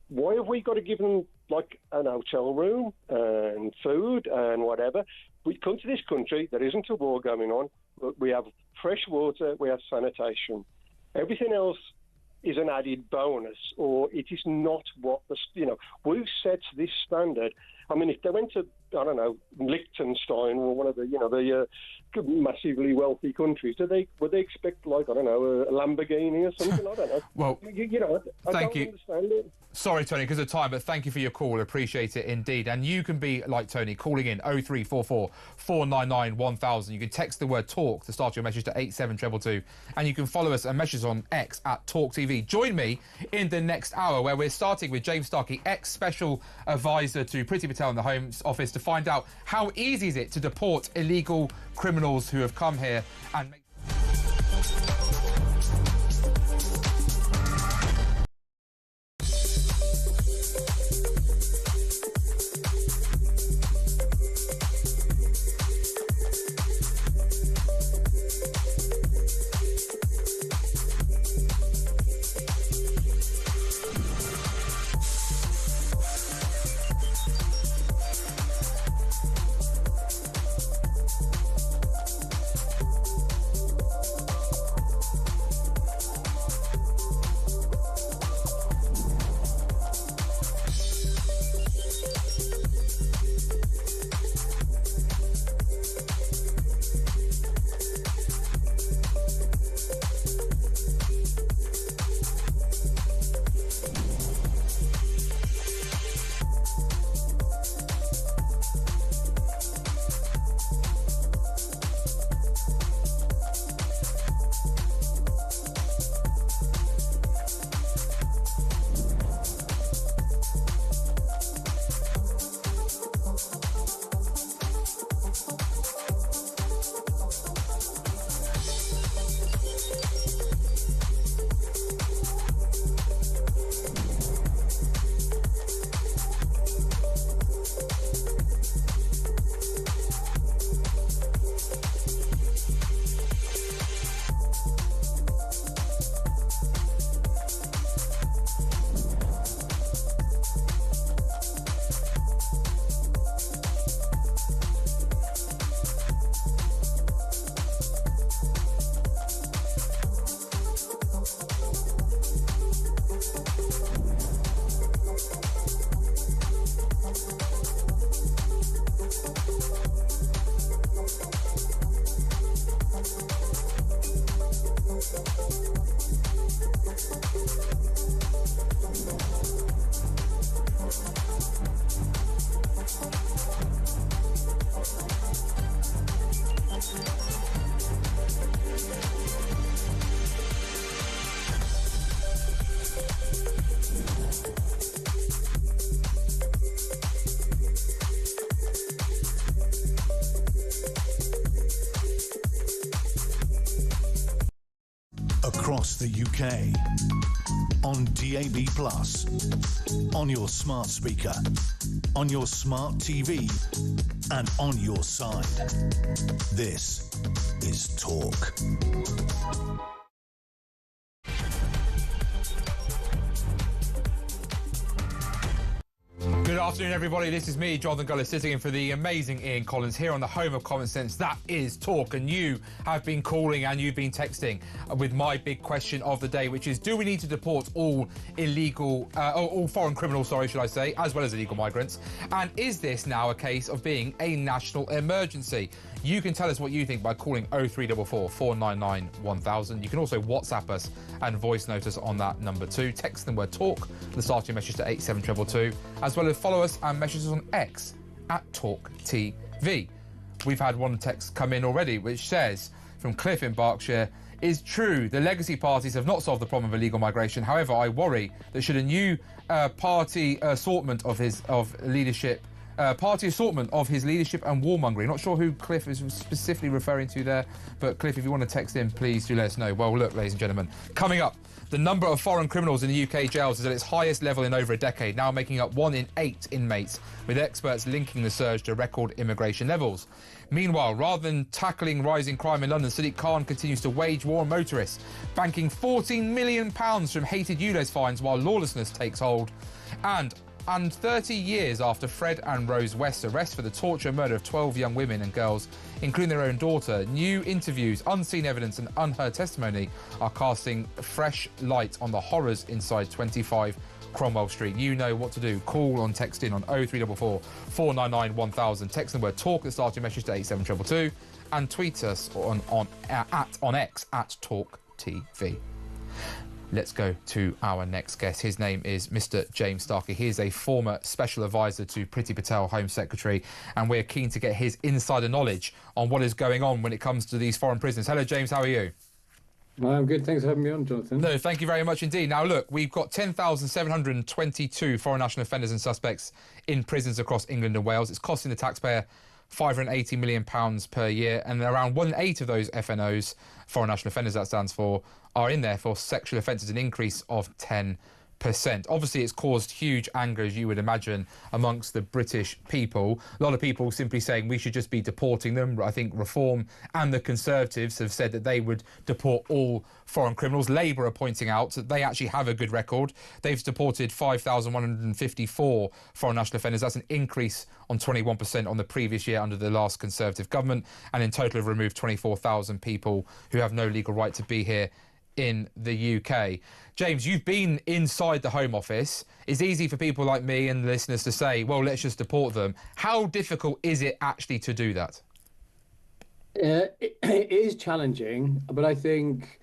why have we got to give them, like, an hotel room and food and whatever? We come to this country, there isn't a war going on, but we have fresh water, we have sanitation. Everything else is an added bonus, or it is not what the, you know, who sets this standard? I mean, if they went to, I don't know, Liechtenstein or one of the, you know, the massively wealthy countries, would they expect, like, I don't know, a Lamborghini or something? I don't know. Well, you know, I don't understand it. Sorry, Tony, because of time, but thank you for your call. Appreciate it indeed. And you can be like Tony, calling in 0344 499 1000. You can text the word talk to start your message to 87222, and you can follow us and message on X at talkTV. Join me in the next hour, where we're starting with James Starkey, ex-special advisor to Priti Patel in the Home Office, to find out how easy is it to deport illegal criminals who have come here and make... Across the UK, on DAB+, on your smart speaker, on your smart TV, and on your side. This is Talk. Good afternoon, everybody. This is me, Jonathan Gullis, sitting in for the amazing Ian Collins here on the home of common sense. That is Talk, and you have been calling and you've been texting with my big question of the day, which is: do we need to deport all all foreign criminals, should I say, as well as illegal migrants? And is this now a case of being a national emergency? You can tell us what you think by calling 0344 499 1000. You can also WhatsApp us and voice note us on that number too. Text the word TALK, the start of your message to 87222, as well as follow us and message us on X at talkTV. We've had one text come in already, which says, from Cliff in Berkshire: is true, the legacy parties have not solved the problem of illegal migration. However, I worry that should a new party assortment of his leadership and warmongering. Not sure who Cliff is specifically referring to there, but Cliff, if you want to text in, please do let us know. Well, look, ladies and gentlemen, coming up, the number of foreign criminals in the UK jails is at its highest level in over a decade, now making up 1 in 8 inmates, with experts linking the surge to record immigration levels. Meanwhile, rather than tackling rising crime in London, Sadiq continues to wage war on motorists, banking £14 million from hated ULEZ fines while lawlessness takes hold. And 30 years after Fred and Rose West's arrest for the torture and murder of 12 young women and girls, including their own daughter, new interviews, unseen evidence and unheard testimony are casting fresh light on the horrors inside 25 Cromwell Street. You know what to do. Call on, text in on 0344 499 1000. Text the word TALK at the start of your message to 87222 and tweet us on X at talkTV. Let's go to our next guest. His name is Mr. James Starkey. He is a former special advisor to Priti Patel, Home Secretary, and we're keen to get his insider knowledge on what is going on when it comes to these foreign prisoners. Hello, James. How are you? I'm good. Thanks for having me on, Jonathan. No, thank you very much indeed. Now, look, we've got 10,722 foreign national offenders and suspects in prisons across England and Wales. It's costing the taxpayer £580 million per year, and around 1 in 8 of those FNOs, foreign national offenders that stands for, are in there for sexual offences, an increase of 10%. Obviously, it's caused huge anger, as you would imagine, amongst the British people. A lot of people simply saying we should just be deporting them. I think Reform and the Conservatives have said that they would deport all foreign criminals. Labour are pointing out that they actually have a good record. They've deported 5,154 foreign national offenders. That's an increase on 21% on the previous year under the last Conservative government, and in total have removed 24,000 people who have no legal right to be here in the UK. James, you've been inside the Home Office. It's easy for people like me and listeners to say, well, let's just deport them. How difficult is it actually to do that? It is challenging, but I think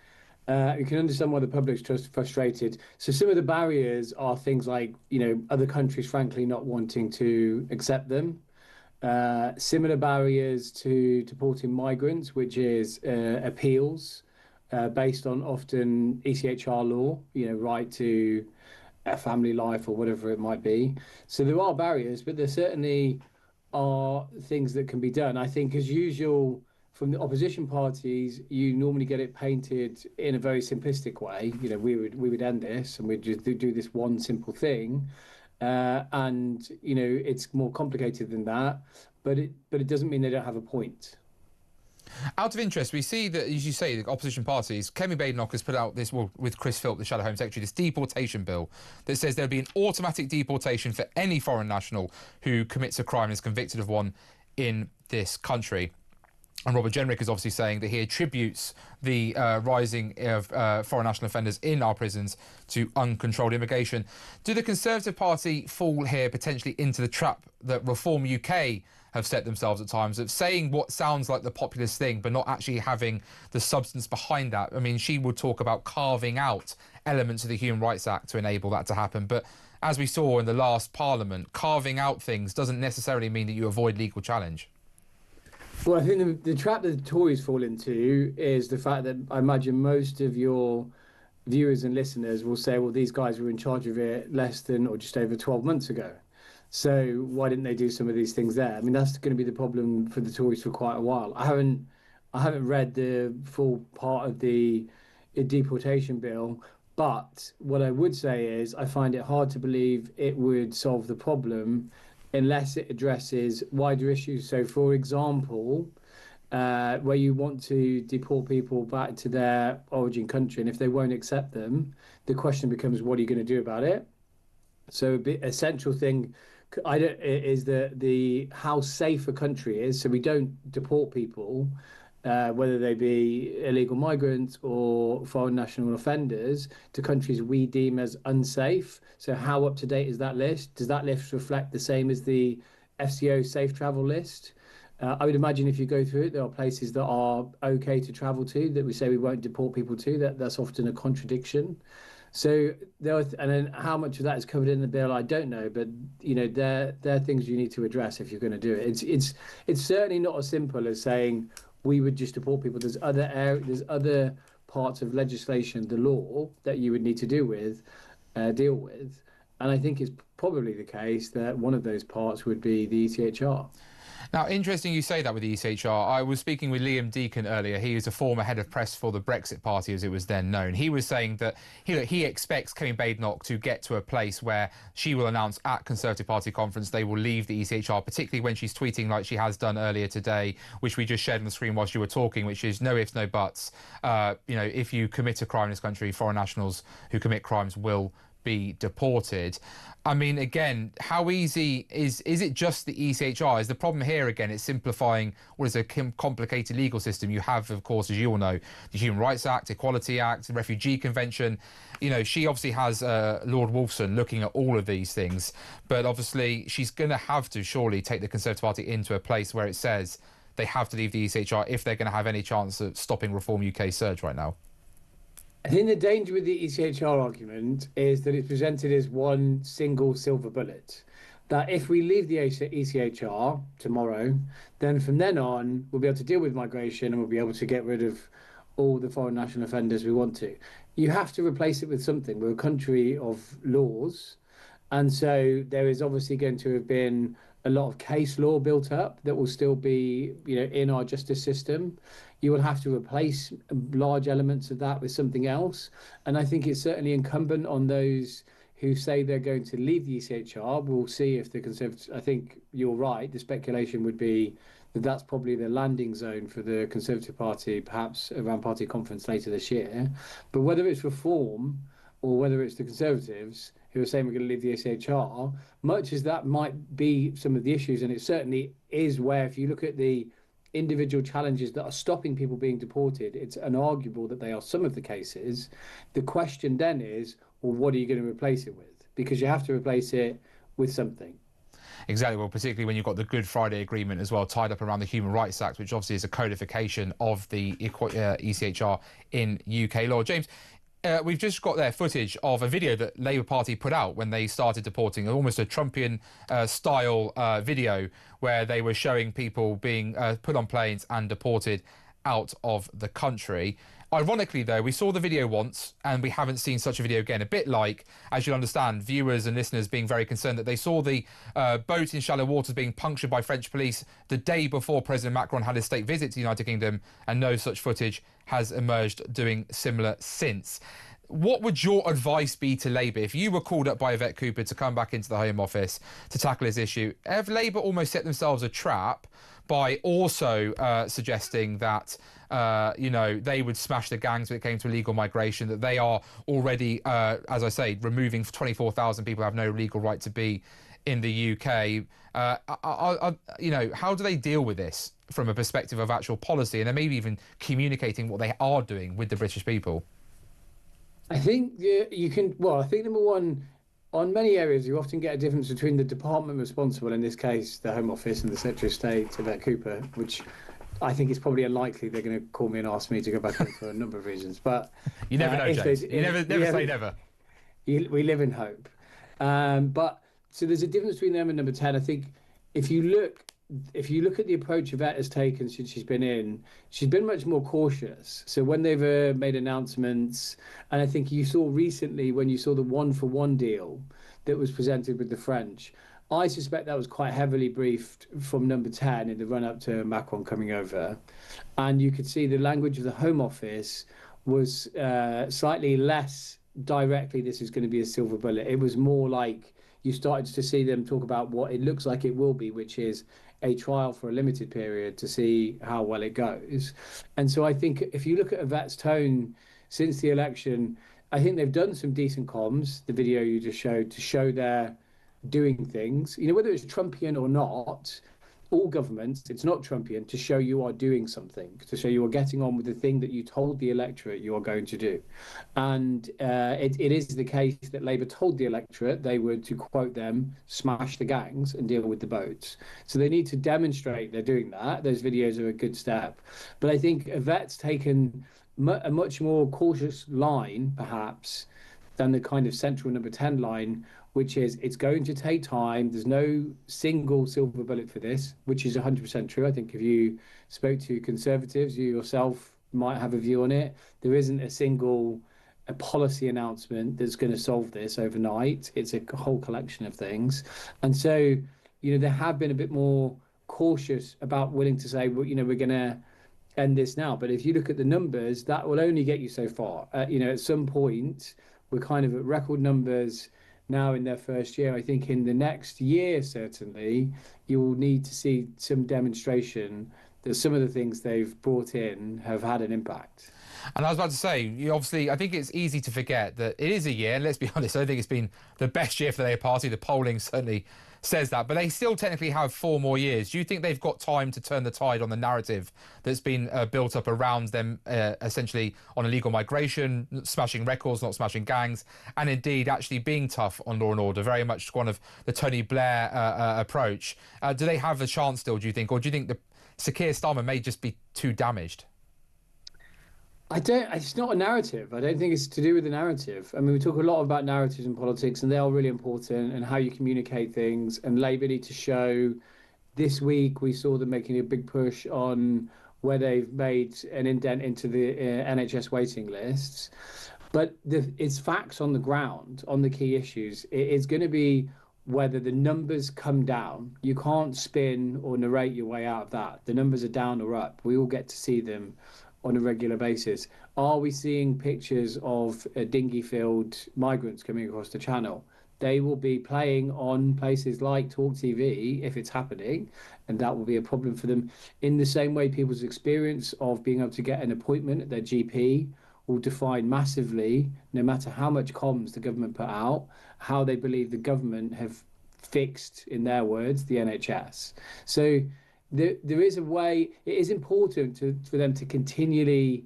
you can understand why the public's just frustrated. So some of the barriers are things like, other countries, frankly, not wanting to accept them. Similar barriers to deporting migrants, which is appeals. Based on often ECHR law, right to a family life or whatever it might be. So there are barriers, but there certainly are things that can be done. I think, as usual, from the opposition parties, you normally get it painted in a very simplistic way. We would end this and we'd just do this one simple thing, and it's more complicated than that. But it doesn't mean they don't have a point. Out of interest, we see that, as you say, the opposition parties, Kemi Badenoch has put out this, with Chris Philp, the Shadow Home Secretary, this deportation bill that says there'll be an automatic deportation for any foreign national who commits a crime and is convicted of one in this country. And Robert Jenrick is obviously saying that he attributes the rising of foreign national offenders in our prisons to uncontrolled immigration. Do the Conservative Party fall here potentially into the trap that Reform UK have set themselves at times of saying what sounds like the populist thing, but not actually having the substance behind that? I mean, she would talk about carving out elements of the Human Rights Act to enable that to happen. But as we saw in the last Parliament, carving out things doesn't necessarily mean that you avoid legal challenge. Well, I think the trap that the Tories fall into is the fact that I imagine most of your viewers and listeners will say, well, these guys were in charge of it less than or just over 12 months ago. So why didn't they do some of these things there? I mean, that's going to be the problem for the Tories for quite a while. I haven't read the full part of the deportation bill, but what I would say is I find it hard to believe it would solve the problem unless it addresses wider issues. So, for example, where you want to deport people back to their origin country, and if they won't accept them, the question becomes, what are you going to do about it? So a central thing is the how safe a country is. So we don't deport people, whether they be illegal migrants or foreign national offenders, to countries we deem as unsafe. So how up to date is that list? Does that list reflect the same as the FCO safe travel list? I would imagine if you go through it, there are places that are okay to travel to that we say we won't deport people to. That's often a contradiction. So and then how much of that is covered in the bill, I don't know, but there are things you need to address if you're going to do it. It's certainly not as simple as saying we would just deport people. There's other parts of legislation, the law, that you would need to deal with, and I think it's probably the case that one of those parts would be the ECHR. Now, interesting you say that with the ECHR. I was speaking with Liam Deacon earlier. He is a former head of press for the Brexit Party, as it was then known. He was saying that he expects Kemi Badenoch to get to a place where she will announce at Conservative Party conference they will leave the ECHR, particularly when she's tweeting like she has done earlier today, which we just shared on the screen whilst you were talking, which is no ifs, no buts. If you commit a crime in this country, foreign nationals who commit crimes will be deported. I mean, again, how easy is it just the ECHR? Is the problem here, again, it's simplifying what is a complicated legal system? You have, of course, as you all know, the Human Rights Act, Equality Act, the Refugee Convention. She obviously has Lord Wolfson looking at all of these things, but obviously she's going to have to surely take the Conservative Party into a place where it says they have to leave the ECHR if they're going to have any chance of stopping Reform UK surge right now. I think the danger with the ECHR argument is that it's presented as one single silver bullet. That if we leave the ECHR tomorrow, then from then on, we'll be able to deal with migration and we'll be able to get rid of all the foreign national offenders we want to. You have to replace it with something. We're a country of laws. And so there is obviously going to have been a lot of case law built up that will still be, in our justice system. You will have to replace large elements of that with something else. And I think it's certainly incumbent on those who say they're going to leave the ECHR. We'll see if the Conservatives, I think you're right, the speculation would be that that's probably the landing zone for the Conservative Party, perhaps around party conference later this year. But whether it's Reform or whether it's the Conservatives who are saying we're going to leave the ECHR, much as that might be some of the issues, and it certainly is where, if you look at the individual challenges that are stopping people being deported, it's unarguable that they are some of the cases. The question then is, well, what are you going to replace it with? Because you have to replace it with something. Exactly. Well, particularly when you've got the Good Friday Agreement as well tied up around the Human Rights Act, which obviously is a codification of the ECHR in UK law. James, we've just got there footage of a video that Labour Party put out when they started deporting, almost a Trumpian style video where they were showing people being put on planes and deported out of the country. Ironically, though, we saw the video once and we haven't seen such a video again. A bit like, as you'll understand, viewers and listeners being very concerned that they saw the boat in shallow waters being punctured by French police the day before President Macron had his state visit to the United Kingdom, and no such footage has emerged doing similar since. What would your advice be to Labour if you were called up by Yvette Cooper to come back into the Home Office to tackle this issue? Have Labour almost set themselves a trap by also suggesting that they would smash the gangs when it came to illegal migration, that they are already, as I say, removing 24,000 people who have no legal right to be in the UK? How do they deal with this from a perspective of actual policy, and then maybe even communicating what they are doing with the British people? I think you can. Well, I think number one, on many areas, you often get a difference between the department responsible, in this case, the Home Office, and the Secretary of State, Yvette Cooper, which I think it's probably unlikely they're going to call me and ask me to go back in for a number of reasons. But you never know, James. You never say never. We live in hope. But so there's a difference between them and number 10. I think if you look at the approach Yvette has taken since she's been in, she's been much more cautious. So when they've made announcements, and I think you saw recently when you saw the one-for-one deal that was presented with the French, I suspect that was quite heavily briefed from number 10 in the run-up to Macron coming over. And you could see the language of the Home Office was slightly less directly, this is going to be a silver bullet. It was more like, you started to see them talk about what it looks like it will be, which is a trial for a limited period to see how well it goes. And so I think if you look at Yvette's tone since the election, I think they've done some decent comms, the video you just showed, to show they're doing things. You know, whether it's Trumpian or not, all governments, it's not Trumpian to show you are doing something, to show you are getting on with the thing that you told the electorate you are going to do. And it is the case that Labour told the electorate they would, to quote them, smash the gangs and deal with the boats. So they need to demonstrate they're doing that. Those videos are a good step. But I think Yvette's taken a much more cautious line, perhaps, than the kind of central number 10 line, which is it's going to take time. There's no single silver bullet for this, which is 100% true. I think if you spoke to Conservatives, you yourself might have a view on it. There isn't a policy announcement that's going to solve this overnight. It's a whole collection of things. And so, you know, they have been a bit more cautious about willing to say, well, you know, we're going to end this now. But if you look at the numbers, that will only get you so far. You know, at some point, we're kind of at record numbers now in their first year. I think in the next year, certainly, you will need to see some demonstration that some of the things they've brought in have had an impact. And I was about to say, obviously, I think it's easy to forget that it is a year, and let's be honest, I don't think it's been the best year for the Labour Party. The polling certainly says that, but they still technically have 4 more years. Do you think they've got time to turn the tide on the narrative that's been built up around them, essentially on illegal migration, smashing records, not smashing gangs, and indeed actually being tough on law and order, very much one of the Tony Blair approach? Do they have a chance still, do you think, or do you think the Sir Keir Starmer may just be too damaged? It's not a narrative. I don't think it's to do with the narrative. I mean, we talk a lot about narratives in politics, and they are really important, and how you communicate things. And Labour need to show. This week, we saw them making a big push on where they've made an indent into the NHS waiting lists. But it's facts on the ground on the key issues. It's going to be whether the numbers come down. You can't spin or narrate your way out of that. The numbers are down or up. We all get to see them on a regular basis. Are we seeing pictures of dinghy-filled migrants coming across the channel? They will be playing on places like talkTV if it's happening, and that will be a problem for them. In the same way, people's experience of being able to get an appointment at their GP will define massively, no matter how much comms the government put out, how they believe the government have fixed, in their words, the NHS. So there is a way. It is important for them to continually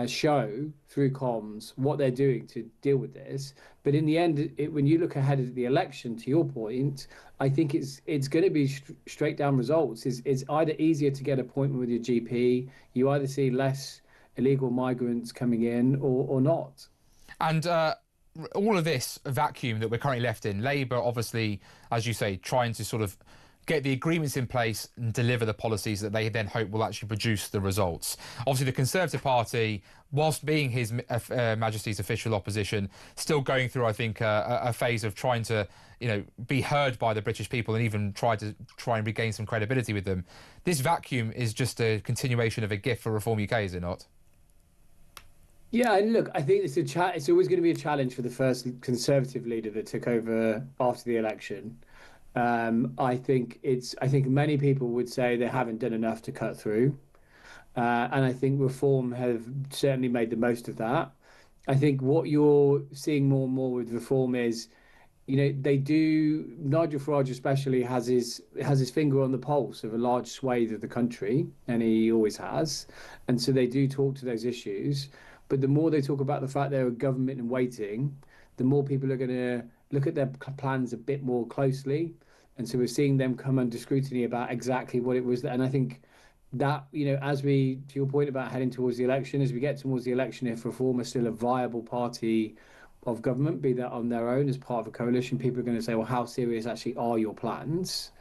show through comms what they're doing to deal with this. But in the end, when you look ahead at the election, to your point, I think it's going to be straight down results. It's either easier to get an appointment with your GP, you either see less illegal migrants coming in or not. And all of this vacuum that we're currently left in, Labour obviously, as you say, trying to sort of get the agreements in place and deliver the policies that they then hope will actually produce the results. Obviously, the Conservative Party, whilst being His Majesty's official opposition, still going through, I think, a phase of trying to, you know, be heard by the British people and even try and regain some credibility with them. This vacuum is just a continuation of a gift for Reform UK, is it not? Yeah, and look, I think it's always going to be a challenge for the first Conservative leader that took over after the election. I think many people would say they haven't done enough to cut through, and I think Reform have certainly made the most of that. I think what you're seeing more and more with Reform is, you know, Nigel Farage especially has his finger on the pulse of a large swathe of the country, and he always has, and so they do talk to those issues. But the more they talk about the fact they're a government in waiting, the more people are going to look at their plans a bit more closely. And so we're seeing them come under scrutiny about exactly what it was. And I think that, you know, to your point about heading towards the election, as we get towards the election, if Reform is still a viable party of government, be that on their own as part of a coalition, people are going to say, well, how serious actually are your plans?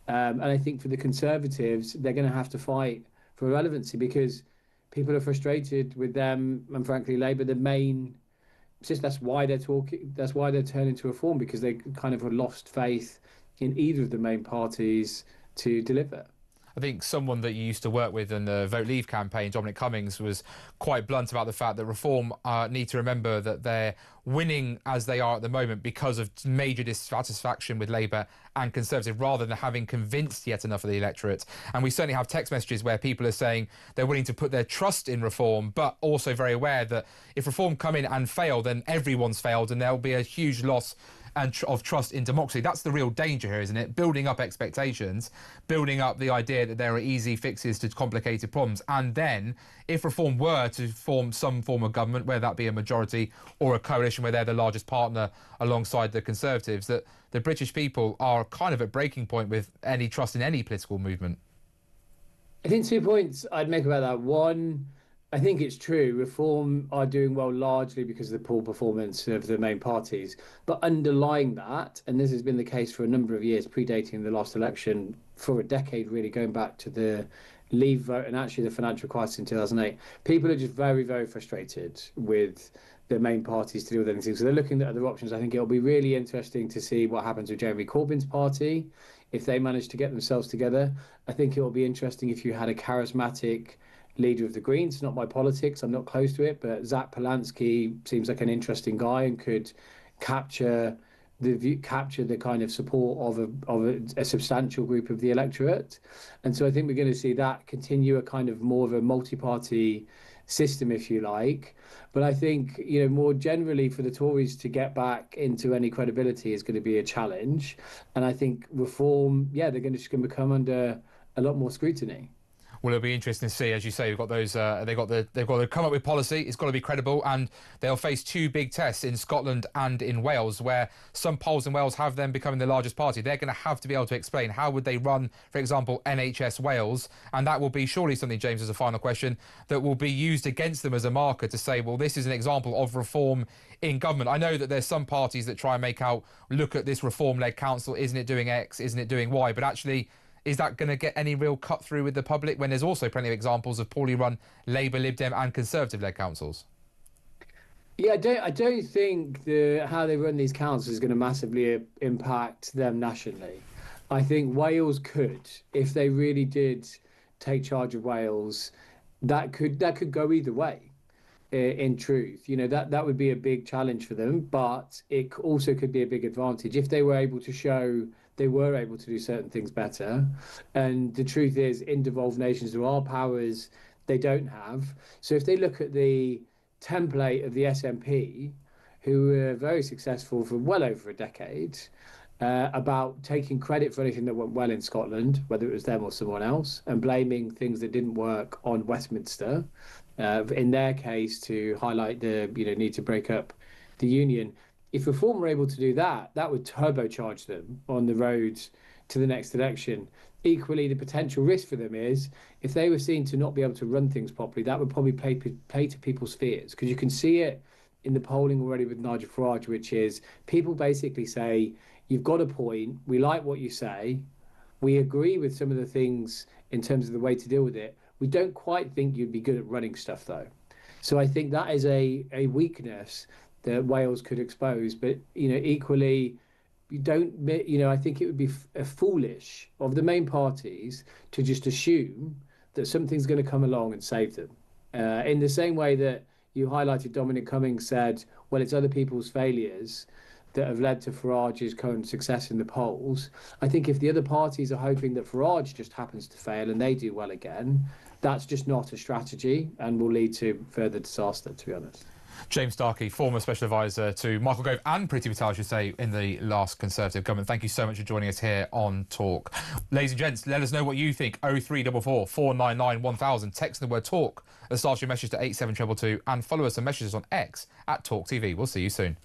And I think for the Conservatives, they're going to have to fight for relevancy, because people are frustrated with them, and frankly, Labour, that's why they're turning to Reform, because they kind of have lost faith in either of the main parties to deliver. I think someone that you used to work with in the Vote Leave campaign, Dominic Cummings, was quite blunt about the fact that Reform need to remember that they're winning as they are at the moment because of major dissatisfaction with Labour and Conservative, rather than having convinced yet enough of the electorate. And we certainly have text messages where people are saying they're willing to put their trust in Reform, but also very aware that if Reform come in and fail, then everyone's failed and there'll be a huge loss of trust in democracy. That's the real danger here, isn't it? Building up expectations, building up the idea that there are easy fixes to complicated problems. And then if Reform were to form some form of government, whether that be a majority or a coalition where they're the largest partner alongside the Conservatives, that the British people are kind of at breaking point with any trust in any political movement. I think 2 points I'd make about that. One, I think it's true. Reform are doing well largely because of the poor performance of the main parties. But underlying that, and this has been the case for a number of years, predating the last election, for a decade really, going back to the Leave vote and actually the financial crisis in 2008, people are just very, very frustrated with the main parties to deal with anything. So they're looking at other options. I think it'll be really interesting to see what happens with Jeremy Corbyn's party, if they manage to get themselves together. I think it'll be interesting if you had a charismatic leader of the Greens. Not my politics, I'm not close to it, but Zach Polanski seems like an interesting guy and could capture the kind of support of a substantial group of the electorate. And so I think we're going to see that continue, a kind of more of a multi-party system, if you like. But I think, you know, more generally for the Tories to get back into any credibility is going to be a challenge. And I think Reform, they're just going to come under a lot more scrutiny. Well, it'll be interesting to see. As you say, we've got those. They've got to come up with policy. It's got to be credible, and they'll face two big tests in Scotland and in Wales, where some polls in Wales have them becoming the largest party. They're going to have to be able to explain how would they run, for example, NHS Wales, and that will be surely something, James, as a final question, that will be used against them as a marker to say, well, this is an example of reform in government. I know that there's some parties that try and make out, look at this reform-led council, isn't it doing X, isn't it doing Y, but actually, is that going to get any real cut through with the public when there's also plenty of examples of poorly run Labour, Lib Dem and Conservative-led councils? Yeah, I don't think how they run these councils is going to massively impact them nationally. I think Wales could, if they really did take charge of Wales, that could go either way. In truth, you know, that would be a big challenge for them, but it also could be a big advantage if they were able to show they were able to do certain things better. And the truth is, in devolved nations, there are powers they don't have. So if they look at the template of the SNP, who were very successful for well over a decade, about taking credit for anything that went well in Scotland, whether it was them or someone else, and blaming things that didn't work on Westminster, in their case to highlight the need to break up the union. If Reform were able to do that, that would turbocharge them on the road to the next election. Equally, the potential risk for them is if they were seen to not be able to run things properly, that would probably play to people's fears, because you can see it in the polling already with Nigel Farage, which is people basically say, you've got a point, we like what you say, we agree with some of the things in terms of the way to deal with it. We don't quite think you'd be good at running stuff, though. So I think that is a weakness that Wales could expose. But, equally, I think it would be foolish of the main parties to just assume that something's going to come along and save them. In the same way that you highlighted, Dominic Cummings said, well, it's other people's failures that have led to Farage's current success in the polls. I think if the other parties are hoping that Farage just happens to fail and they do well again, that's just not a strategy and will lead to further disaster, to be honest. James Starkey, former Special Advisor to Michael Gove and Priti Patel, I should say, in the last Conservative government. Thank you so much for joining us here on Talk. Ladies and gents, let us know what you think. 0344 499 1000. Text the word TALK at the start of your message to 87222 and follow us on messages on X at talkTV. We'll see you soon.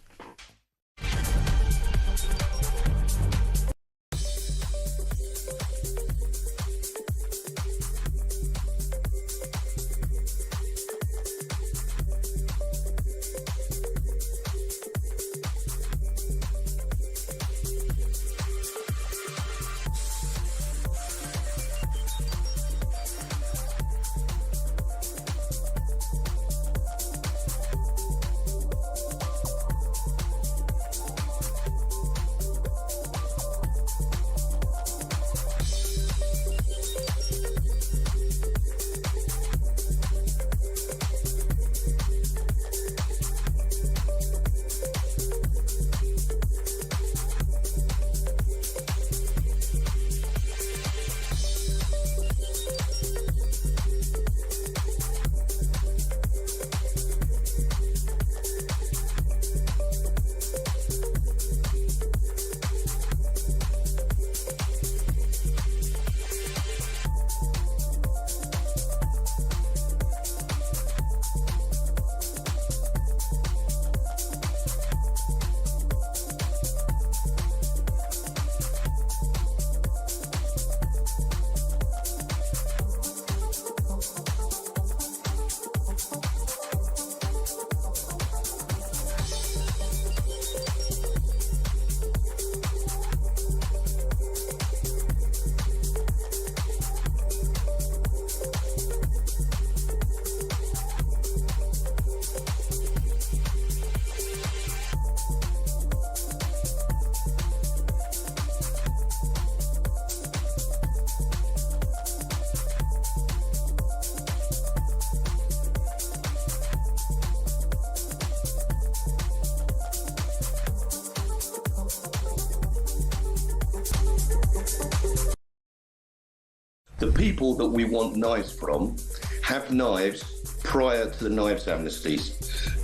people that we want knives from have knives prior to the knives amnesties.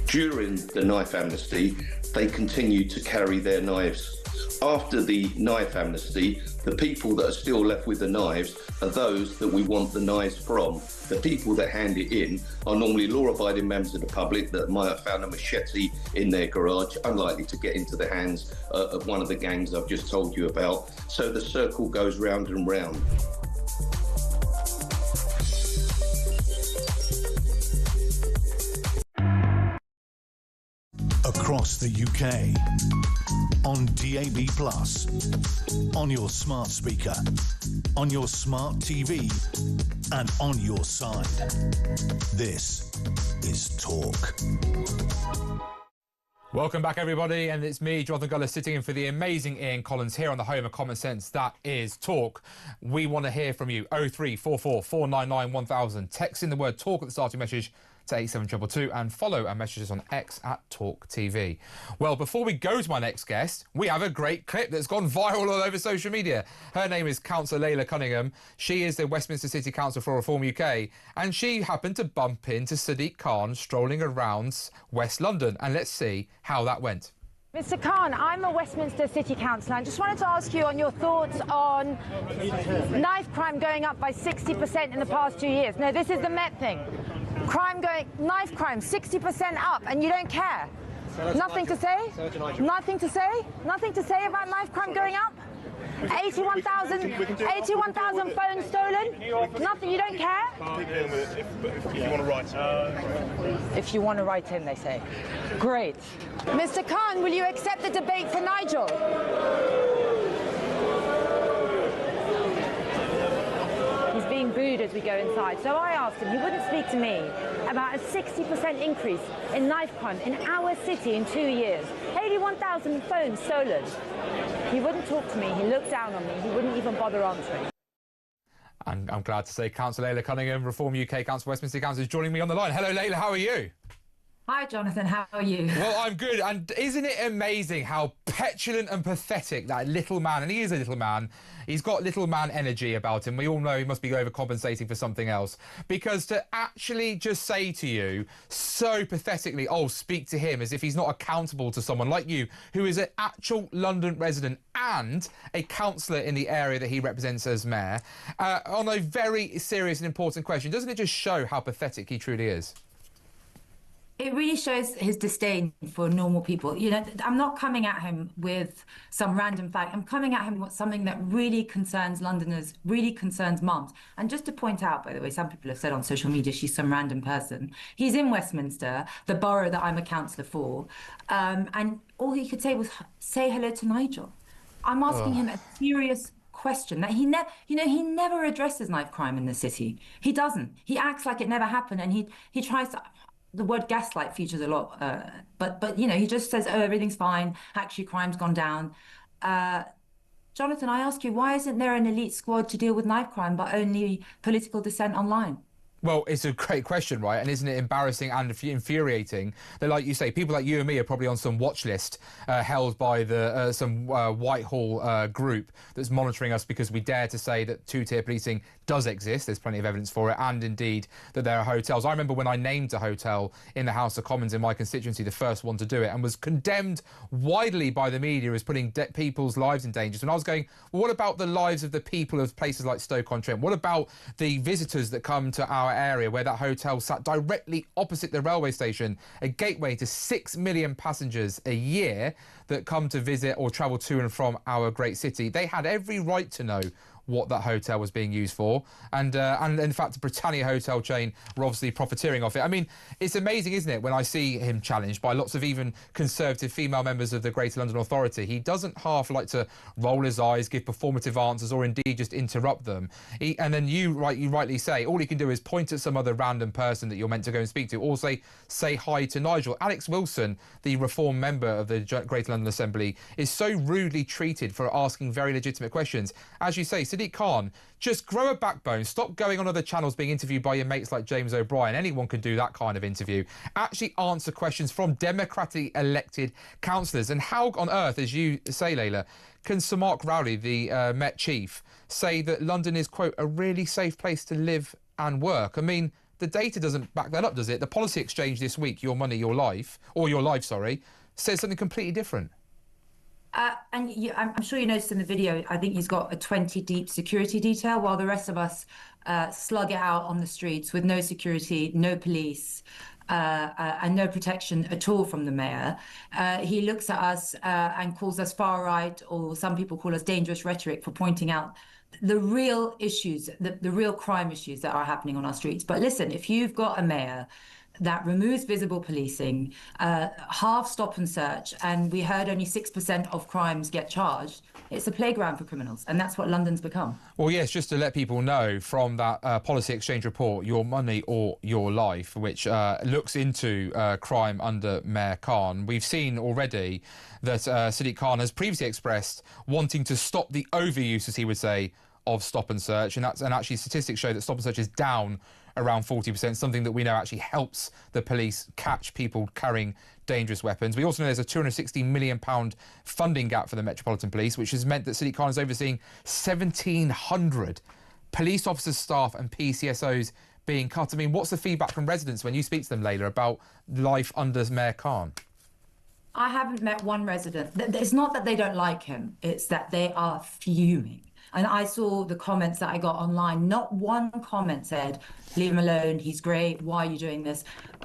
During the knife amnesty, they continue to carry their knives. After the knife amnesty, the people that are still left with the knives are those that we want the knives from. The people that hand it in are normally law-abiding members of the public that might have found a machete in their garage, unlikely to get into the hands of one of the gangs I've just told you about. So the circle goes round and round. Across the UK, on DAB+, on your smart speaker, on your smart TV, and on your side. This is Talk. Welcome back, everybody, and it's me, Jonathan Gullis, sitting in for the amazing Ian Collins here on the home of Common Sense. That is Talk. We want to hear from you. 0344 499 1000. Text in the word Talk at the start of your message to 87222 and follow our messages on X at talkTV. Well, before we go to my next guest, we have a great clip that's gone viral all over social media. Her name is Councillor Layla Cunningham. She is the Westminster City Council for Reform UK, and she happened to bump into Sadiq Khan strolling around West London. And let's see how that went. Mr. Khan, I'm a Westminster City Councillor. I just wanted to ask you on your thoughts on knife crime going up by 60% in the past 2 years. No, this is the Met thing. Knife crime 60% up, and you don't care. Nothing to say? Nothing to say? Nothing to say about knife crime going up? 81,000 phones stolen? Nothing, you don't care? If you want to write in. If you want to write in, they say. Great. Mr. Khan, will you accept the debate for Nigel? He's being booed as we go inside. So I asked him, he wouldn't speak to me about a 60% increase in knife crime in our city in 2 years. 81,000 phones stolen. He wouldn't talk to me. He looked down on me. He wouldn't even bother answering. And I'm glad to say Councillor Layla Cunningham, Reform UK Council, Westminster Council, is joining me on the line. Hello, Layla. How are you? Hi, Jonathan. How are you? Well, I'm good. And isn't it amazing how petulant and pathetic that little man, and he is a little man, he's got little man energy about him. We all know he must be overcompensating for something else. Because to actually just say to you so pathetically, oh, speak to him, as if he's not accountable to someone like you, who is an actual London resident and a councillor in the area that he represents as mayor, on a very serious and important question, doesn't it just show how pathetic he truly is? It really shows his disdain for normal people. You know, I'm not coming at him with some random fact. I'm coming at him with something that really concerns Londoners, really concerns mums. And just to point out, by the way, some people have said on social media she's some random person. He's in Westminster, the borough that I'm a councillor for, and all he could say was say hello to Nigel. I'm asking him a serious question that he never addresses knife crime in the city. He doesn't. He acts like it never happened, and he tries to. The word gaslight features a lot, but you know, he just says, oh, everything's fine, actually crime's gone down. Jonathan, I ask you, why isn't there an elite squad to deal with knife crime but only political dissent online? Well, it's a great question, right? And isn't it embarrassing and infuriating that, like you say, people like you and me are probably on some watch list held by the some Whitehall group that's monitoring us because we dare to say that two-tier policing does exist. There's plenty of evidence for it, and indeed that there are hotels. I remember when I named a hotel in the House of Commons in my constituency, the first one to do it, and was condemned widely by the media as putting people's lives in danger. And I was going, well, what about the lives of the people of places like Stoke-on-Trent? What about the visitors that come to our area where that hotel sat directly opposite the railway station, a gateway to 6 million passengers a year that come to visit or travel to and from our great city? They had every right to know what that hotel was being used for, and in fact the Britannia hotel chain were obviously profiteering off it. I mean, it's amazing, isn't it, when I see him challenged by lots of even Conservative female members of the Greater London Authority. He doesn't half like to roll his eyes, give performative answers, or indeed just interrupt them. And then you rightly say all he can do is point at some other random person that you're meant to go and speak to, or say hi to Nigel. Alex Wilson, the Reform member of the Greater London Assembly, is so rudely treated for asking very legitimate questions. As you say, Sadiq Khan, just grow a backbone, stop going on other channels being interviewed by your mates like James O'Brien. Anyone can do that kind of interview. Actually answer questions from democratically elected councillors. And how on earth, as you say, Layla, can Sir Mark Rowley, the Met chief, say that London is, quote, a really safe place to live and work? I mean, the data doesn't back that up, does it? The policy exchange this week, Your Money, Your Life, or Your Life, sorry, says something completely different. I'm sure you noticed in the video, I think he's got a 20 deep security detail, while the rest of us slug it out on the streets with no security, no police, and no protection at all from the mayor. He looks at us and calls us far right, or some people call us dangerous rhetoric, for pointing out the real issues, the real crime issues that are happening on our streets. But listen, if you've got a mayor that removes visible policing, half stop and search, and we heard only 6% of crimes get charged, it's a playground for criminals, and that's what London's become. Well, yes, just to let people know, from that policy exchange report, Your Money or Your Life, which looks into crime under Mayor Khan, we've seen already that Sadiq Khan has previously expressed wanting to stop the overuse, as he would say, of stop and search, and actually statistics show that stop and search is down around 40%, something that we know actually helps the police catch people carrying dangerous weapons. We also know there's a £260 million funding gap for the Metropolitan Police, which has meant that Sadiq Khan is overseeing 1,700 police officers, staff and PCSOs being cut. I mean, what's the feedback from residents when you speak to them, Layla, about life under Mayor Khan? I haven't met one resident. It's not that they don't like him, it's that they are fuming. And I saw the comments that I got online. Not one comment said, leave him alone, he's great, why are you doing this?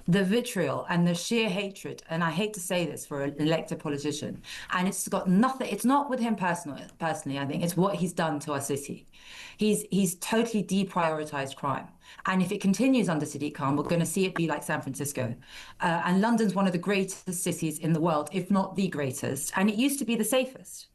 The vitriol and the sheer hatred, and I hate to say this for an elected politician, and it's got nothing, it's not with him personally, I think, it's what he's done to our city. He's totally deprioritized crime. And if it continues under Sadiq Khan, we're going to see it be like San Francisco. And London's one of the greatest cities in the world, if not the greatest. And it used to be the safest.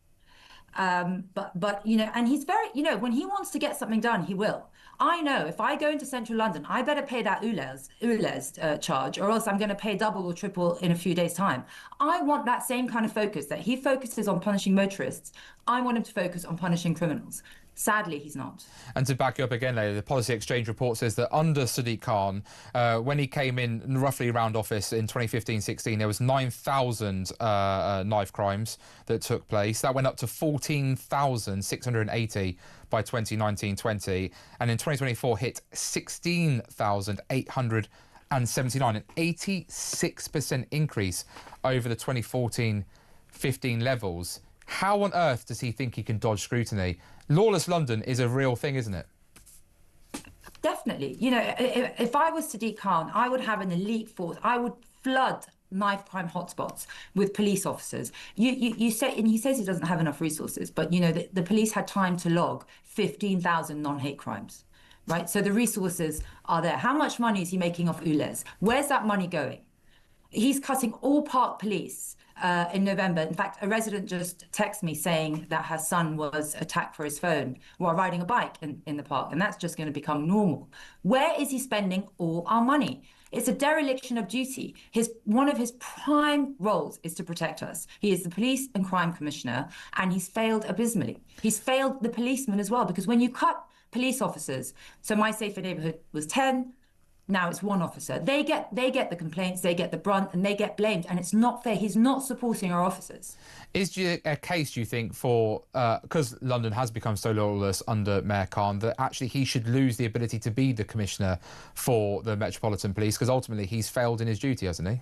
But you know, and he's very, you know, when he wants to get something done, he will. I know if I go into central London, I better pay that ULEZ charge, or else I'm going to pay double or triple in a few days' time. I want that same kind of focus that he focuses on punishing motorists. I want him to focus on punishing criminals. Sadly, he's not. And to back you up again, Layla, the Policy Exchange report says that under Sadiq Khan, when he came in roughly around office in 2015-16, there was 9,000 knife crimes that took place. That went up to 14,680 by 2019-20, and in 2024 hit 16,879, an 86% increase over the 2014-15 levels. How on earth does he think he can dodge scrutiny? Lawless London is a real thing, isn't it? Definitely. You know, if I was Sadiq Khan, I would have an elite force. I would flood knife crime hotspots with police officers. You say, and he says he doesn't have enough resources, but you know, the police had time to log 15,000 non-hate crimes, right? So the resources are there. How much money is he making off ULEZ? Where's that money going? He's cutting all park police. In November. In fact, a resident just texted me saying that her son was attacked for his phone while riding a bike in the park, and that's just going to become normal. Where is he spending all our money? It's a dereliction of duty. One of his prime roles is to protect us. He is the police and crime commissioner, and he's failed abysmally. He's failed the policemen as well, because when you cut police officers, so my safer neighbourhood was 10, now it's one officer. They get the complaints, they get the brunt, and they get blamed, and it's not fair. He's not supporting our officers. Is there a case, do you think, for, because London has become so lawless under Mayor Khan, that actually he should lose the ability to be the commissioner for the Metropolitan Police, because ultimately he's failed in his duty, hasn't he?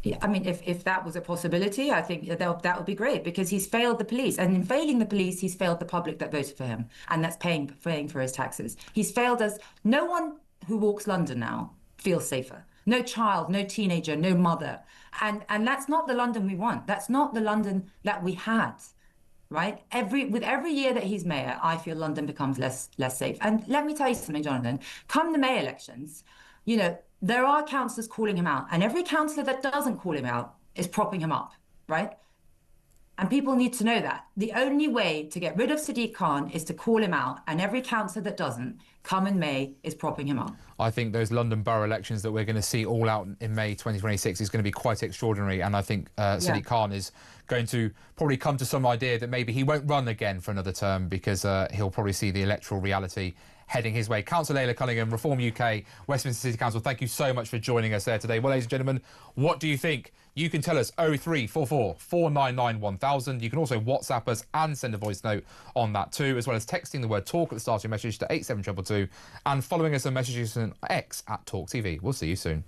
Yeah, I mean, if that was a possibility, I think that would be great, because he's failed the police. And in failing the police, he's failed the public that voted for him, and that's paying for his taxes. He's failed us. No one who walks London now feels safer. No child, no teenager, no mother. And that's not the London we want. That's not the London that we had, right? With every year that he's mayor, I feel London becomes less safe. And let me tell you something, Jonathan. Come the mayor elections, you know, there are councillors calling him out, and every councillor that doesn't call him out is propping him up, right? And people need to know that. The only way to get rid of Sadiq Khan is to call him out, and every councillor that doesn't, come in May, is propping him up. I think those London borough elections that we're going to see all out in May 2026 is going to be quite extraordinary, and I think Sadiq Khan is going to probably come to some idea that maybe he won't run again for another term, because he'll probably see the electoral reality heading his way. Councillor Layla Cunningham, Reform UK, Westminster City Council, thank you so much for joining us there today. Well, ladies and gentlemen, what do you think? You can tell us 0344 499 1000. You can also WhatsApp us and send a voice note on that too, as well as texting the word talk at the start of your message to 87222 and following us on messages on X at talkTV. We'll see you soon.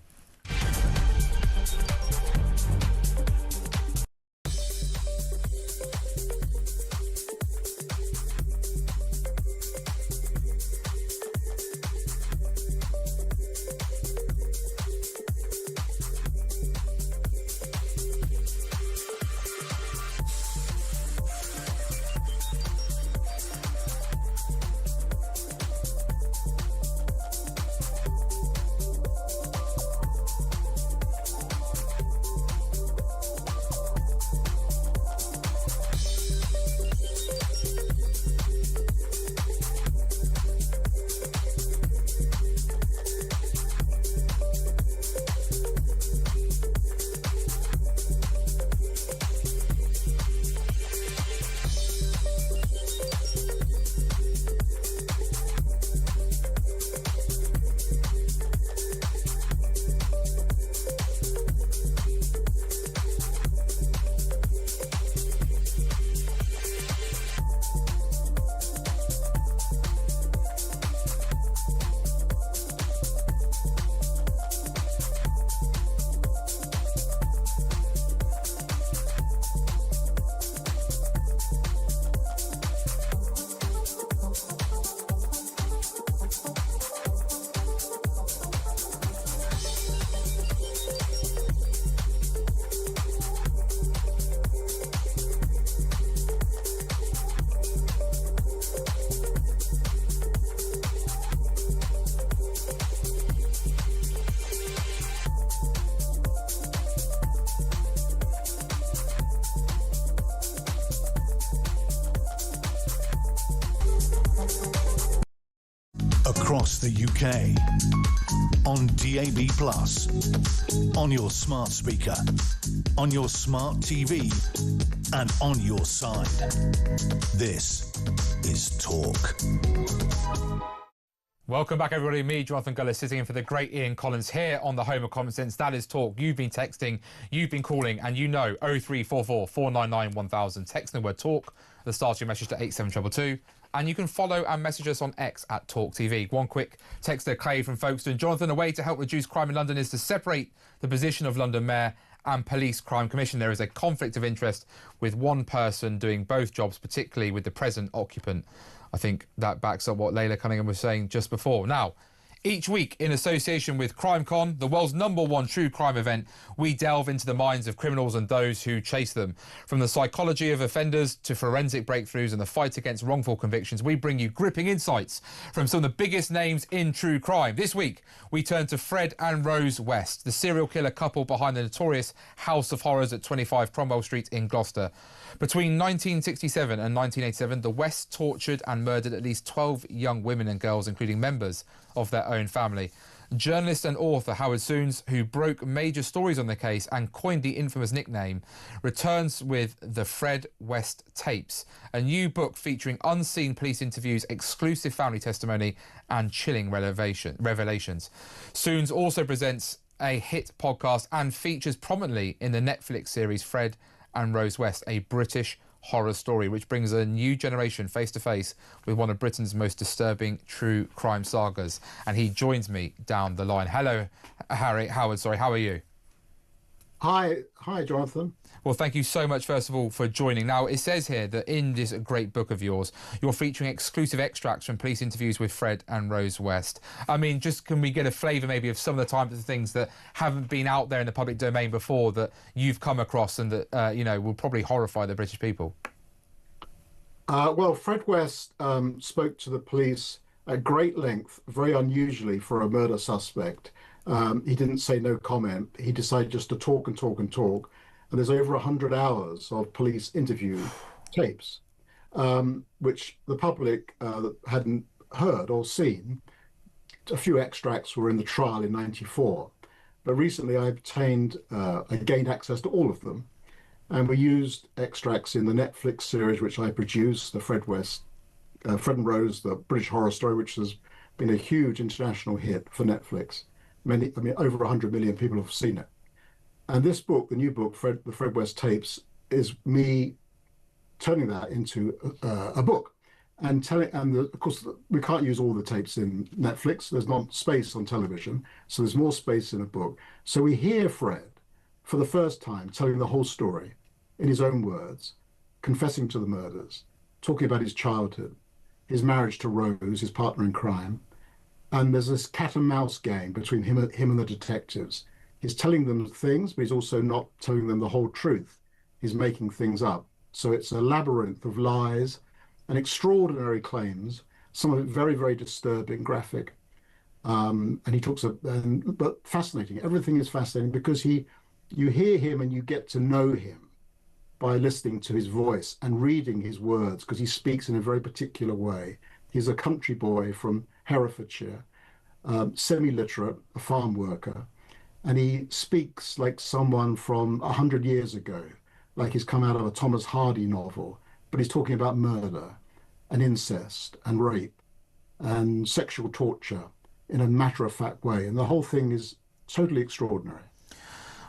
Across the UK, on DAB+, on your smart speaker, on your smart TV, and on your side. This is Talk. Welcome back, everybody. Me, Jonathan Gullis, sitting in for the great Ian Collins here on the home of Common Sense. That is Talk. You've been texting, you've been calling, and you know 0344 499 1000. Text the word Talk at the start of your message to 87222. And you can follow and message us on X at talkTV. One quick texter, Clay from Folkestone. Jonathan, a way to help reduce crime in London is to separate the position of London Mayor and Police Crime Commission. There is a conflict of interest with one person doing both jobs, particularly with the present occupant. I think that backs up what Layla Cunningham was saying just before. Now, each week, in association with CrimeCon, the world's #1 true crime event, we delve into the minds of criminals and those who chase them. From the psychology of offenders to forensic breakthroughs and the fight against wrongful convictions, we bring you gripping insights from some of the biggest names in true crime. This week, we turn to Fred and Rose West, the serial killer couple behind the notorious House of Horrors at 25 Cromwell Street in Gloucester. Between 1967 and 1987, the Wests tortured and murdered at least 12 young women and girls, including members of their own family. Journalist and author Howard Soons, who broke major stories on the case and coined the infamous nickname, returns with the Fred West Tapes, a new book featuring unseen police interviews, exclusive family testimony and chilling revelations. Soons also presents a hit podcast and features prominently in the Netflix series Fred and Rose West, a British horror story, which brings a new generation face to face with one of Britain's most disturbing true crime sagas. And he joins me down the line. Hello, Howard, how are you? Hi, Jonathan. Well, thank you so much, first of all, for joining. Now, it says here that in this great book of yours, you're featuring exclusive extracts from police interviews with Fred and Rose West. I mean, just can we get a flavour maybe of some of the types of things that haven't been out there in the public domain before that you've come across and that, will probably horrify the British people? Well, Fred West spoke to the police at great length, very unusually for a murder suspect. He didn't say no comment. He decided just to talk and talk and talk. and there's over 100 hours of police interview tapes, which the public hadn't heard or seen. A few extracts were in the trial in '94, but recently I gained access to all of them, and we used extracts in the Netflix series which I produced, the Fred and Rose, the British horror story, which has been a huge international hit for Netflix. Over 100 million people have seen it. And this book, the new book, the Fred West Tapes, is me turning that into a book. Of course, we can't use all the tapes in Netflix. There's not space on television, so there's more space in a book. So we hear Fred, for the first time, telling the whole story in his own words, confessing to the murders, talking about his childhood, his marriage to Rose, his partner in crime. And there's this cat and mouse game between him and the detectives. He's telling them things, but he's also not telling them the whole truth. He's making things up. So it's a labyrinth of lies and extraordinary claims, some of it very, very disturbing, graphic. And he talks but fascinating. Everything is fascinating because you hear him and you get to know him by listening to his voice and reading his words, because he speaks in a very particular way. He's a country boy from Herefordshire, semi-literate, a farm worker, and he speaks like someone from 100 years ago, like he's come out of a Thomas Hardy novel, but he's talking about murder and incest and rape and sexual torture in a matter-of-fact way. And the whole thing is totally extraordinary.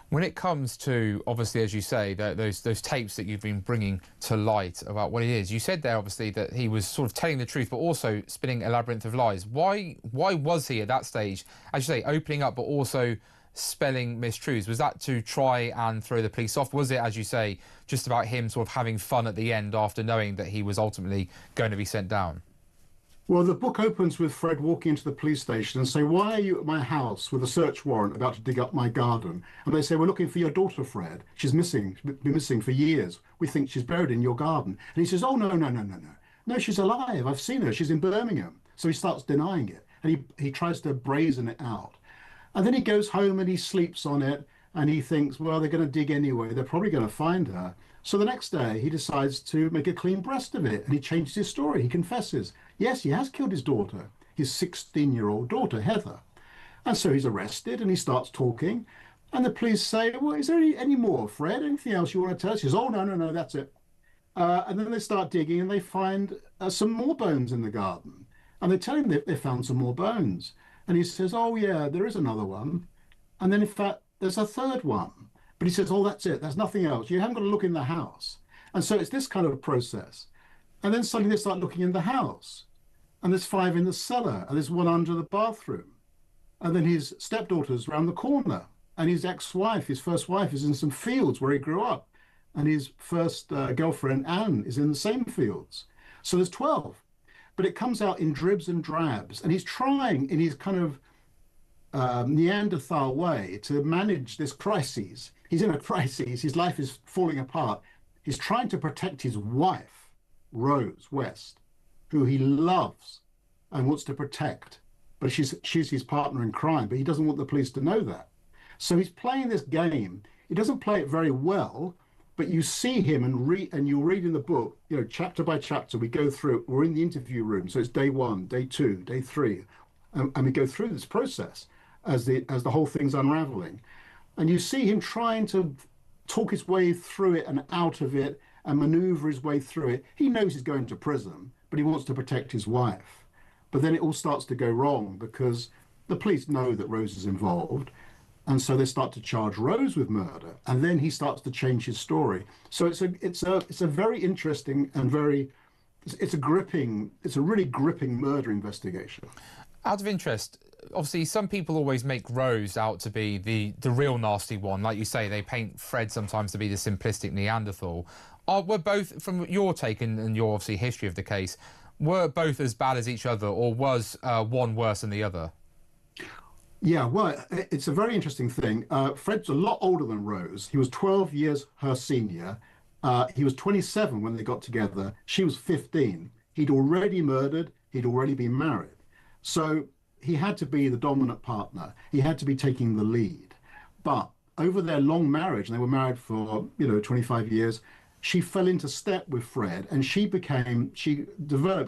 When it comes to, obviously, as you say, those tapes that you've been bringing to light about what it is, you said there, obviously, that he was sort of telling the truth, but also spinning a labyrinth of lies. Why was he at that stage, as you say, opening up, but also spelling mistruths? Was that to try and throw the police off? Was it, as you say, just about him sort of having fun at the end after knowing that he was ultimately going to be sent down? Well, the book opens with Fred walking into the police station and saying, "Why are you at my house with a search warrant about to dig up my garden?" And they say, "We're looking for your daughter, Fred. She's missing. She's been missing for years. We think she's buried in your garden." And he says, "Oh, no. No, she's alive. I've seen her. She's in Birmingham." So he starts denying it. And he tries to brazen it out. And then he goes home and he sleeps on it. And he thinks, well, they're going to dig anyway. They're probably going to find her. So the next day, he decides to make a clean breast of it. And he changes his story. He confesses. Yes, he has killed his daughter, his 16-year-old daughter, Heather. And so he's arrested and he starts talking. And the police say, "Well, is there any more, Fred? Anything else you want to tell us?" He says, "Oh, no, that's it." And then they start digging and they find some more bones in the garden. And they tell him that they found some more bones. And he says, "Oh, yeah, there is another one." And then, in fact, there's a third one. But he says, "Oh, that's it. There's nothing else. You haven't got to look in the house." And so it's this kind of process. And then suddenly they start looking in the house. And there's 5 in the cellar. And there's 1 under the bathroom. And then his stepdaughter's round the corner. And his ex-wife, his first wife, is in some fields where he grew up. And his first girlfriend, Anne, is in the same fields. So there's 12. But it comes out in dribs and drabs. And he's trying in his kind of Neanderthal way to manage this crisis. He's in a crisis. His life is falling apart. He's trying to protect his wife, Rose West, who he loves and wants to protect. But she's his partner in crime, but he doesn't want the police to know that. So he's playing this game. He doesn't play it very well, but you see him and you'll read in the book, chapter by chapter, we go through, we're in the interview room. So it's day 1, day 2, day 3. And we go through this process as the whole thing's unraveling. And you see him trying to talk his way through it and out of it and maneuver his way through it. He knows he's going to prison, but he wants to protect his wife. But then it all starts to go wrong because the police know that Rose is involved. And so they start to charge Rose with murder. And then he starts to change his story. So it's a very interesting and it's a really gripping murder investigation. Out of interest, obviously some people always make Rose out to be the real nasty one. Like you say, they paint Fred sometimes to be the simplistic Neanderthal. Were both, from your take and your obviously history of the case, were both as bad as each other, or was one worse than the other? Yeah, well, it's a very interesting thing. Fred's a lot older than Rose. He was 12 years her senior. He was 27 when they got together. She was 15. He'd already murdered. He'd already been married. So he had to be the dominant partner. He had to be taking the lead. But over their long marriage, and they were married for 25 years, she fell into step with Fred, and she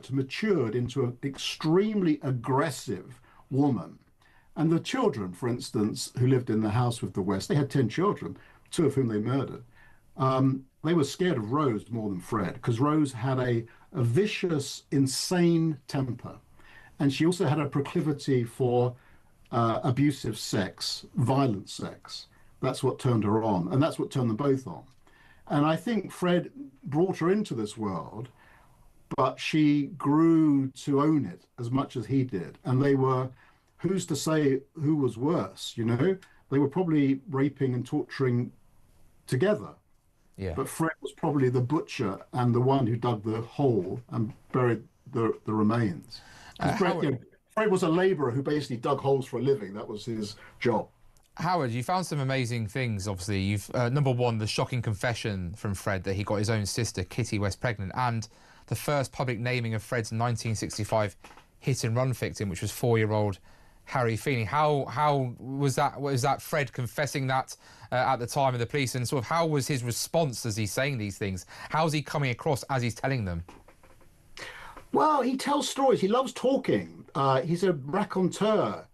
matured into an extremely aggressive woman. And the children, for instance, who lived in the house with the West, they had 10 children, 2 of whom they murdered. They were scared of Rose more than Fred, because Rose had a vicious, insane temper. And she also had a proclivity for abusive sex, violent sex. That's what turned her on, and that's what turned them both on. And I think Fred brought her into this world, but she grew to own it as much as he did. And they were, who's to say who was worse, They were probably raping and torturing together. Yeah. But Fred was probably the butcher and the one who dug the hole and buried the remains. Fred was a labourer who basically dug holes for a living. That was his job. Howard, you found some amazing things, obviously. You've number one, the shocking confession from Fred that he got his own sister, Kitty West, pregnant, and the first public naming of Fred's 1965 hit-and-run victim, which was 4-year-old Harry Feeney. How was that? Was that Fred confessing that at the time of the police, and sort of how was his response as he's saying these things? How's he coming across as he's telling them? Well, he tells stories. He loves talking. He's a raconteur.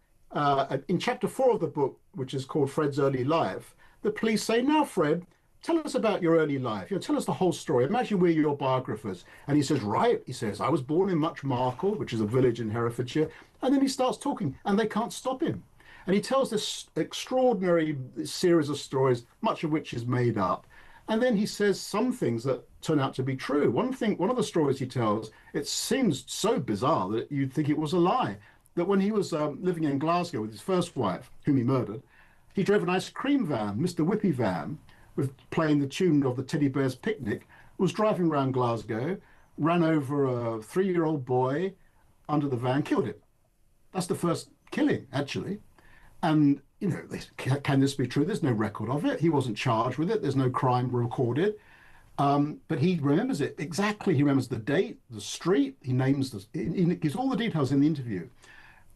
In chapter 4 of the book, which is called Fred's Early Life, the police say, "Now, Fred, tell us about your early life. Tell us the whole story. Imagine we're your biographers." And he says, "Right," he says, "I was born in Muchmarcle, which is a village in Herefordshire." And then he starts talking, and they can't stop him. And he tells this extraordinary series of stories, much of which is made up. And then he says some things that turn out to be true. One of the stories he tells, it seems so bizarre that you'd think it was a lie, that when he was living in Glasgow with his first wife, whom he murdered, he drove an ice cream van, Mr. Whippy van, with playing the tune of the Teddy Bears Picnic, was driving around Glasgow, ran over a 3-year-old boy under the van, killed him. That's the first killing, actually. And, can this be true? There's no record of it. He wasn't charged with it. There's no crime recorded. But he remembers it exactly. He remembers the date, the street. He gives all the details in the interview.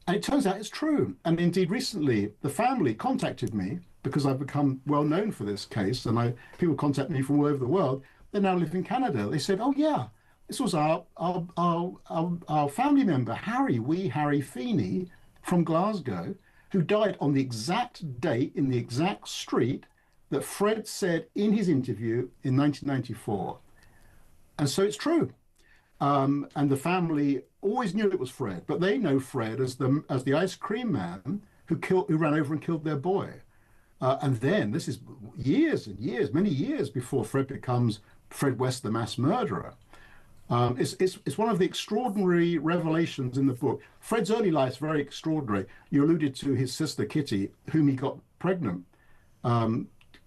And it turns out it's true. And indeed, recently, the family contacted me because I've become well known for this case. And people contact me from all over the world. They now live in Canada. They said, "Oh, yeah, this was our family member, Harry Feeney from Glasgow, who died on the exact date in the exact street that Fred said in his interview in 1994. And so it's true. And the family always knew it was Fred, but they know Fred as the ice cream man who ran over and killed their boy. And then this is years and years, many years before Fred becomes Fred West, the mass murderer. It's one of the extraordinary revelations in the book. Fred's early life is very extraordinary. You alluded to his sister Kitty, whom he got pregnant.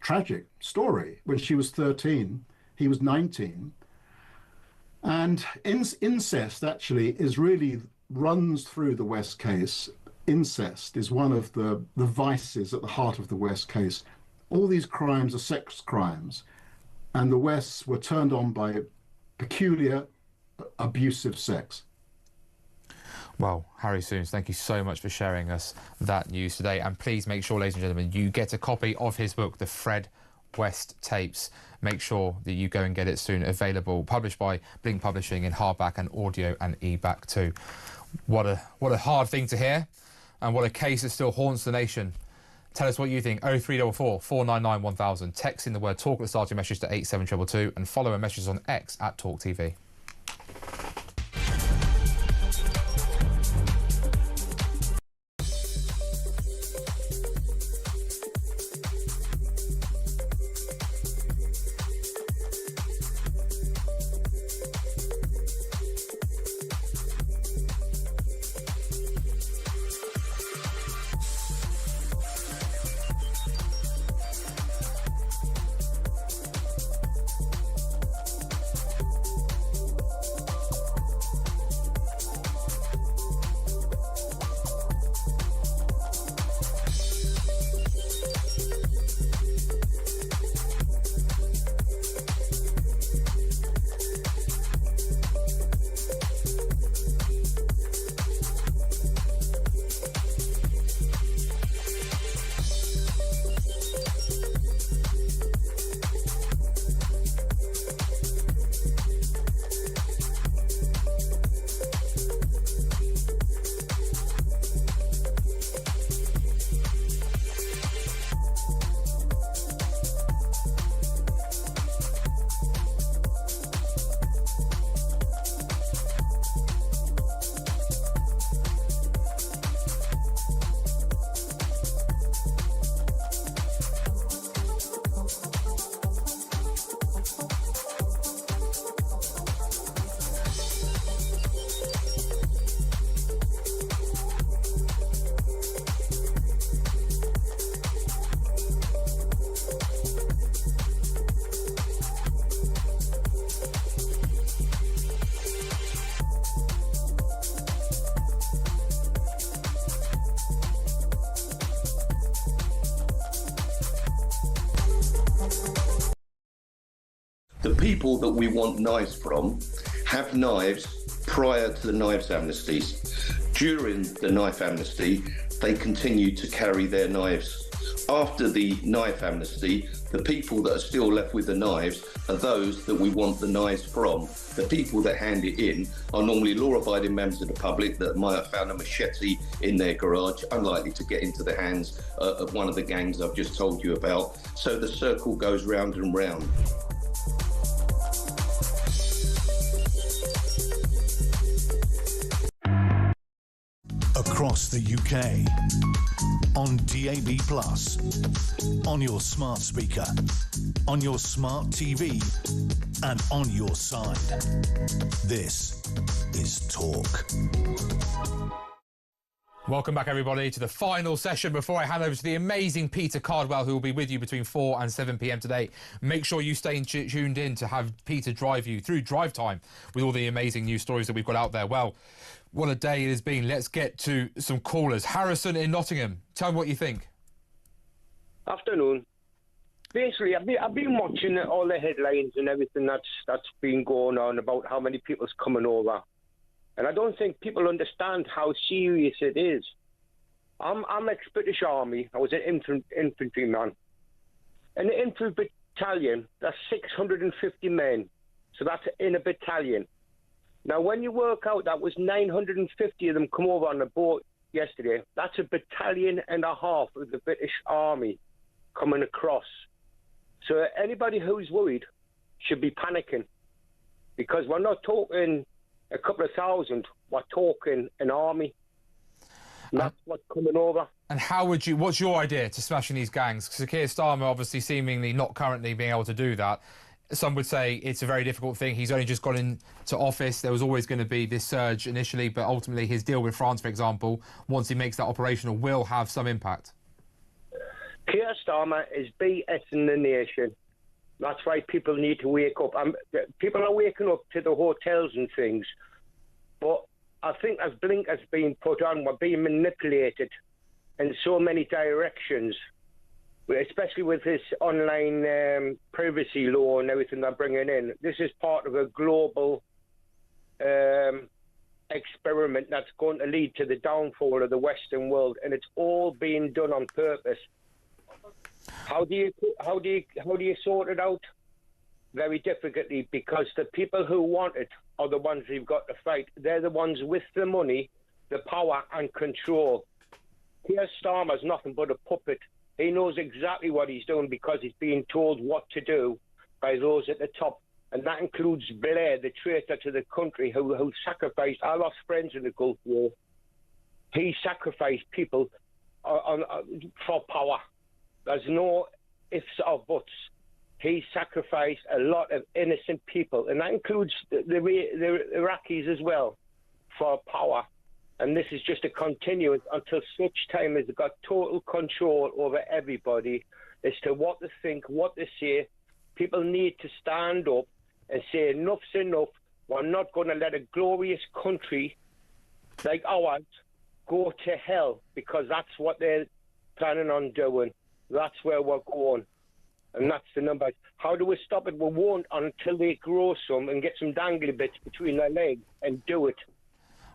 Tragic story. When she was 13, he was 19. And incest actually runs through the West case. Incest is one of the vices at the heart of the West case. All these crimes are sex crimes, and the Wests were turned on by peculiar, abusive sex. Well, Harry Soons, thank you so much for sharing us that news today. And please make sure, ladies and gentlemen, you get a copy of his book, The Fred West Tapes. Make sure that you go and get it soon. Available, published by Blink Publishing in hardback and audio and e-back too. What a hard thing to hear, and what a case that still haunts the nation. Tell us what you think. 0344 499 1000. Text in the word talk at the start of your message to 87222 and follow our messages on X at talkTV. people that we want knives from have knives prior to the knives amnesties. During the knife amnesty, they continue to carry their knives. After the knife amnesty, the people that are still left with the knives are those that we want the knives from. The people that hand it in are normally law-abiding members of the public that might have found a machete in their garage, unlikely to get into the hands of one of the gangs I've just told you about. So the circle goes round and round. Across the UK, on DAB+, on your smart speaker, on your smart TV, and on your side. This is Talk. Welcome back, everybody, to the final session before I hand over to the amazing Peter Cardwell, who will be with you between 4 and 7 p.m. today. Make sure you stay tuned in to have Peter drive you through Drive Time with all the amazing news stories that we've got out there. Well, what a day it has been. Let's get to some callers. Harrison in Nottingham, tell me what you think. Afternoon. Basically, I've been watching all the headlines and everything that's been going on about how many people's coming over. And I don't think people understand how serious it is. I'm ex-British Army. I was an infantryman. In the infantry battalion, that's 650 men. So that's in a battalion. Now, when you work out that was 950 of them come over on the boat yesterday, that's a battalion and a half of the British Army coming across. So anybody who's worried should be panicking, because we're not talking a couple of thousand, we're talking an army. And that's what's coming over. And what's your idea to smashing these gangs? Because Keir Starmer obviously seemingly not currently being able to do that. Some would say it's a very difficult thing. He's only just got into office. There was always going to be this surge initially, but ultimately his deal with France, for example, once he makes that operational, will have some impact. Keir Starmer is BSing the nation. That's why people need to wake up. People are waking up to the hotels and things, but I think as blink has been put on, we're being manipulated in so many directions, especially with this online privacy law and everything they're bringing in. This is part of a global experiment that's going to lead to the downfall of the Western world, and it's all being done on purpose. How do you sort it out? Very difficultly, because the people who want it are the ones who've got to fight. They're the ones with the money, the power and control. Keir Starmer's nothing but a puppet. He knows exactly what he's doing because he's being told what to do by those at the top. And that includes Blair, the traitor to the country, who sacrificed. I lost friends in the Gulf War. He sacrificed people for power. There's no ifs or buts. He sacrificed a lot of innocent people, and that includes the Iraqis as well, for power. And this is just a continuance until such time as they've got total control over everybody as to what they think, what they say. People need to stand up and say enough's enough. We're not going to let a glorious country like ours go to hell, because that's what they're planning on doing. That's where we're going. And that's the number. How do we stop it? We won't until they grow some and get some dangly bits between their legs and do it.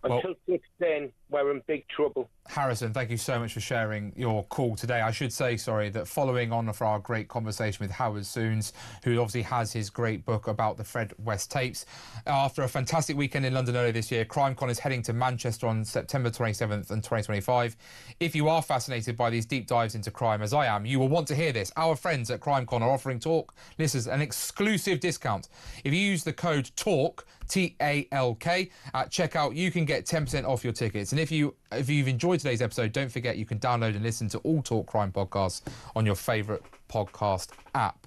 Until then, we're in big trouble. Harrison, thank you so much for sharing your call today. I should say, that following on for our great conversation with Howard Soons, who obviously has his great book about the Fred West tapes, after a fantastic weekend in London earlier this year, CrimeCon is heading to Manchester on September 27th and 2025. If you are fascinated by these deep dives into crime, as I am, you will want to hear this. Our friends at CrimeCon are offering Talk listeners an exclusive discount. If you use the code TALK, T-A-L-K, at checkout, you can get 10% off your tickets. And if you've enjoyed today's episode, don't forget you can download and listen to all Talk Crime podcasts on your favourite podcast app.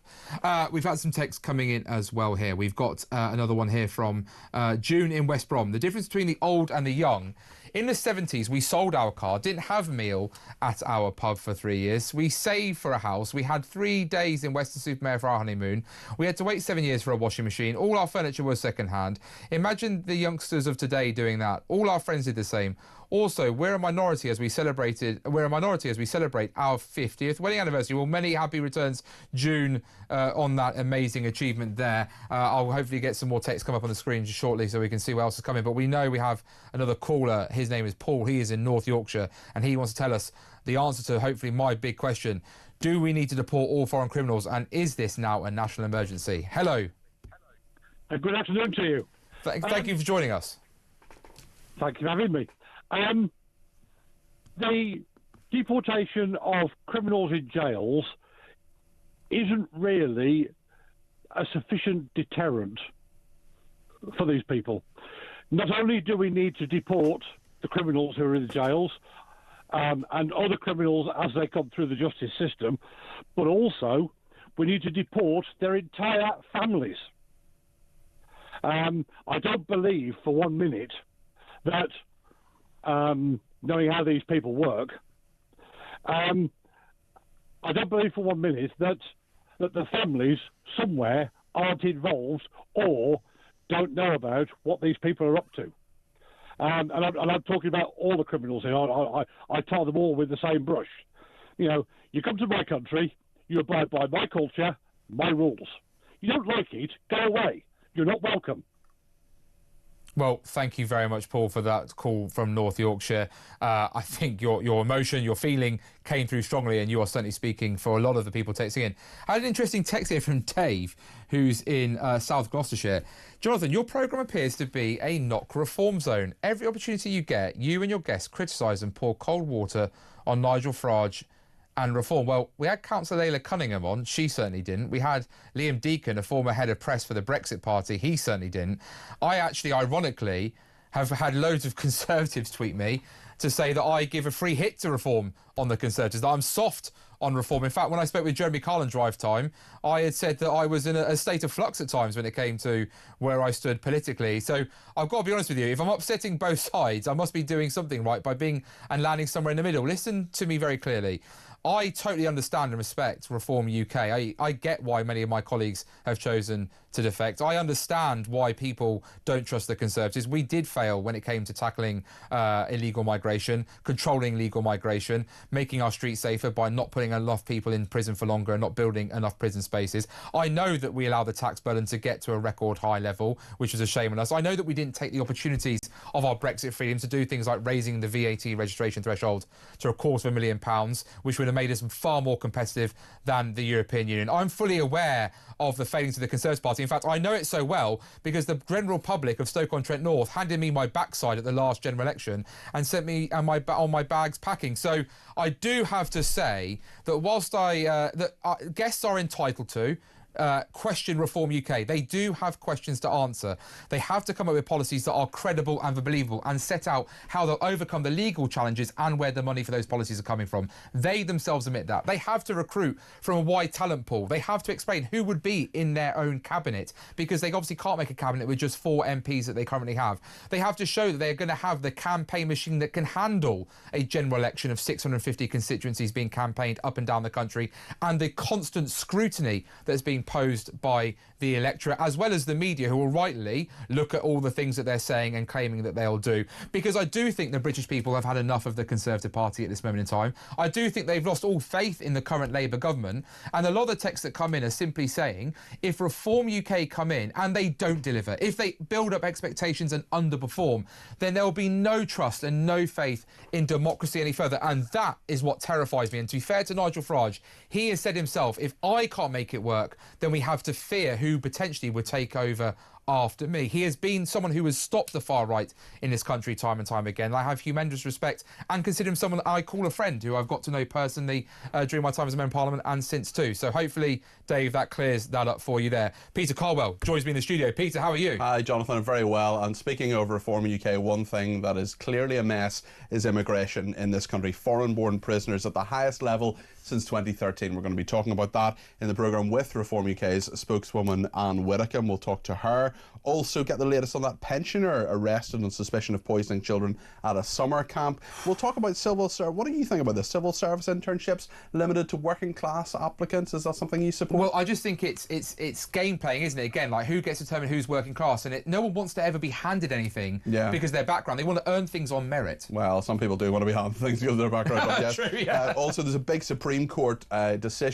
We've had some texts coming in as well here. We've got another one here from June in West Brom. The difference between the old and the young. In the 70s, we sold our car, didn't have a meal at our pub for 3 years. We saved for a house. We had 3 days in Weston-super-Mare for our honeymoon. We had to wait 7 years for a washing machine. All our furniture was second-hand. Imagine the youngsters of today doing that. All our friends did the same. Also, we're a minority as we celebrate our 50th wedding anniversary. Well, many happy returns, June, on that amazing achievement there. I'll hopefully get some more text come up on the screen shortly so we can see what else is coming. But we know we have another caller. His name is Paul. He is in North Yorkshire, and he wants to tell us the answer to hopefully my big question. Do we need to deport all foreign criminals, and is this now a national emergency? Hello. Good afternoon to you. Thank you for joining us. Thank you for having me. The deportation of criminals in jails isn't really a sufficient deterrent for these people. Not only do we need to deport the criminals who are in the jails and other criminals as they come through the justice system, but also we need to deport their entire families. I don't believe for 1 minute that, knowing how these people work, I don't believe for 1 minute that the families somewhere aren't involved or don't know about what these people are up to. And I'm talking about all the criminals here. I tar them all with the same brush. You know, you come to my country, you abide by my culture, my rules. You don't like it, go away. You're not welcome. Well, thank you very much, Paul, for that call from North Yorkshire. I think your emotion, your feeling came through strongly, and you are certainly speaking for a lot of the people texting in. I had an interesting text here from Dave, who's in South Gloucestershire. Jonathan, your programme appears to be a knock reform zone. Every opportunity you get, you and your guests criticise and pour cold water on Nigel Farage and reform. Well, we had Councillor Layla Cunningham on. She certainly didn't. We had Liam Deacon, a former head of press for the Brexit Party. He certainly didn't. I actually, ironically, have had loads of Conservatives tweet me to say that I give a free hit to reform on the Conservatives, that I'm soft on reform. In fact, when I spoke with Jeremy Carlin Drive Time, I had said that I was in a state of flux at times when it came to where I stood politically. So I've got to be honest with you, if I'm upsetting both sides, I must be doing something right by being and landing somewhere in the middle. Listen to me very clearly. I totally understand and respect Reform UK. I get why many of my colleagues have chosen to defect. I understand why people don't trust the Conservatives. We did fail when it came to tackling illegal migration, controlling legal migration, making our streets safer by not putting enough people in prison for longer and not building enough prison spaces. I know that we allowed the tax burden to get to a record high level, which was a shame on us. I know that we didn't take the opportunities of our Brexit freedom to do things like raising the VAT registration threshold to £250,000, which would have made us far more competitive than the European Union. I'm fully aware of the failings of the Conservative Party. In fact, I know it so well because the general public of Stoke-on-Trent North handed me my backside at the last general election and sent me on my bags packing. So I do have to say that whilst guests are entitled to question Reform UK. They do have questions to answer. They have to come up with policies that are credible and believable and set out how they'll overcome the legal challenges and where the money for those policies are coming from. They themselves admit that. They have to recruit from a wide talent pool. They have to explain who would be in their own cabinet because they obviously can't make a cabinet with just 4 MPs that they currently have. They have to show that they're going to have the campaign machine that can handle a general election of 650 constituencies being campaigned up and down the country and the constant scrutiny that's being posed by the electorate as well as the media, who will rightly look at all the things that they're saying and claiming that they'll do. Because I do think the British people have had enough of the Conservative Party at this moment in time. I do think they've lost all faith in the current Labour government, and a lot of the texts that come in are simply saying if Reform UK come in and they don't deliver, if they build up expectations and underperform, then there will be no trust and no faith in democracy any further, and that is what terrifies me. And to be fair to Nigel Farage, he has said himself, if I can't make it work, then we have to fear who potentially would take over after me. He has been someone who has stopped the far right in this country time and time again. I have humongous respect and consider him someone that I call a friend, who I've got to know personally during my time as a member of Parliament and since too. So hopefully, Dave, that clears that up for you there. Peter Caldwell joins me in the studio. Peter, how are you? Hi, Jonathan. I'm very well. And speaking of Reform UK, one thing that is clearly a mess is immigration in this country. Foreign-born prisoners at the highest level since 2013. We're going to be talking about that in the programme with Reform UK's spokeswoman Anne Widdicombe. We'll talk to her there. Also get the latest on that pensioner arrested on suspicion of poisoning children at a summer camp. We'll talk about civil service. What do you think about this? Civil service internships limited to working class applicants? Is that something you support? Well, I just think it's game playing, isn't it? Again, like who gets to determine who's working class, and no one wants to ever be handed anything because of their background. They want to earn things on merit. Well, some people do want to be handed things because of their background. But yes. True, yeah. Also, there's a big Supreme Court decision